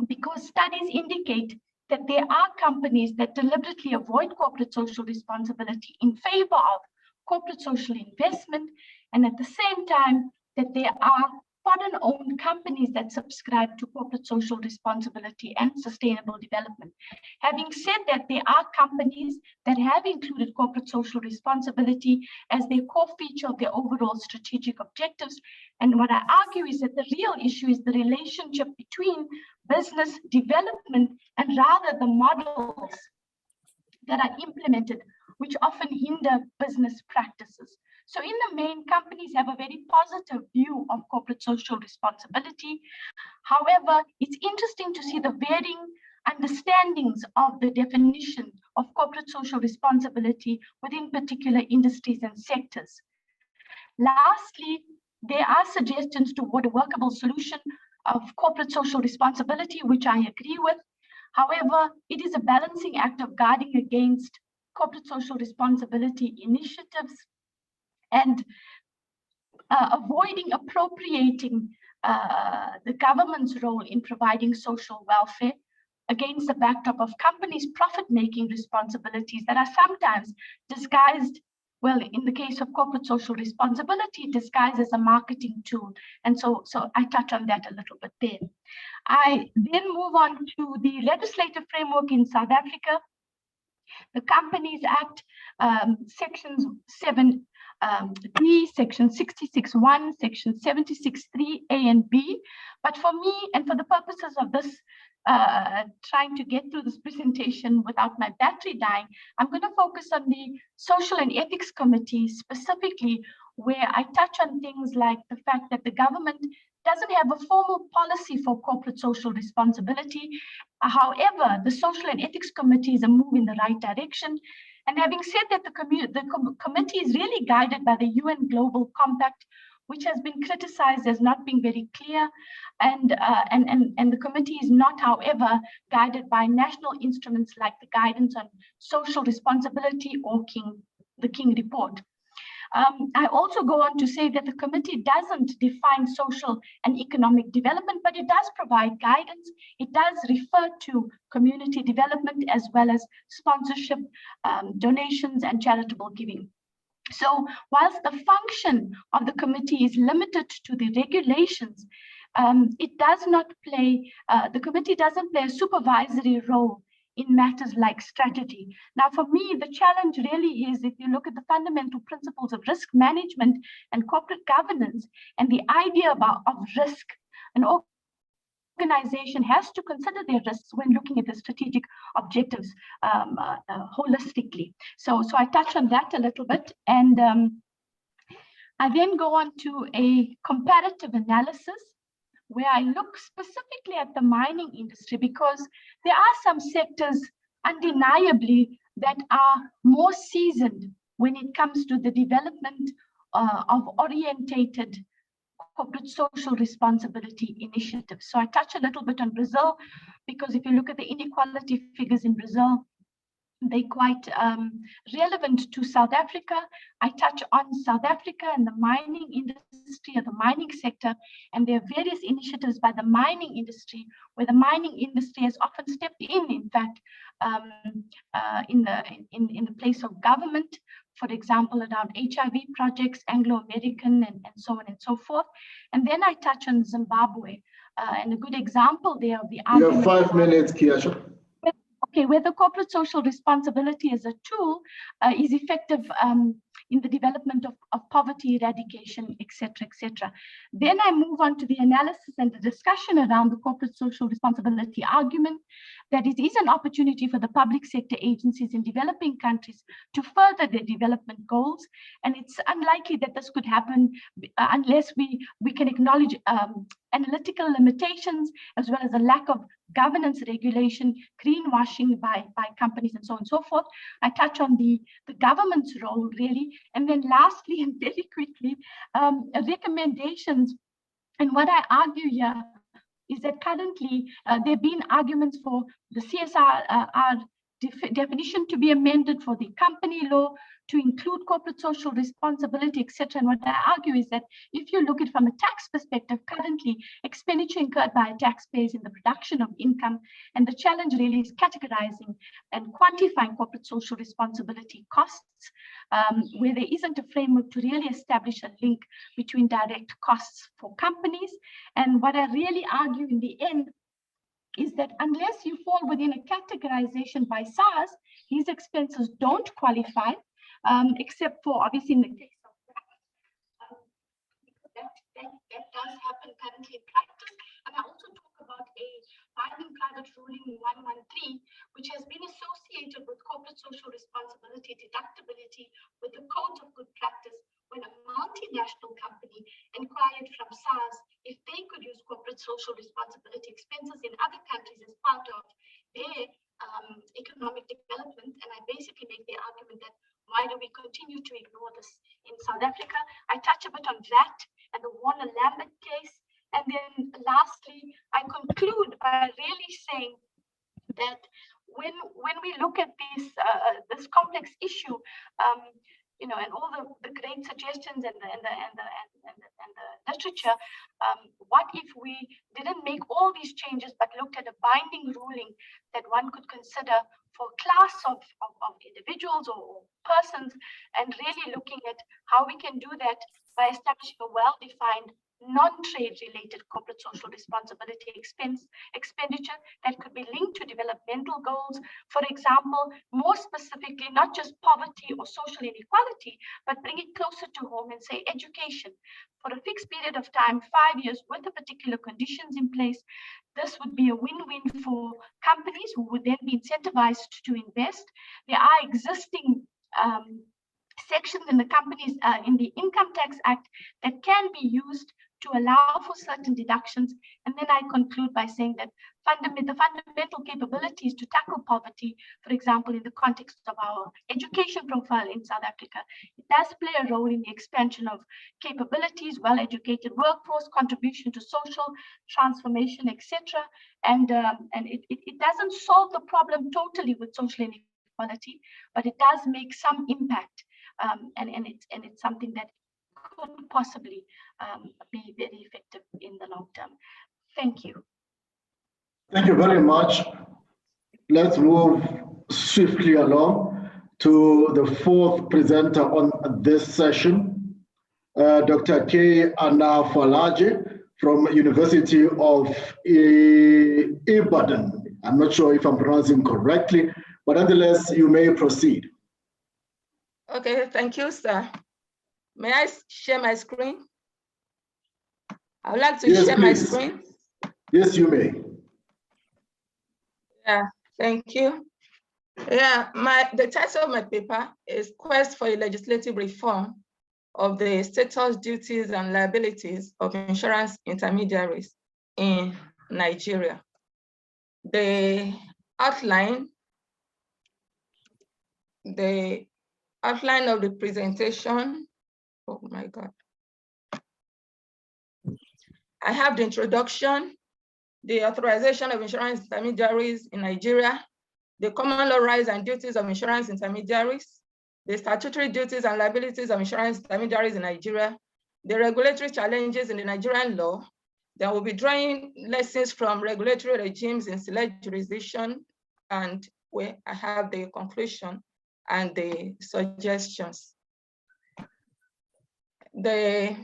because studies indicate that there are companies that deliberately avoid corporate social responsibility in favor of corporate social investment, and at the same time that there are foreign-owned companies that subscribe to corporate social responsibility and sustainable development. Having said that, there are companies that have included corporate social responsibility as their core feature of their overall strategic objectives. And what I argue is that the real issue is the relationship between business development and rather the models that are implemented, which often hinder business practices. So in the main, companies have a very positive view of corporate social responsibility. However, it's interesting to see the varying understandings of the definition of corporate social responsibility within particular industries and sectors. Lastly, there are suggestions toward a workable solution of corporate social responsibility, which I agree with. However, it is a balancing act of guarding against corporate social responsibility initiatives and avoiding appropriating the government's role in providing social welfare against the backdrop of companies' profit-making responsibilities that are sometimes disguised, well, in the case of corporate social responsibility, disguised as a marketing tool. And so I touch on that a little bit there. I then move on to the legislative framework in South Africa. The Companies Act, Section 7D, Section 66(1), Section 76(3), A and B. But for me, and for the purposes of this, trying to get through this presentation without my battery dying, I'm going to focus on the Social and Ethics Committee specifically, where I touch on things like the fact that the government doesn't have a formal policy for corporate social responsibility. However, the Social and Ethics Committee is a move in the right direction. And having said that, the committee is really guided by the UN Global Compact, which has been criticized as not being very clear. And the committee is not, however, guided by national instruments like the Guidance on Social Responsibility or the King Report. I also go on to say that the committee doesn't define social and economic development, but it does provide guidance. It does refer to community development as well as sponsorship, donations, and charitable giving. So whilst the function of the committee is limited to the regulations, it does not play, the committee doesn't play a supervisory role in matters like strategy. Now, for me, the challenge really is, if you look at the fundamental principles of risk management and corporate governance and the idea of risk, an organization has to consider their risks when looking at the strategic objectives holistically. So I touch on that a little bit, and I then go on to a comparative analysis where I look specifically at the mining industry, because there are some sectors undeniably that are more seasoned when it comes to the development of orientated corporate social responsibility initiatives. So I touch a little bit on Brazil, because if you look at the inequality figures in Brazil, they're quite relevant to South Africa. I touch on South Africa and the mining industry or the mining sector, and there are various initiatives by the mining industry, where the mining industry has often stepped in fact, in the place of government, for example, around HIV projects, Anglo-American, and so on and so forth. And then I touch on Zimbabwe, and a good example there of the You have 5 minutes, Kiasha. Okay, where the corporate social responsibility as a tool is effective in the development of poverty eradication, etc., etc. Then I move on to the analysis and the discussion around the corporate social responsibility argument, that it is an opportunity for the public sector agencies in developing countries to further their development goals. And it's unlikely that this could happen unless we can acknowledge analytical limitations, as well as a lack of governance regulation, greenwashing by companies, and so on and so forth. I touch on the government's role, really. And then lastly, and very quickly, recommendations. And what I argue here is that currently there have been arguments for the CSR definition to be amended, for the company law to include corporate social responsibility, etc. And what I argue is that if you look at it from a tax perspective, currently expenditure incurred by taxpayers in the production of income, and the challenge really is categorizing and quantifying corporate social responsibility costs, where there isn't a framework to really establish a link between direct costs for companies. And what I really argue in the end is that unless you fall within a categorization by SARS, these expenses don't qualify, except for obviously in the case of that does happen currently in practice. And I also talk about a binding private ruling 113, which has been associated with corporate social responsibility deductibility with the Code of Good Practice, when a multinational company inquired from SARS if they could use corporate social responsibility expenses in other countries as part of their economic development. And I basically make the argument that why do we continue to ignore this in South Africa? I touch a bit on that and the Warner-Lambert case. And then lastly, I conclude by really saying that when we look at this complex issue, you know, and all the great suggestions and the literature, what if we didn't make all these changes but looked at a binding ruling that one could consider for a class of individuals or persons, and really looking at how we can do that by establishing a well-defined non-trade related corporate social responsibility expenditure that could be linked to developmental goals. For example, more specifically, not just poverty or social inequality, but bring it closer to home and say education for a fixed period of time, 5 years, with the particular conditions in place. This would be a win-win for companies who would then be incentivized to invest. There are existing sections in the companies in the Income Tax Act that can be used to allow for certain deductions. And then I conclude by saying that the fundamental capabilities to tackle poverty, for example, in the context of our education profile in South Africa, it does play a role in the expansion of capabilities, well-educated workforce, contribution to social transformation, etc. And it doesn't solve the problem totally with social inequality, but it does make some impact, and it's something that could possibly be very effective in the long term. Thank you. Thank you very much. Let's move swiftly along to the fourth presenter on this session, Dr. K. Anafalaje from University of Ibadan. I'm not sure if I'm pronouncing correctly, but nonetheless, you may proceed. Okay, thank you, sir. May I share my screen? I would like to share my screen. Yes, you may. Yeah, thank you. Yeah, the title of my paper is Quest for a Legislative Reform of the Status, Duties, and Liabilities of Insurance Intermediaries in Nigeria. The outline of the presentation. Oh my God. I have the introduction, the authorization of insurance intermediaries in Nigeria, the common law rights and duties of insurance intermediaries, the statutory duties and liabilities of insurance intermediaries in Nigeria, the regulatory challenges in the Nigerian law. Then we'll be drawing lessons from regulatory regimes in select jurisdiction, and where I have the conclusion and the suggestions. The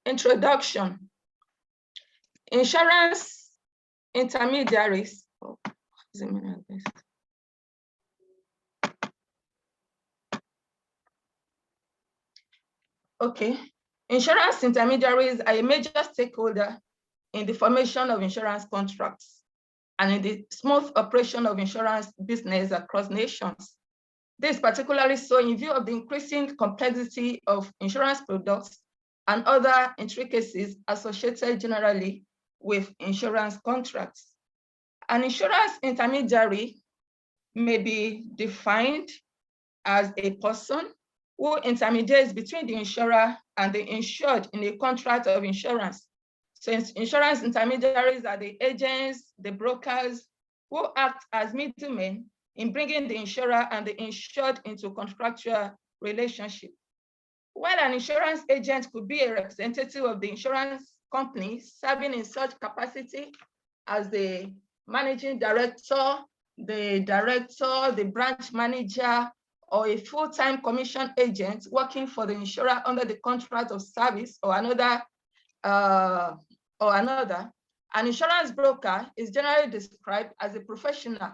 introduction. Insurance intermediaries. Okay. Insurance intermediaries are a major stakeholder in the formation of insurance contracts and in the smooth operation of insurance business across nations. This is particularly so in view of the increasing complexity of insurance products and other intricacies associated generally with insurance contracts. An insurance intermediary may be defined as a person who intermediates between the insurer and the insured in a contract of insurance. Since insurance intermediaries are the agents, the brokers who act as middlemen in bringing the insurer and the insured into contractual relationship. While an insurance agent could be a representative of the insurance company serving in such capacity as the managing director, the branch manager, or a full-time commission agent working for the insurer under the contract of service or another, an insurance broker is generally described as a professional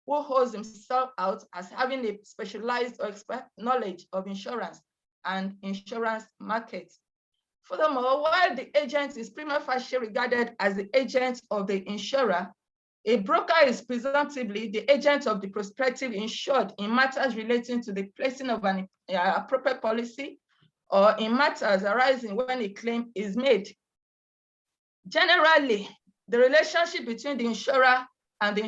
who holds himself out as having a specialized or expert knowledge of insurance and insurance markets. Furthermore, while the agent is prima facie regarded as the agent of the insurer, a broker is presumptively the agent of the prospective insured in matters relating to the placing of an appropriate policy or in matters arising when a claim is made. Generally, the relationship between the insurer and the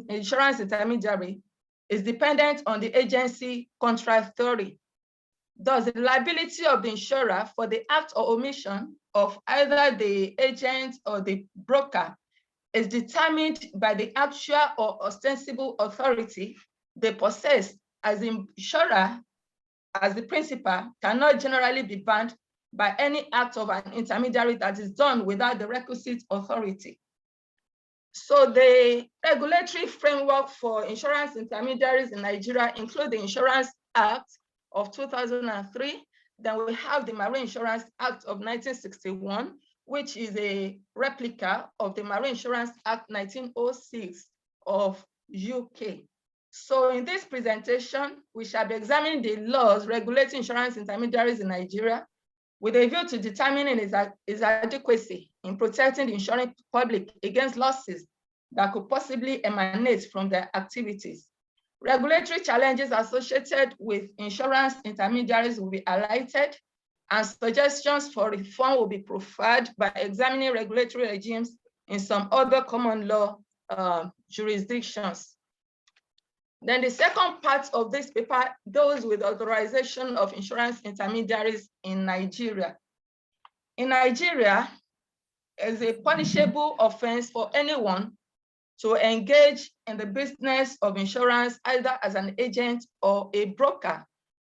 insurance intermediary is dependent on the agency contract theory. Thus, the liability of the insurer for the act or omission of either the agent or the broker is determined by the actual or ostensible authority they possess, as the insurer, as the principal, cannot generally be banned by any act of an intermediary that is done without the requisite authority. So the regulatory framework for insurance intermediaries in Nigeria include the Insurance Act of 2003. Then we have the Marine Insurance Act of 1961, which is a replica of the Marine Insurance Act 1906 of UK. So in this presentation, we shall be examining the laws regulating insurance intermediaries in Nigeria with a view to determining its adequacy in protecting the insurance public against losses that could possibly emanate from their activities. Regulatory challenges associated with insurance intermediaries will be highlighted, and suggestions for reform will be proffered by examining regulatory regimes in some other common law jurisdictions. Then the second part of this paper deals with authorization of insurance intermediaries in Nigeria. In Nigeria, it's a punishable offense for anyone to engage in the business of insurance either as an agent or a broker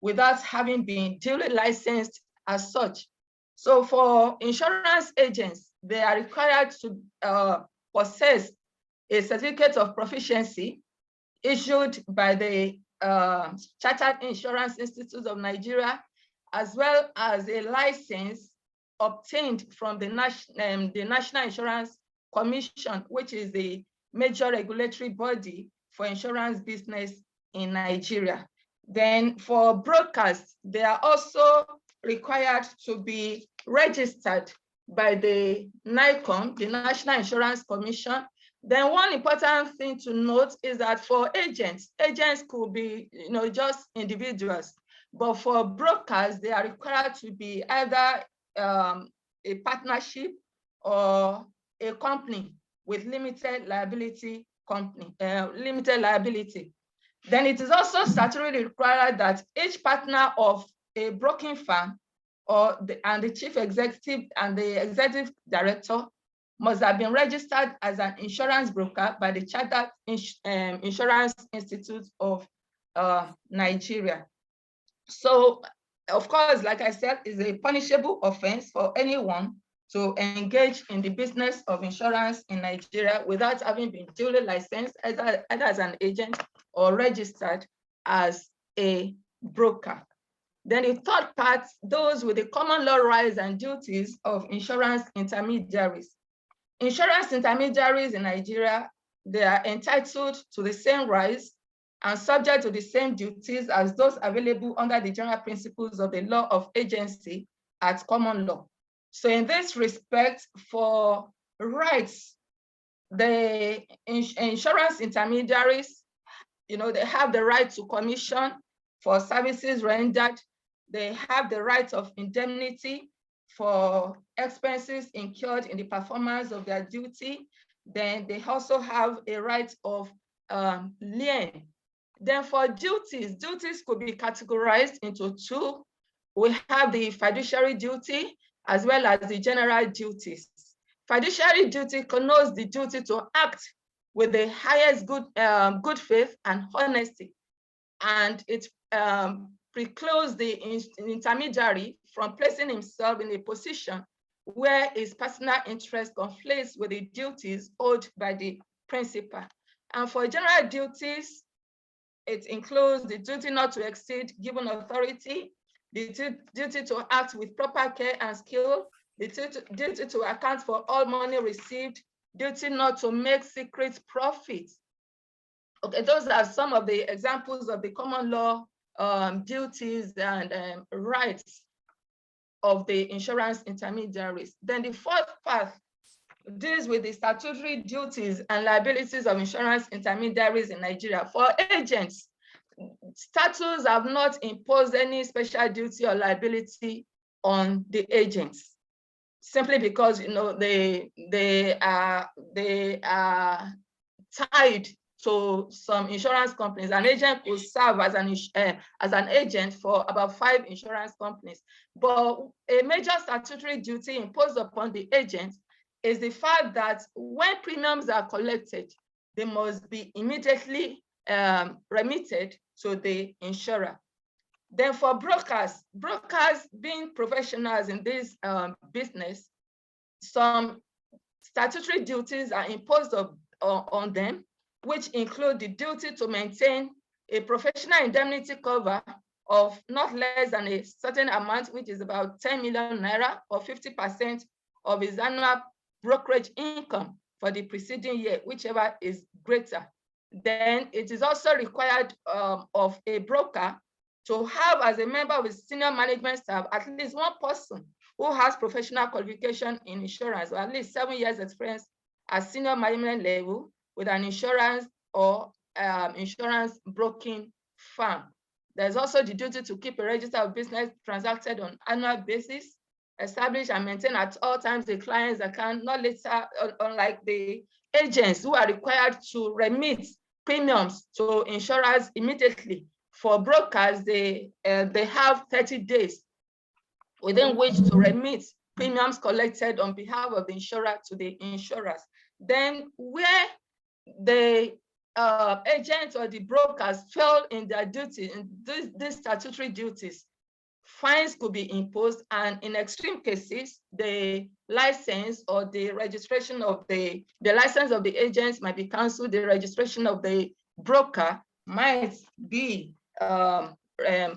without having been duly licensed as such. So for insurance agents, they are required to possess a certificate of proficiency issued by the Chartered Insurance Institute of Nigeria, as well as a license obtained from the National Insurance Commission, which is the major regulatory body for insurance business in Nigeria. Then for brokers, they are also required to be registered by the NICOM, the National Insurance Commission. Then one important thing to note is that for agents could be just individuals, but for brokers, they are required to be either a partnership or a company with limited liability Then it is also statutorily required that each partner of a broking firm and the chief executive and the executive director must have been registered as an insurance broker by the Chartered Insurance Institute of Nigeria. So, of course, like I said, it's a punishable offense for anyone to engage in the business of insurance in Nigeria without having been duly licensed either as an agent or registered as a broker. Then the third part, those with the common law rights and duties of insurance intermediaries. Insurance intermediaries in Nigeria, they are entitled to the same rights and subject to the same duties as those available under the general principles of the law of agency at common law. So in this respect, for rights, the insurance intermediaries, they have the right to commission for services rendered. They have the right of indemnity for expenses incurred in the performance of their duty. Then they also have a right of lien. Then for duties could be categorized into two. We have the fiduciary duty as well as the general duties. Fiduciary duty connotes the duty to act with the highest good faith and honesty, and it precludes the intermediary from placing himself in a position where his personal interest conflicts with the duties owed by the principal. And for general duties, it includes the duty not to exceed given authority, the duty to act with proper care and skill, the duty to account for all money received, duty not to make secret profits. Okay, those are some of the examples of the common law duties and rights of the insurance intermediaries. Then the fourth part deals with the statutory duties and liabilities of insurance intermediaries in Nigeria. For agents, statutes have not imposed any special duty or liability on the agents, simply because they are tied to some insurance companies. An agent could serve as an agent for about 5 insurance companies. But a major statutory duty imposed upon the agent is the fact that when premiums are collected, they must be immediately remitted to the insurer. Then for brokers being professionals in this business, some statutory duties are imposed on them, which include the duty to maintain a professional indemnity cover of not less than a certain amount, which is about 10 million naira or 50% of his annual brokerage income for the preceding year, whichever is greater. Then it is also required of a broker to have as a member of his senior management staff at least one person who has professional qualification in insurance or at least 7 years experience at senior management level with an insurance or insurance broking firm. There's also the duty to keep a register of business transacted on annual basis, establish and maintain at all times the client's account, not later, unlike the agents who are required to remit premiums to insurers immediately. For brokers, they have 30 days within which to remit premiums collected on behalf of the insurer to the insurers. Then where the agent or the brokers fail in their duty, in these statutory duties, fines could be imposed, and in extreme cases, the license or the registration of the license of the agents might be cancelled, the registration of the broker might be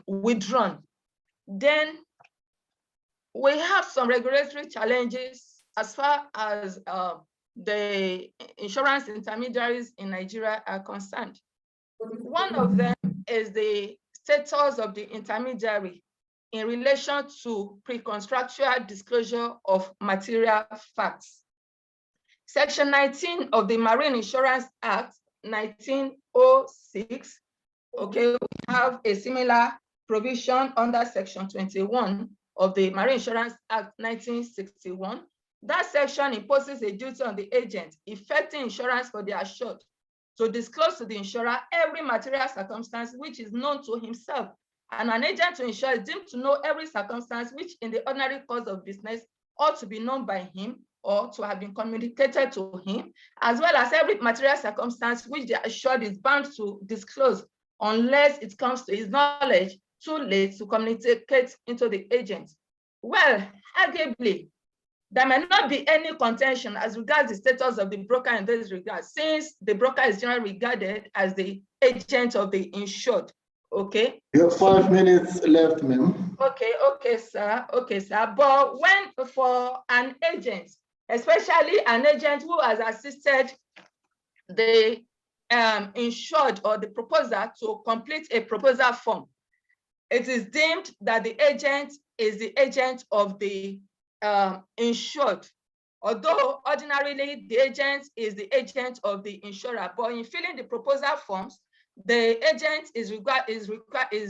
withdrawn. Then we have some regulatory challenges as far as the insurance intermediaries in Nigeria are concerned. One of them is the status of the intermediary in relation to pre-contractual disclosure of material facts. Section 19 of the Marine Insurance Act, 1906, okay, we have a similar provision under Section 21 of the Marine Insurance Act, 1961. That section imposes a duty on the agent effecting insurance for the assured to disclose to the insurer every material circumstance which is known to himself. And an agent to insure is deemed to know every circumstance which in the ordinary course of business ought to be known by him or to have been communicated to him, as well as every material circumstance which the assured is bound to disclose unless it comes to his knowledge too late to communicate into the agent. Well, arguably, there may not be any contention as regards the status of the broker in this regard, since the broker is generally regarded as the agent of the insured. Okay. You have 5 minutes left, ma'am. Okay, sir. But when for an agent, especially an agent who has assisted the insured or the proposer to complete a proposal form, it is deemed that the agent is the agent of the insured. Although ordinarily the agent is the agent of the insurer, but in filling the proposal forms, the agent is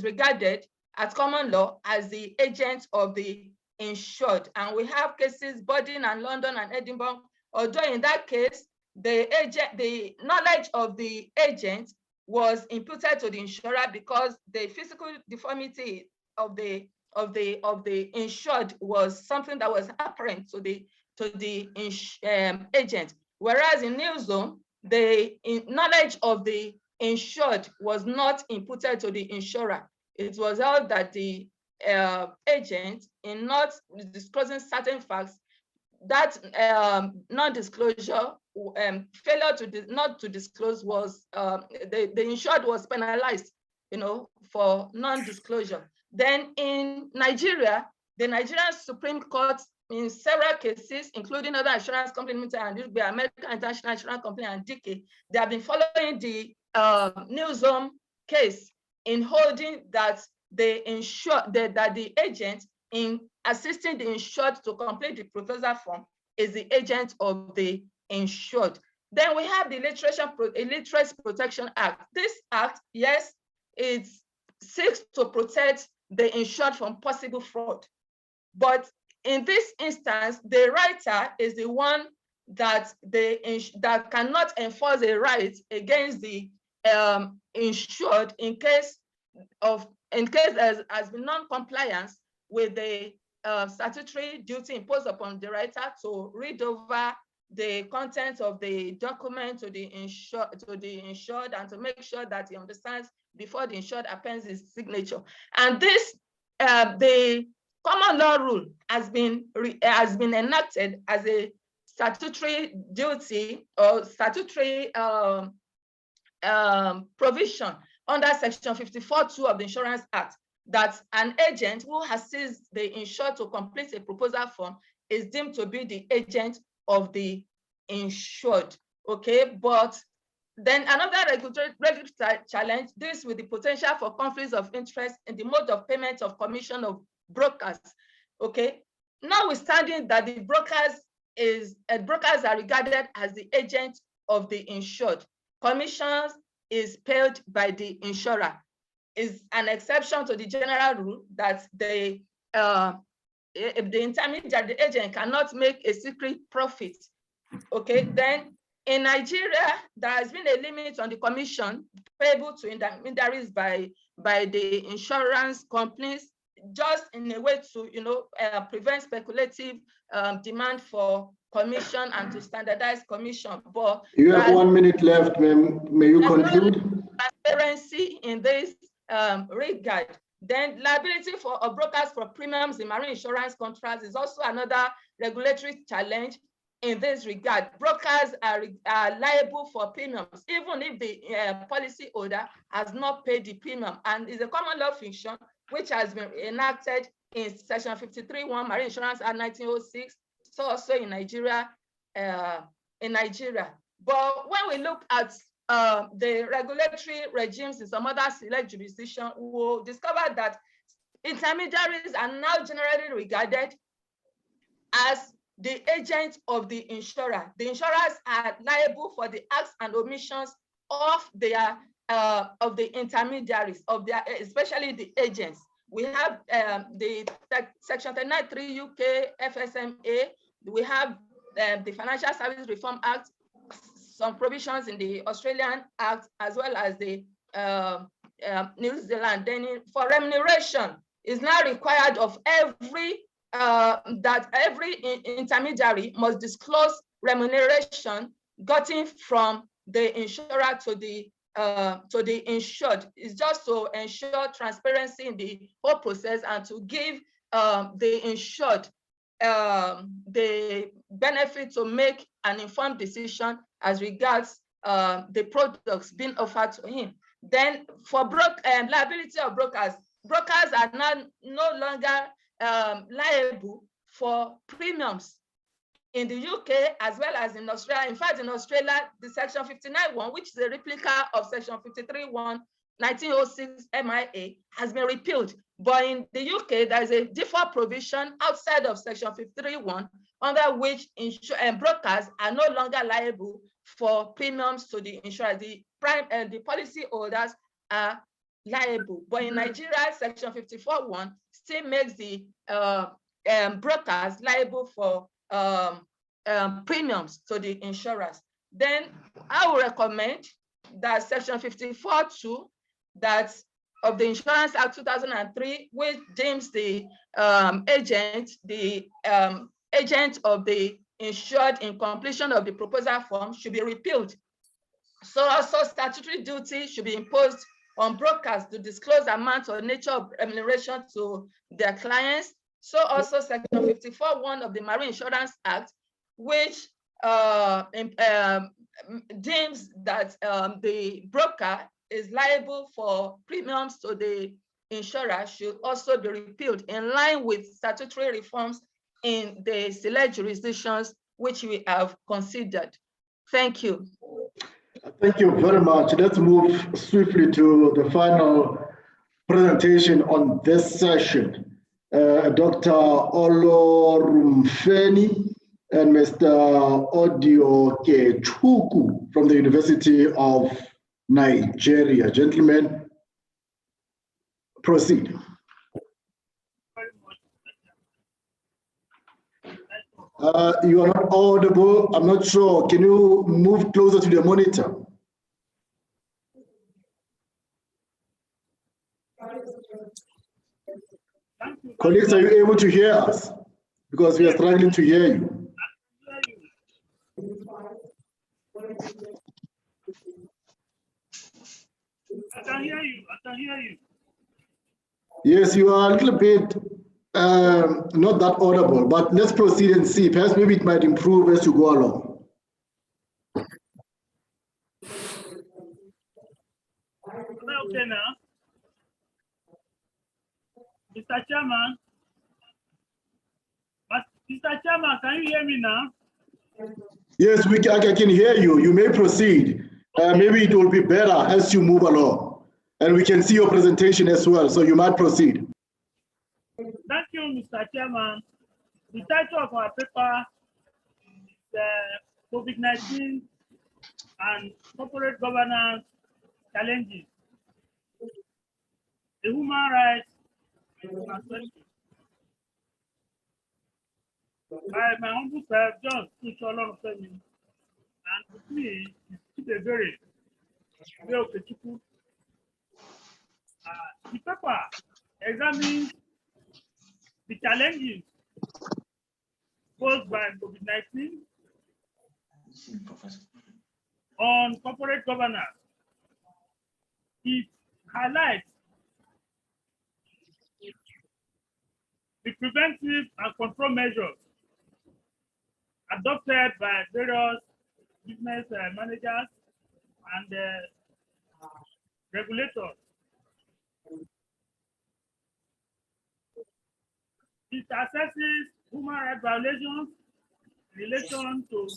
regarded at common law as the agent of the insured. And we have cases, Borden and London and Edinburgh, although in that case, the knowledge of the agent was imputed to the insurer because the physical deformity of the insured was something that was apparent to the agent. Whereas in New Zone, the knowledge of the insured was not imputed to the insurer. It was held that the agent, in not disclosing certain facts, that non-disclosure, failure not to disclose was, the insured was penalized, for non-disclosure. Then in Nigeria, the Nigerian Supreme Court, in several cases, including other insurance companies and the American International Insurance Company and DK, they have been following the New Zone case in holding that the agent in assisting the insured to complete the proposal form is the agent of the insured. Then we have the Illiteracy Protection Act. This act, yes, it seeks to protect the insured from possible fraud. But in this instance, the writer is the one that cannot enforce a right against the insured in case there has been non-compliance with the statutory duty imposed upon the writer to read over the content of the document to the insured and to make sure that he understands before the insured appends his signature. And this, the common law rule has been enacted as a statutory duty or statutory provision under Section 54(2) of the Insurance Act, that an agent who assists the insured to complete a proposal form is deemed to be the agent of the insured. Okay, but then another regulatory challenge deals with the potential for conflicts of interest in the mode of payment of commission of brokers. Okay, notwithstanding that the brokers are regarded as the agent of the insured, commissions is paid by the insurer. is an exception to the general rule that if the intermediary, the agent cannot make a secret profit. Okay, then in Nigeria, there has been a limit on the commission payable to intermediaries by the insurance companies, just in a way to prevent speculative demand for commission and to standardize commission. But you have 1 minute left, ma'am. May you conclude? Transparency in this regard. Then liability for brokers for premiums in marine insurance contracts is also another regulatory challenge in this regard. Brokers are liable for premiums, even if the policy holder has not paid the premium, and is a common law fiction which has been enacted in Section 53(1) Marine Insurance Act 1906, so also in Nigeria. But when we look at the regulatory regimes in some other select jurisdictions, we will discover that intermediaries are now generally regarded as the agent of the insurer. The insurers are liable for the acts and omissions of their of the intermediaries, of their, especially the agents. We have the Section 39(3) UK FSMA. We have the Financial Services Reform Act, some provisions in the Australian Act, as well as the New Zealand. Then for remuneration is now required of every that every intermediary must disclose remuneration gotten from the insurer to the insured. It's just to ensure transparency in the whole process and to give the insured the benefit to make an informed decision as regards the products being offered to him. Then for liability of brokers, brokers are now no longer liable for premiums in the UK as well as in Australia. In fact, in Australia, the Section 59(1), which is a replica of Section 53(1) 1906 MIA, has been repealed. But in the UK, there is a default provision outside of Section 53(1), under which brokers are no longer liable for premiums to the insurer. The policy holders are liable. But in Nigeria, Section 54(1) still makes the brokers liable for premiums to the insurers. Then I would recommend that Section 54(2) that of the Insurance Act 2003, which deems the agent of the insured in completion of the proposal form, should be repealed. So also statutory duty should be imposed on brokers to disclose amount or nature of remuneration to their clients. So also Section 54(1) of the Marine Insurance Act, which deems that the broker is liable for premiums to the insurer, should also be repealed in line with statutory reforms in the select jurisdictions which we have considered. Thank you. Thank you very much. Let's move swiftly to the final presentation on this session. Dr. Olorumfeni and Mr. Odioke Chuku from the University of Nigeria. Gentlemen, proceed. You are not audible. I'm not sure. Can you move closer to the monitor? Colleagues, are you able to hear us? Because we are struggling to hear you. I can hear you. I can hear you. Yes, you are a little bit not that audible, but let's proceed and see. Perhaps maybe it might improve as you go along. Okay now. Mr. Chairman. Mr. Chairman, can you hear me now? Yes, I can hear you. You may proceed. Maybe it will be better as you move along. And we can see your presentation as well, so you might proceed. Thank you, Mr. Chairman. The title of our paper is COVID-19 and Corporate Governance Challenges. a human rights perspective. I, my humble self, John Tucholon Femi, and with me is Chidebere. The paper examines the challenges posed by COVID-19 on corporate governance. It highlights the preventive and control measures adopted by various business managers and regulators. It assesses human rights violations in relation to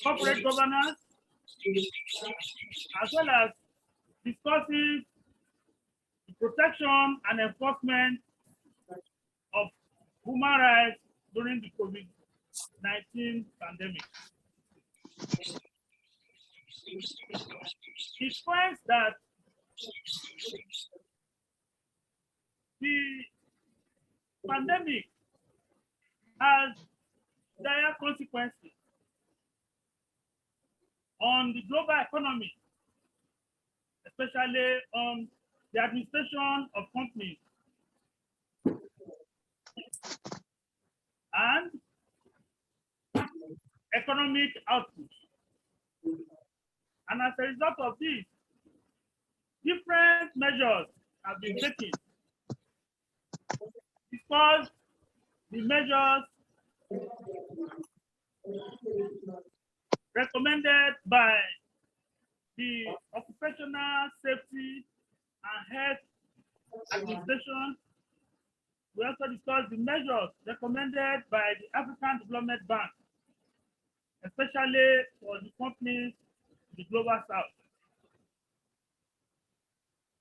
corporate governance, as well as discusses the protection and enforcement of human rights during the COVID-19 pandemic. It finds that the pandemic has dire consequences on the global economy, especially on the administration of companies and economic output. And as a result of this, different measures have been taken because the measures recommended by the Occupational Safety and Health Administration. We also discussed the measures recommended by the African Development Bank, especially for the companies in the Global South.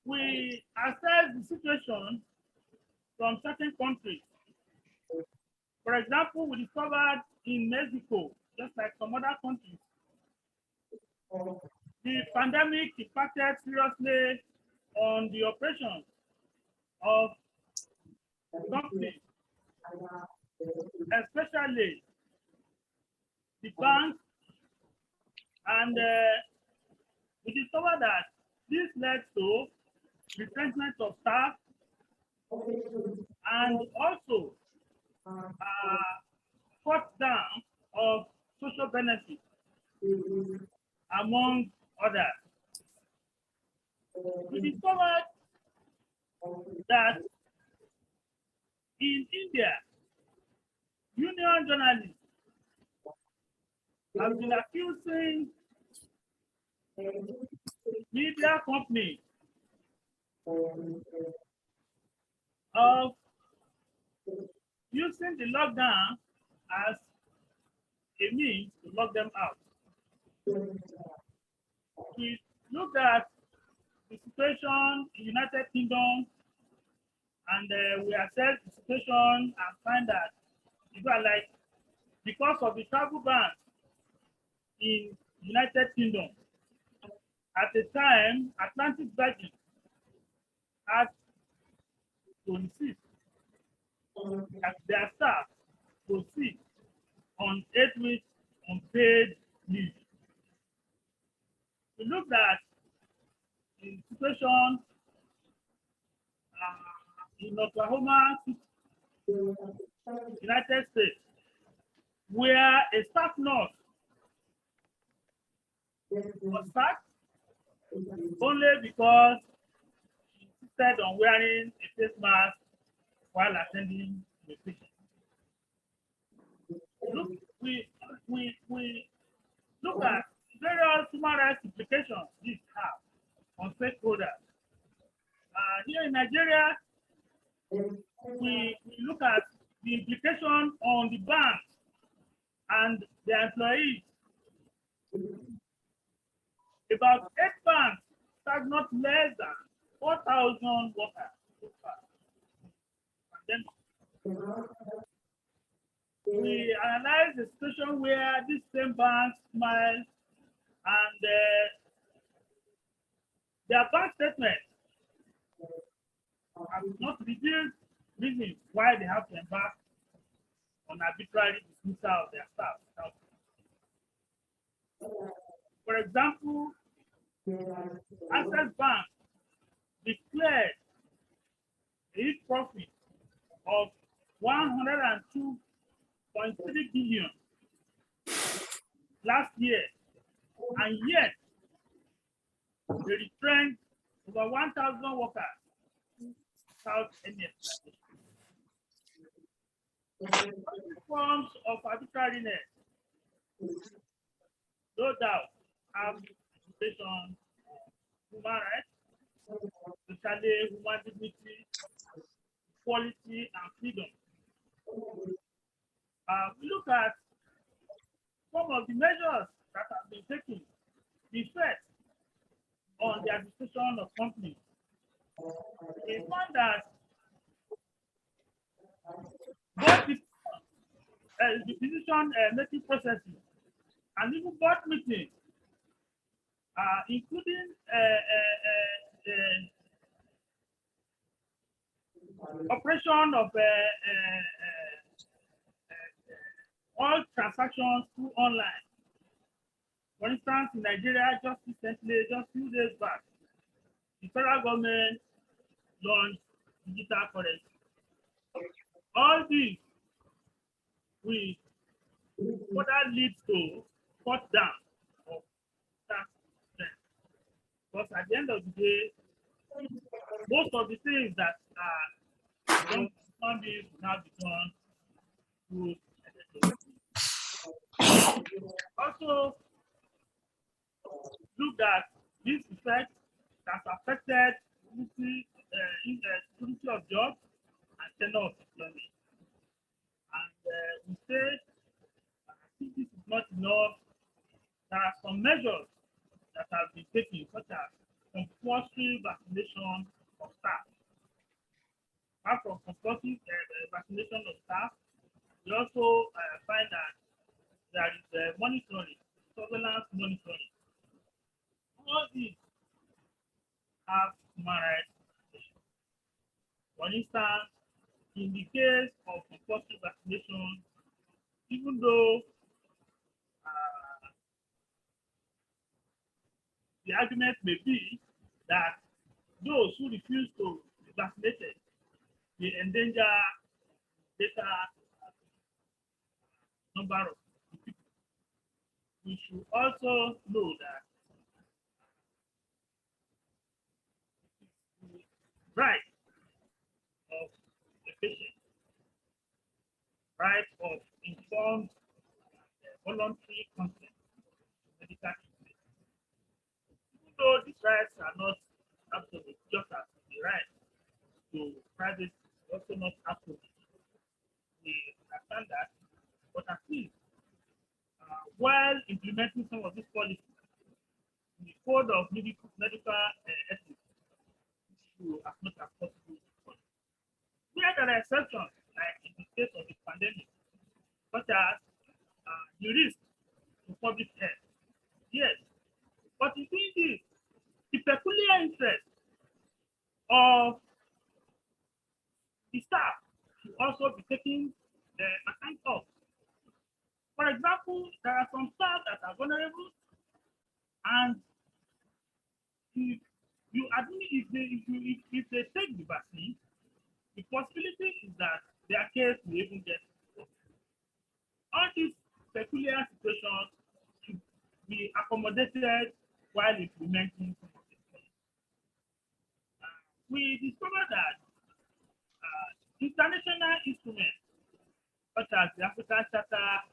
We assess the situation from certain countries. For example, we discovered in Mexico, just like some other countries, the pandemic impacted seriously on the operations of companies, especially the banks, and we discovered that this led to retrenchment of staff and also cut down of social benefits, among others. We discovered that in India, union journalists have been accusing media companies of using the lockdown as a means to lock them out. We looked at the situation in the United Kingdom, and we assessed the situation and find that because of the travel ban in the United Kingdom, at the time, Atlantic Virgin had to insist that their staff proceed on 8 weeks unpaid leave. We looked at the situation in Oklahoma, United States, where a staff nurse was sacked only because she insisted on wearing a face mask while attending the patient. Look, we look at various human rights implications this have on stakeholders. Here in Nigeria, we look at the implication on the banks and their employees. About 8 banks have not less than 4,000 workers so far. We analyze the situation where these same banks smile and Their bank statements have not revealed reasons why they have to embark on arbitrary dismissal of their staff. For example, Access Bank declared a profit of 102.3 billion last year, and yet they returned over 1,000 workers without any explanation. Forms of arbitrariness, no doubt, have implications on human rights, especially human dignity, equality, and freedom. We look at some of the measures that have been taken, the effect on the administration of companies. We found that both the decision-making processes and even board meetings, including operation of all transactions through online. For instance, in Nigeria, just recently, just few days back, the federal government launched digital currency. All these will further lead to cut down of tax expense. Because at the end of the day, most of the things that are done will now be done through also look at this effect that affected security of jobs and tenure of employment. And we say, I think this is not enough. There are some measures that have been taken, such as compulsory vaccination of staff. Apart from compulsory vaccination of staff, we also find that there is monitoring, surveillance monitoring. All these have human rights. For instance, in the case of compulsory vaccination, even though the argument may be that those who refuse to be vaccinated may endanger data number of people. We should also know that the right of the patient, right of informed voluntary consent to medical treatment. Even though these rights are not absolute, just as the right to privacy is also not absolute. We understand that, but at least while implementing some of these policies, the code of medical ethics should as much as possible. Where there are exceptions, like in the case of the pandemic, such as the risk to public health. Yes, but in doing this, the peculiar interest of the staff should also be taken account of. For example, there are some staff that are vulnerable, and if they take the vaccine, the possibility is that their case will even get worse. All these peculiar situations should be accommodated while implementing some of these policies. We discovered that international instruments such as the African Charter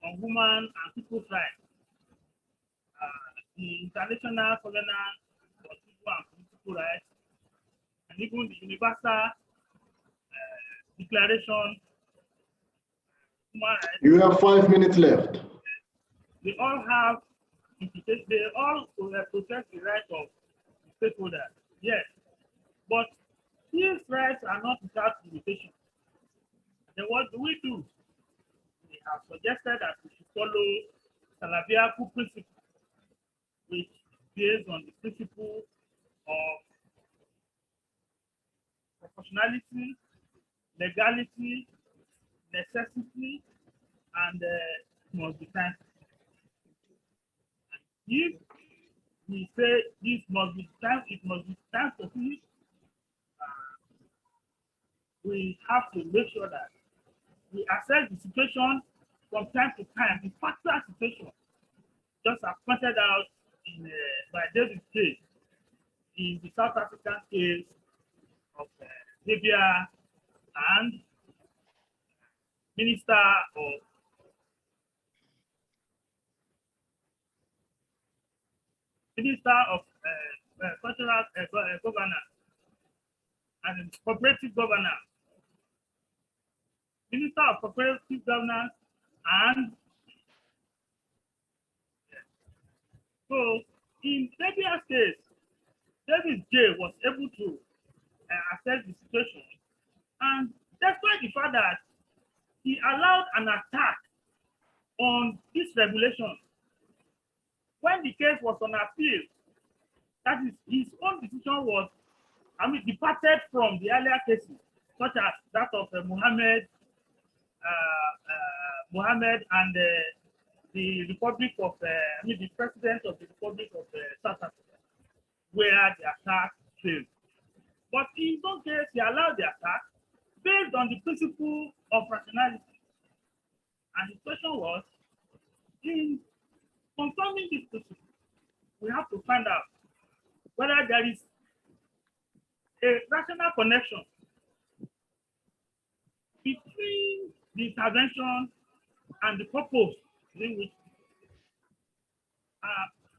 on Women and People's Rights, the International Covenant for Civil and Political Rights, and even the Universal Declaration of Human Rights. You have 5 minutes left. They all have implications. They all protect the rights of stakeholders. Yes, but these rights are not without limitation. Then what do? We have suggested that we should follow Salabiaku principle, which based on the principle of proportionality, legality, necessity, and must be time. If we say this must be time, it must be time to finish, we have to make sure that we assess the situation from time to time, the factual situation, just as pointed out in, by David Case in the South African case of Libya and Minister of Cultural Governance and Cooperative Governance, Minister of Cooperative Governance, and so in Libya's case, David J was able to assess the situation, and despite the fact that he allowed an attack on this regulation, when the case was on appeal, that is, his own decision was, departed from the earlier cases, such as that of Mohammed and the Republic of, the President of the Republic of South Africa, where the attack failed. But in his own case, he allowed the attack based on the principle of rationality. And the question was, in confirming this principle, we have to find out whether there is a rational connection between the intervention and the purpose in which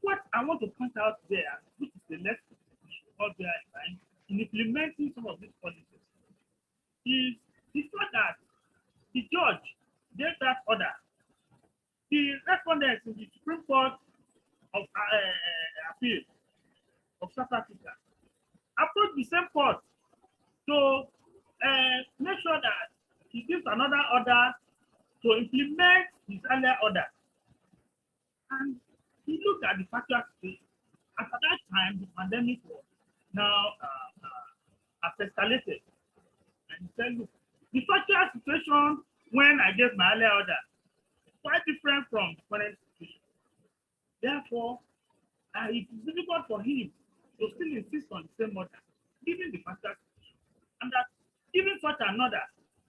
what I want to point out there, which is the next issue there in implementing some of these policies, is the fact that the judge gave that order. The respondents in the Supreme Court of Appeal of South Africa approached the same court to make sure that he gives another order to implement his earlier order. And he looked at the factual situation. At that time, the pandemic was now escalated. And he said, look, the factual situation when I gave my earlier order is quite different from the current situation. Therefore, it is difficult for him to still insist on the same order, given the factual situation. And that even such an order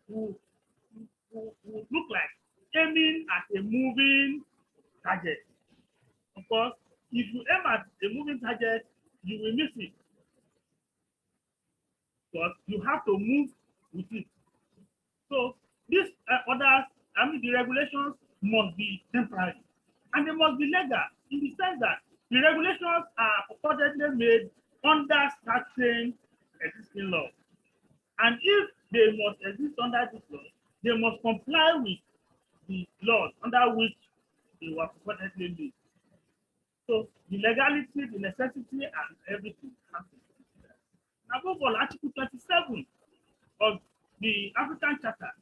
would look like aiming at a moving target. Of course, if you aim at a moving target, you will miss it. But you have to move with it. So these orders, the regulations must be temporary. And they must be legal in the sense that the regulations are purportedly made under certain existing law. And if they must exist under this law, they must comply with the laws under which they were purportedly made. So the legality, the necessity, and everything has to be there. Above all, Article 27 of the African Charter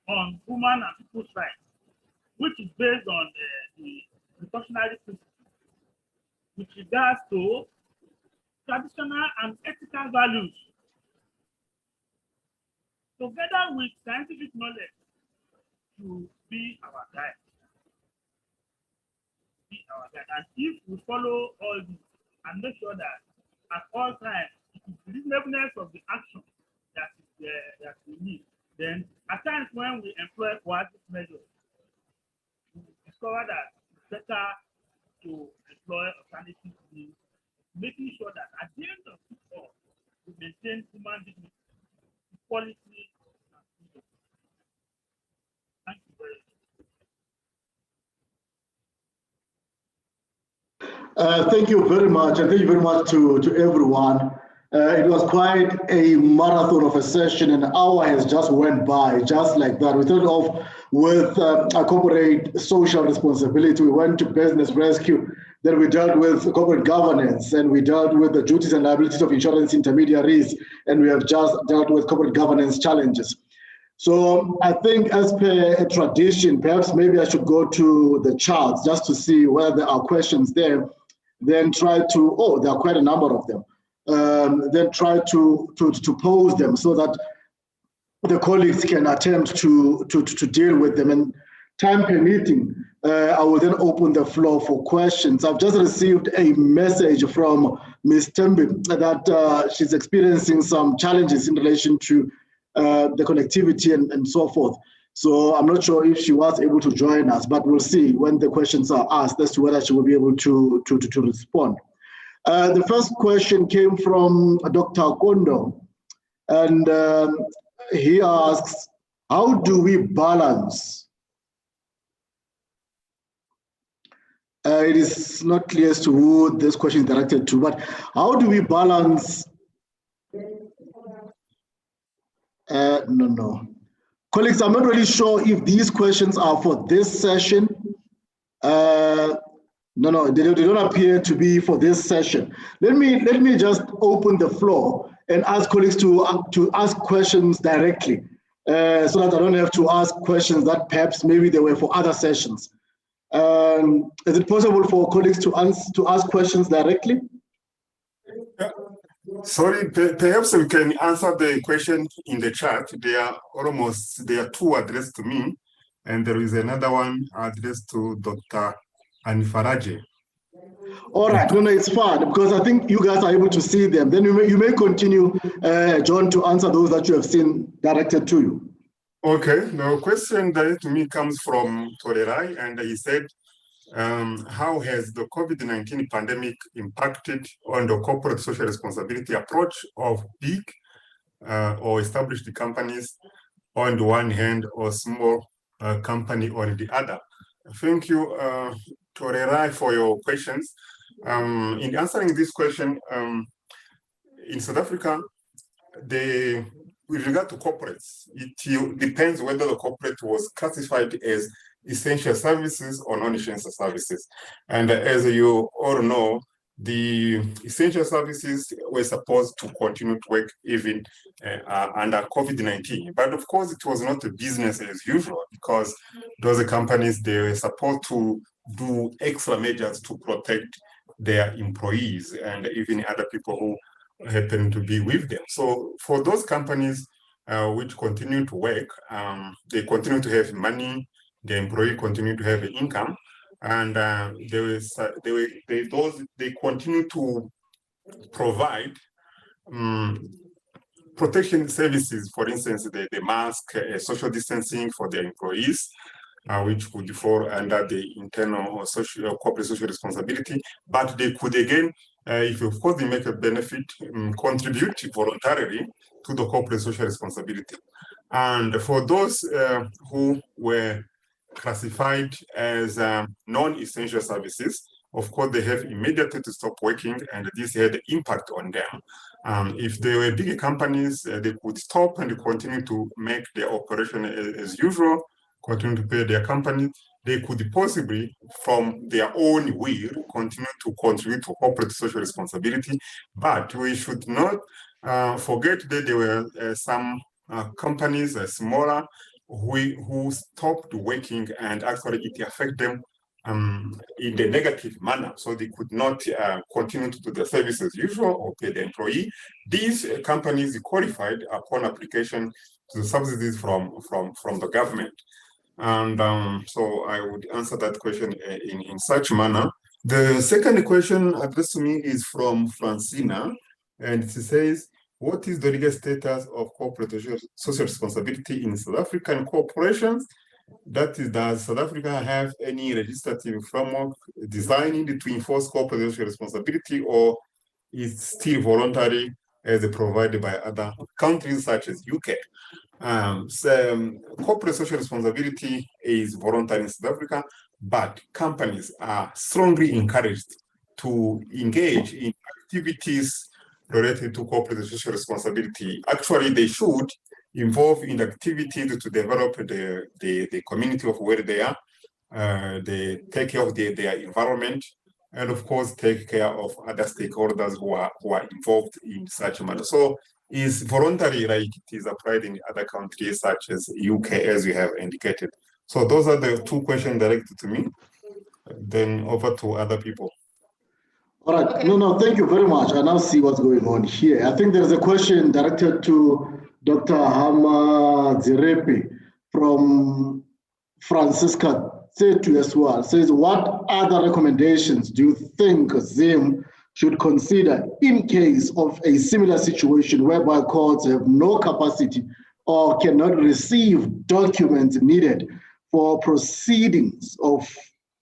on Human and People's Rights, which is based on the precautionary principle with regards to traditional and ethical values, together with scientific knowledge, to be our guide. And if we follow all this and make sure that at all times it is the reasonableness of the action that we need, then at times when we employ coercive measures, we discover that it's better to employ alternative means, making sure that at the end of it all, we maintain human dignity, equality, and freedom. Thank you very much. Thank you very much, and thank you very much to everyone. It was quite a marathon of a session. An hour has just went by, just like that. We started off with a corporate social responsibility. We went to business rescue. Then we dealt with corporate governance, and we dealt with the duties and liabilities of insurance intermediaries, and we have just dealt with corporate governance challenges. So I think as per a tradition, perhaps maybe I should go to the charts just to see whether there are questions there then try to, oh, there are quite a number of them, then try to pose them so that the colleagues can attempt to deal with them. And time permitting, I will then open the floor for questions. I've just received a message from Ms. Tembi that she's experiencing some challenges in relation to the connectivity and so forth. So I'm not sure if she was able to join us, but we'll see when the questions are asked as to whether she will be able to respond. The first question came from Dr. Kondo, and he asks, how do we balance? It is not clear as to who this question is directed to, but how do we balance? No. Colleagues, I'm not really sure if these questions are for this session. No, they don't appear to be for this session. Let me just open the floor and ask colleagues to ask questions directly, so that I don't have to ask questions that perhaps maybe they were for other sessions. Is it possible for colleagues to ask questions directly? Sorry, perhaps we can answer the question in the chat. There are two addressed to me, and there is another one addressed to Dr. Anifaraje. All right, no, it's fine, because I think you guys are able to see them. Then you may continue, John, to answer those that you have seen directed to you. Okay, the question directed to me comes from Tolerai, and he said, how has the COVID-19 pandemic impacted on the corporate social responsibility approach of big or established companies on the one hand, or small company on the other? Thank you, Tolerai, for your questions. In answering this question, in South Africa, with regard to corporates, it depends whether the corporate was classified as essential services or non-essential services. And as you all know, the essential services were supposed to continue to work even under COVID-19. But of course, it was not a business as usual, because those companies, they were supposed to do extra measures to protect their employees and even other people who happen to be with them. So for those companies which continue to work, they continue to have money, the employee continue to have income, and they continue to provide protection services. For instance, the mask, social distancing for their employees, which would fall under the internal or corporate social responsibility. But they could again, if of course they make a benefit, contribute voluntarily to the corporate social responsibility. And for those who were classified as non-essential services, of course, they have immediately to stop working, and this had an impact on them. If they were bigger companies, they could stop and continue to make their operation as usual, continue to pay their company. They could possibly, from their own will, continue to contribute to corporate social responsibility. But we should not forget that there were some companies, smaller, who stopped working, and actually it affected them in the negative manner. So they could not continue to do the service as usual or pay the employee. These companies qualified upon application to the subsidies from the government. And so I would answer that question in such manner. The second question addressed to me is from Francina, and it says, what is the legal status of corporate social responsibility in South African corporations? That is, does South Africa have any legislative framework designed to enforce corporate social responsibility, or is still voluntary as provided by other countries such as UK? Corporate social responsibility is voluntary in South Africa, but companies are strongly encouraged to engage in activities related to corporate social responsibility. Actually, they should involve in activities to develop the community of where they are, they take care of their environment, and of course, take care of other stakeholders who are involved in such a matter. So it's voluntary, like it is applied in other countries such as UK, as you have indicated. So those are the two questions directed to me. Then over to other people. All right. Okay. No, thank you very much. I now see what's going on here. I think there's a question directed to Dr. Hama Zirepi from Francisca Tsetu as well. Says, what other recommendations do you think ZIM should consider in case of a similar situation whereby courts have no capacity or cannot receive documents needed for proceedings of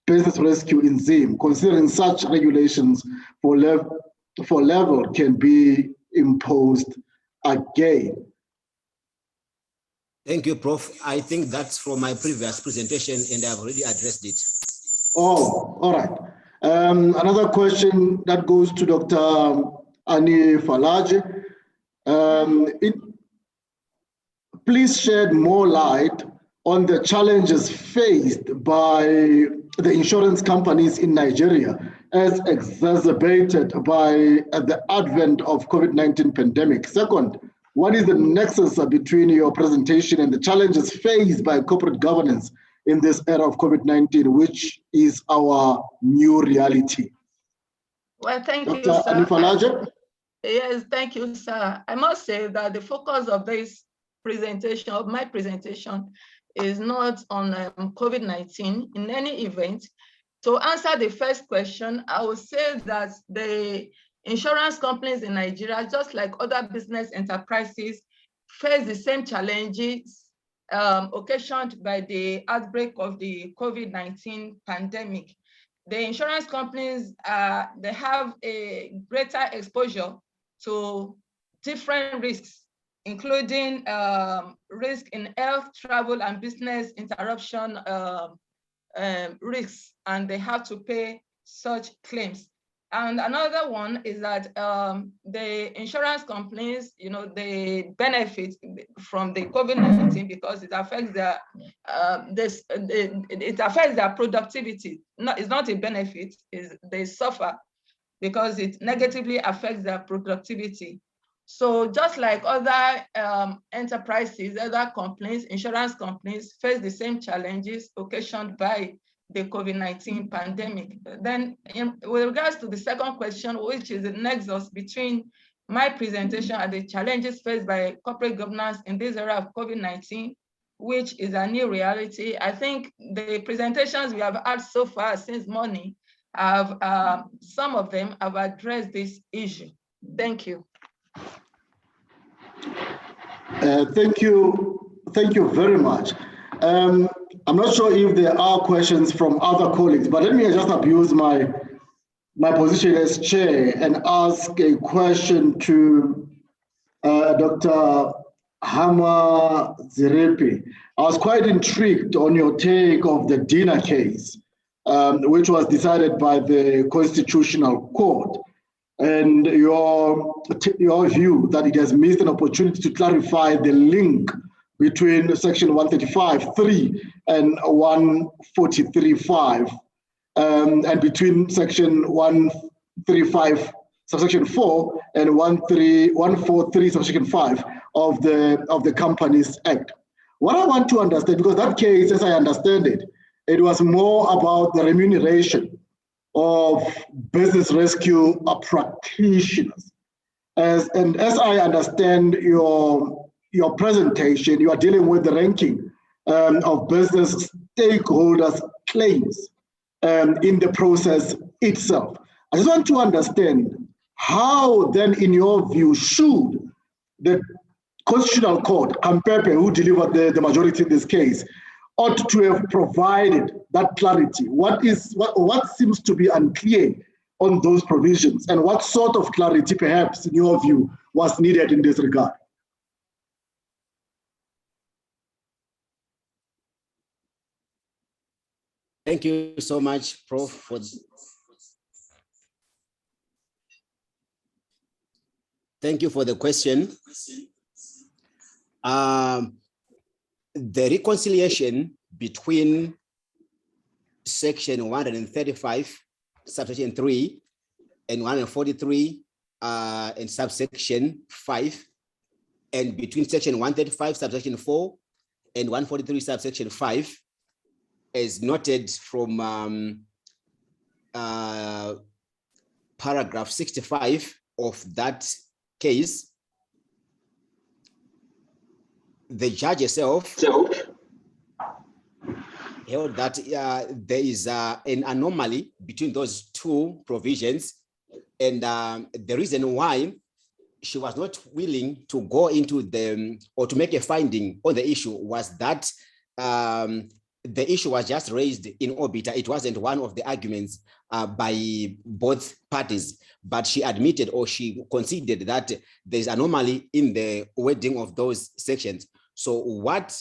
business rescue in ZIM, considering such regulations for level can be imposed again? Thank you, Prof. I think that's from my previous presentation and I've already addressed it. Oh, all right. Another question that goes to Dr. Ani Falaje. Please shed more light on the challenges faced by the insurance companies in Nigeria as exacerbated by the advent of COVID-19 pandemic. Second, what is the nexus between your presentation and the challenges faced by corporate governance in this era of COVID-19, which is our new reality? Well, thank you, Dr. sir. Anifalaje? Yes, thank you, sir. I must say that the focus of this presentation, of my presentation, is not on COVID-19 in any event. To answer the first question, I would say that the insurance companies in Nigeria, just like other business enterprises, face the same challenges occasioned by the outbreak of the COVID-19 pandemic. The insurance companies, they have a greater exposure to different risks, including risk in health, travel, and business interruption risks, and they have to pay such claims. And another one is that the insurance companies, they benefit from the COVID-19 because it affects their it affects their productivity. No, it's not a benefit; they suffer because it negatively affects their productivity. So just like other enterprises, other companies, insurance companies face the same challenges occasioned by the COVID-19 pandemic. Then with regards to the second question, which is the nexus between my presentation and the challenges faced by corporate governance in this era of COVID-19, which is a new reality, I think the presentations we have had so far since morning have, some of them have addressed this issue. Thank you. Thank you very much. I'm not sure if there are questions from other colleagues, but let me just abuse my position as chair and ask a question to Dr. Hama Zirepi. I was quite intrigued on your take of the Dina case, which was decided by the Constitutional Court, and your view that it has missed an opportunity to clarify the link between section 135.3 and 143.5, and between section 135 subsection 4 and 143 subsection 5 of the Companies Act. What I want to understand, because that case, as I understand it, it was more about the remuneration of business rescue practitioners. And as I understand your presentation, you are dealing with the ranking of business stakeholders' claims in the process itself. I just want to understand how then, in your view, should the Constitutional Court, Kampepe, who delivered the majority in this case, ought to have provided that clarity? What seems to be unclear on those provisions, and what sort of clarity, perhaps, in your view, was needed in this regard? Thank you so much, Prof. Thank you for the question. The reconciliation between section 135, subsection 3, and 143 and subsection 5, and between section 135, subsection 4, and 143, subsection 5, as noted from paragraph 65 of that case, the judge herself held that there is an anomaly between those two provisions, and the reason why she was not willing to go into or to make a finding on the issue was that the issue was just raised in obiter. It wasn't one of the arguments by both parties, but she admitted, or she conceded, that there's anomaly in the wording of those sections. So what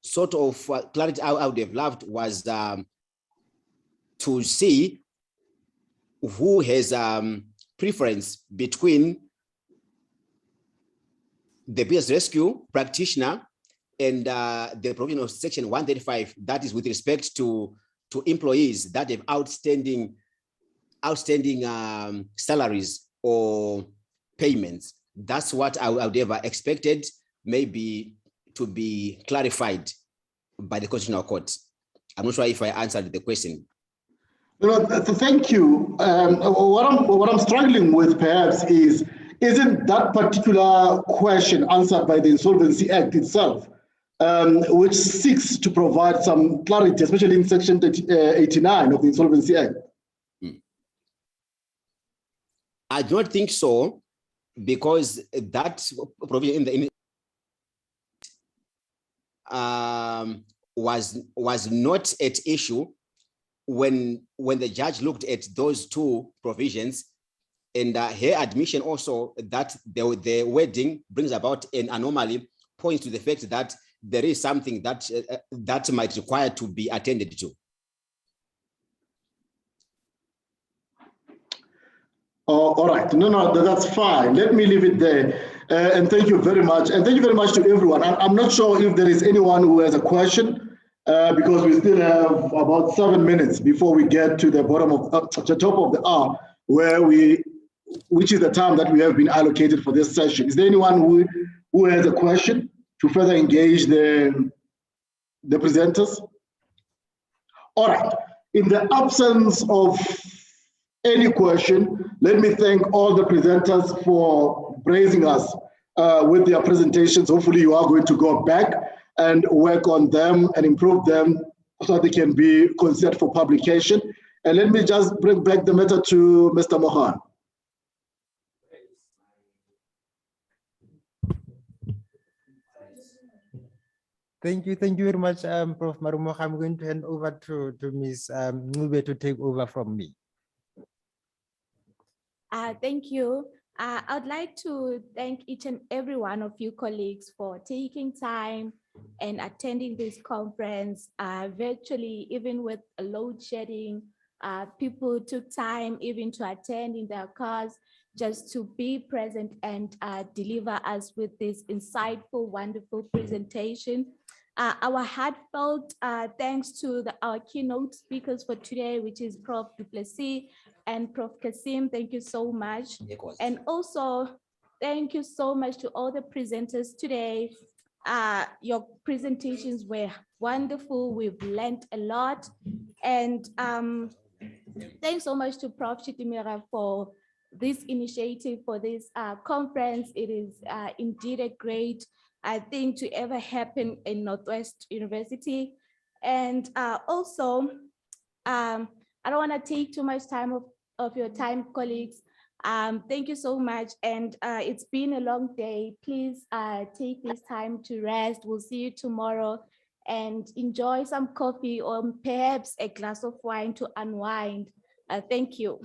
sort of clarity I would have loved was to see who has preference between the business rescue practitioner and the provision of section 135, that is with respect to employees that have outstanding salaries or payments. That's what I would have expected maybe to be clarified by the Constitutional Court. I'm not sure if I answered the question. No, thank you. What I'm struggling with perhaps isn't that particular question answered by the Insolvency Act itself, which seeks to provide some clarity, especially in section 89 of the Insolvency Act? I don't think so, because that provision in the was not at issue when the judge looked at those two provisions, and her admission also that the wording brings about an anomaly points to the fact that there is something that that might require to be attended to. All right, no, that's fine. Let me leave it there. And thank you very much. And thank you very much to everyone. I'm not sure if there is anyone who has a question, because we still have about 7 minutes before we get to the bottom of the top of the hour, which is the time that we have been allocated for this session. Is there anyone who has a question to further engage the presenters? All right. In the absence of any question, let me thank all the presenters for bracing us with their presentations. Hopefully you are going to go back and work on them and improve them so that they can be considered for publication. And let me just bring back the matter to Mr. Mohan. Thank you very much, Prof. Marumo. I'm going to hand over to Ms. Ncube to take over from me. Thank you. I'd like to thank each and every one of you colleagues for taking time and attending this conference virtually, even with load shedding. People took time even to attend in their cars just to be present and deliver us with this insightful, wonderful presentation. Our heartfelt thanks to our keynote speakers for today, which is Prof. du Plessis and Prof. Kasim. Thank you so much. And also, thank you so much to all the presenters today. Your presentations were wonderful. We've learned a lot. And thanks so much to Prof. Chitimera for this initiative, for this conference. It is indeed a great thing to ever happen in Northwest University. And also, I don't want to take too much time of your time, colleagues. Thank you so much. And it's been a long day. Please take this time to rest. We'll see you tomorrow, and enjoy some coffee or perhaps a glass of wine to unwind. Thank you.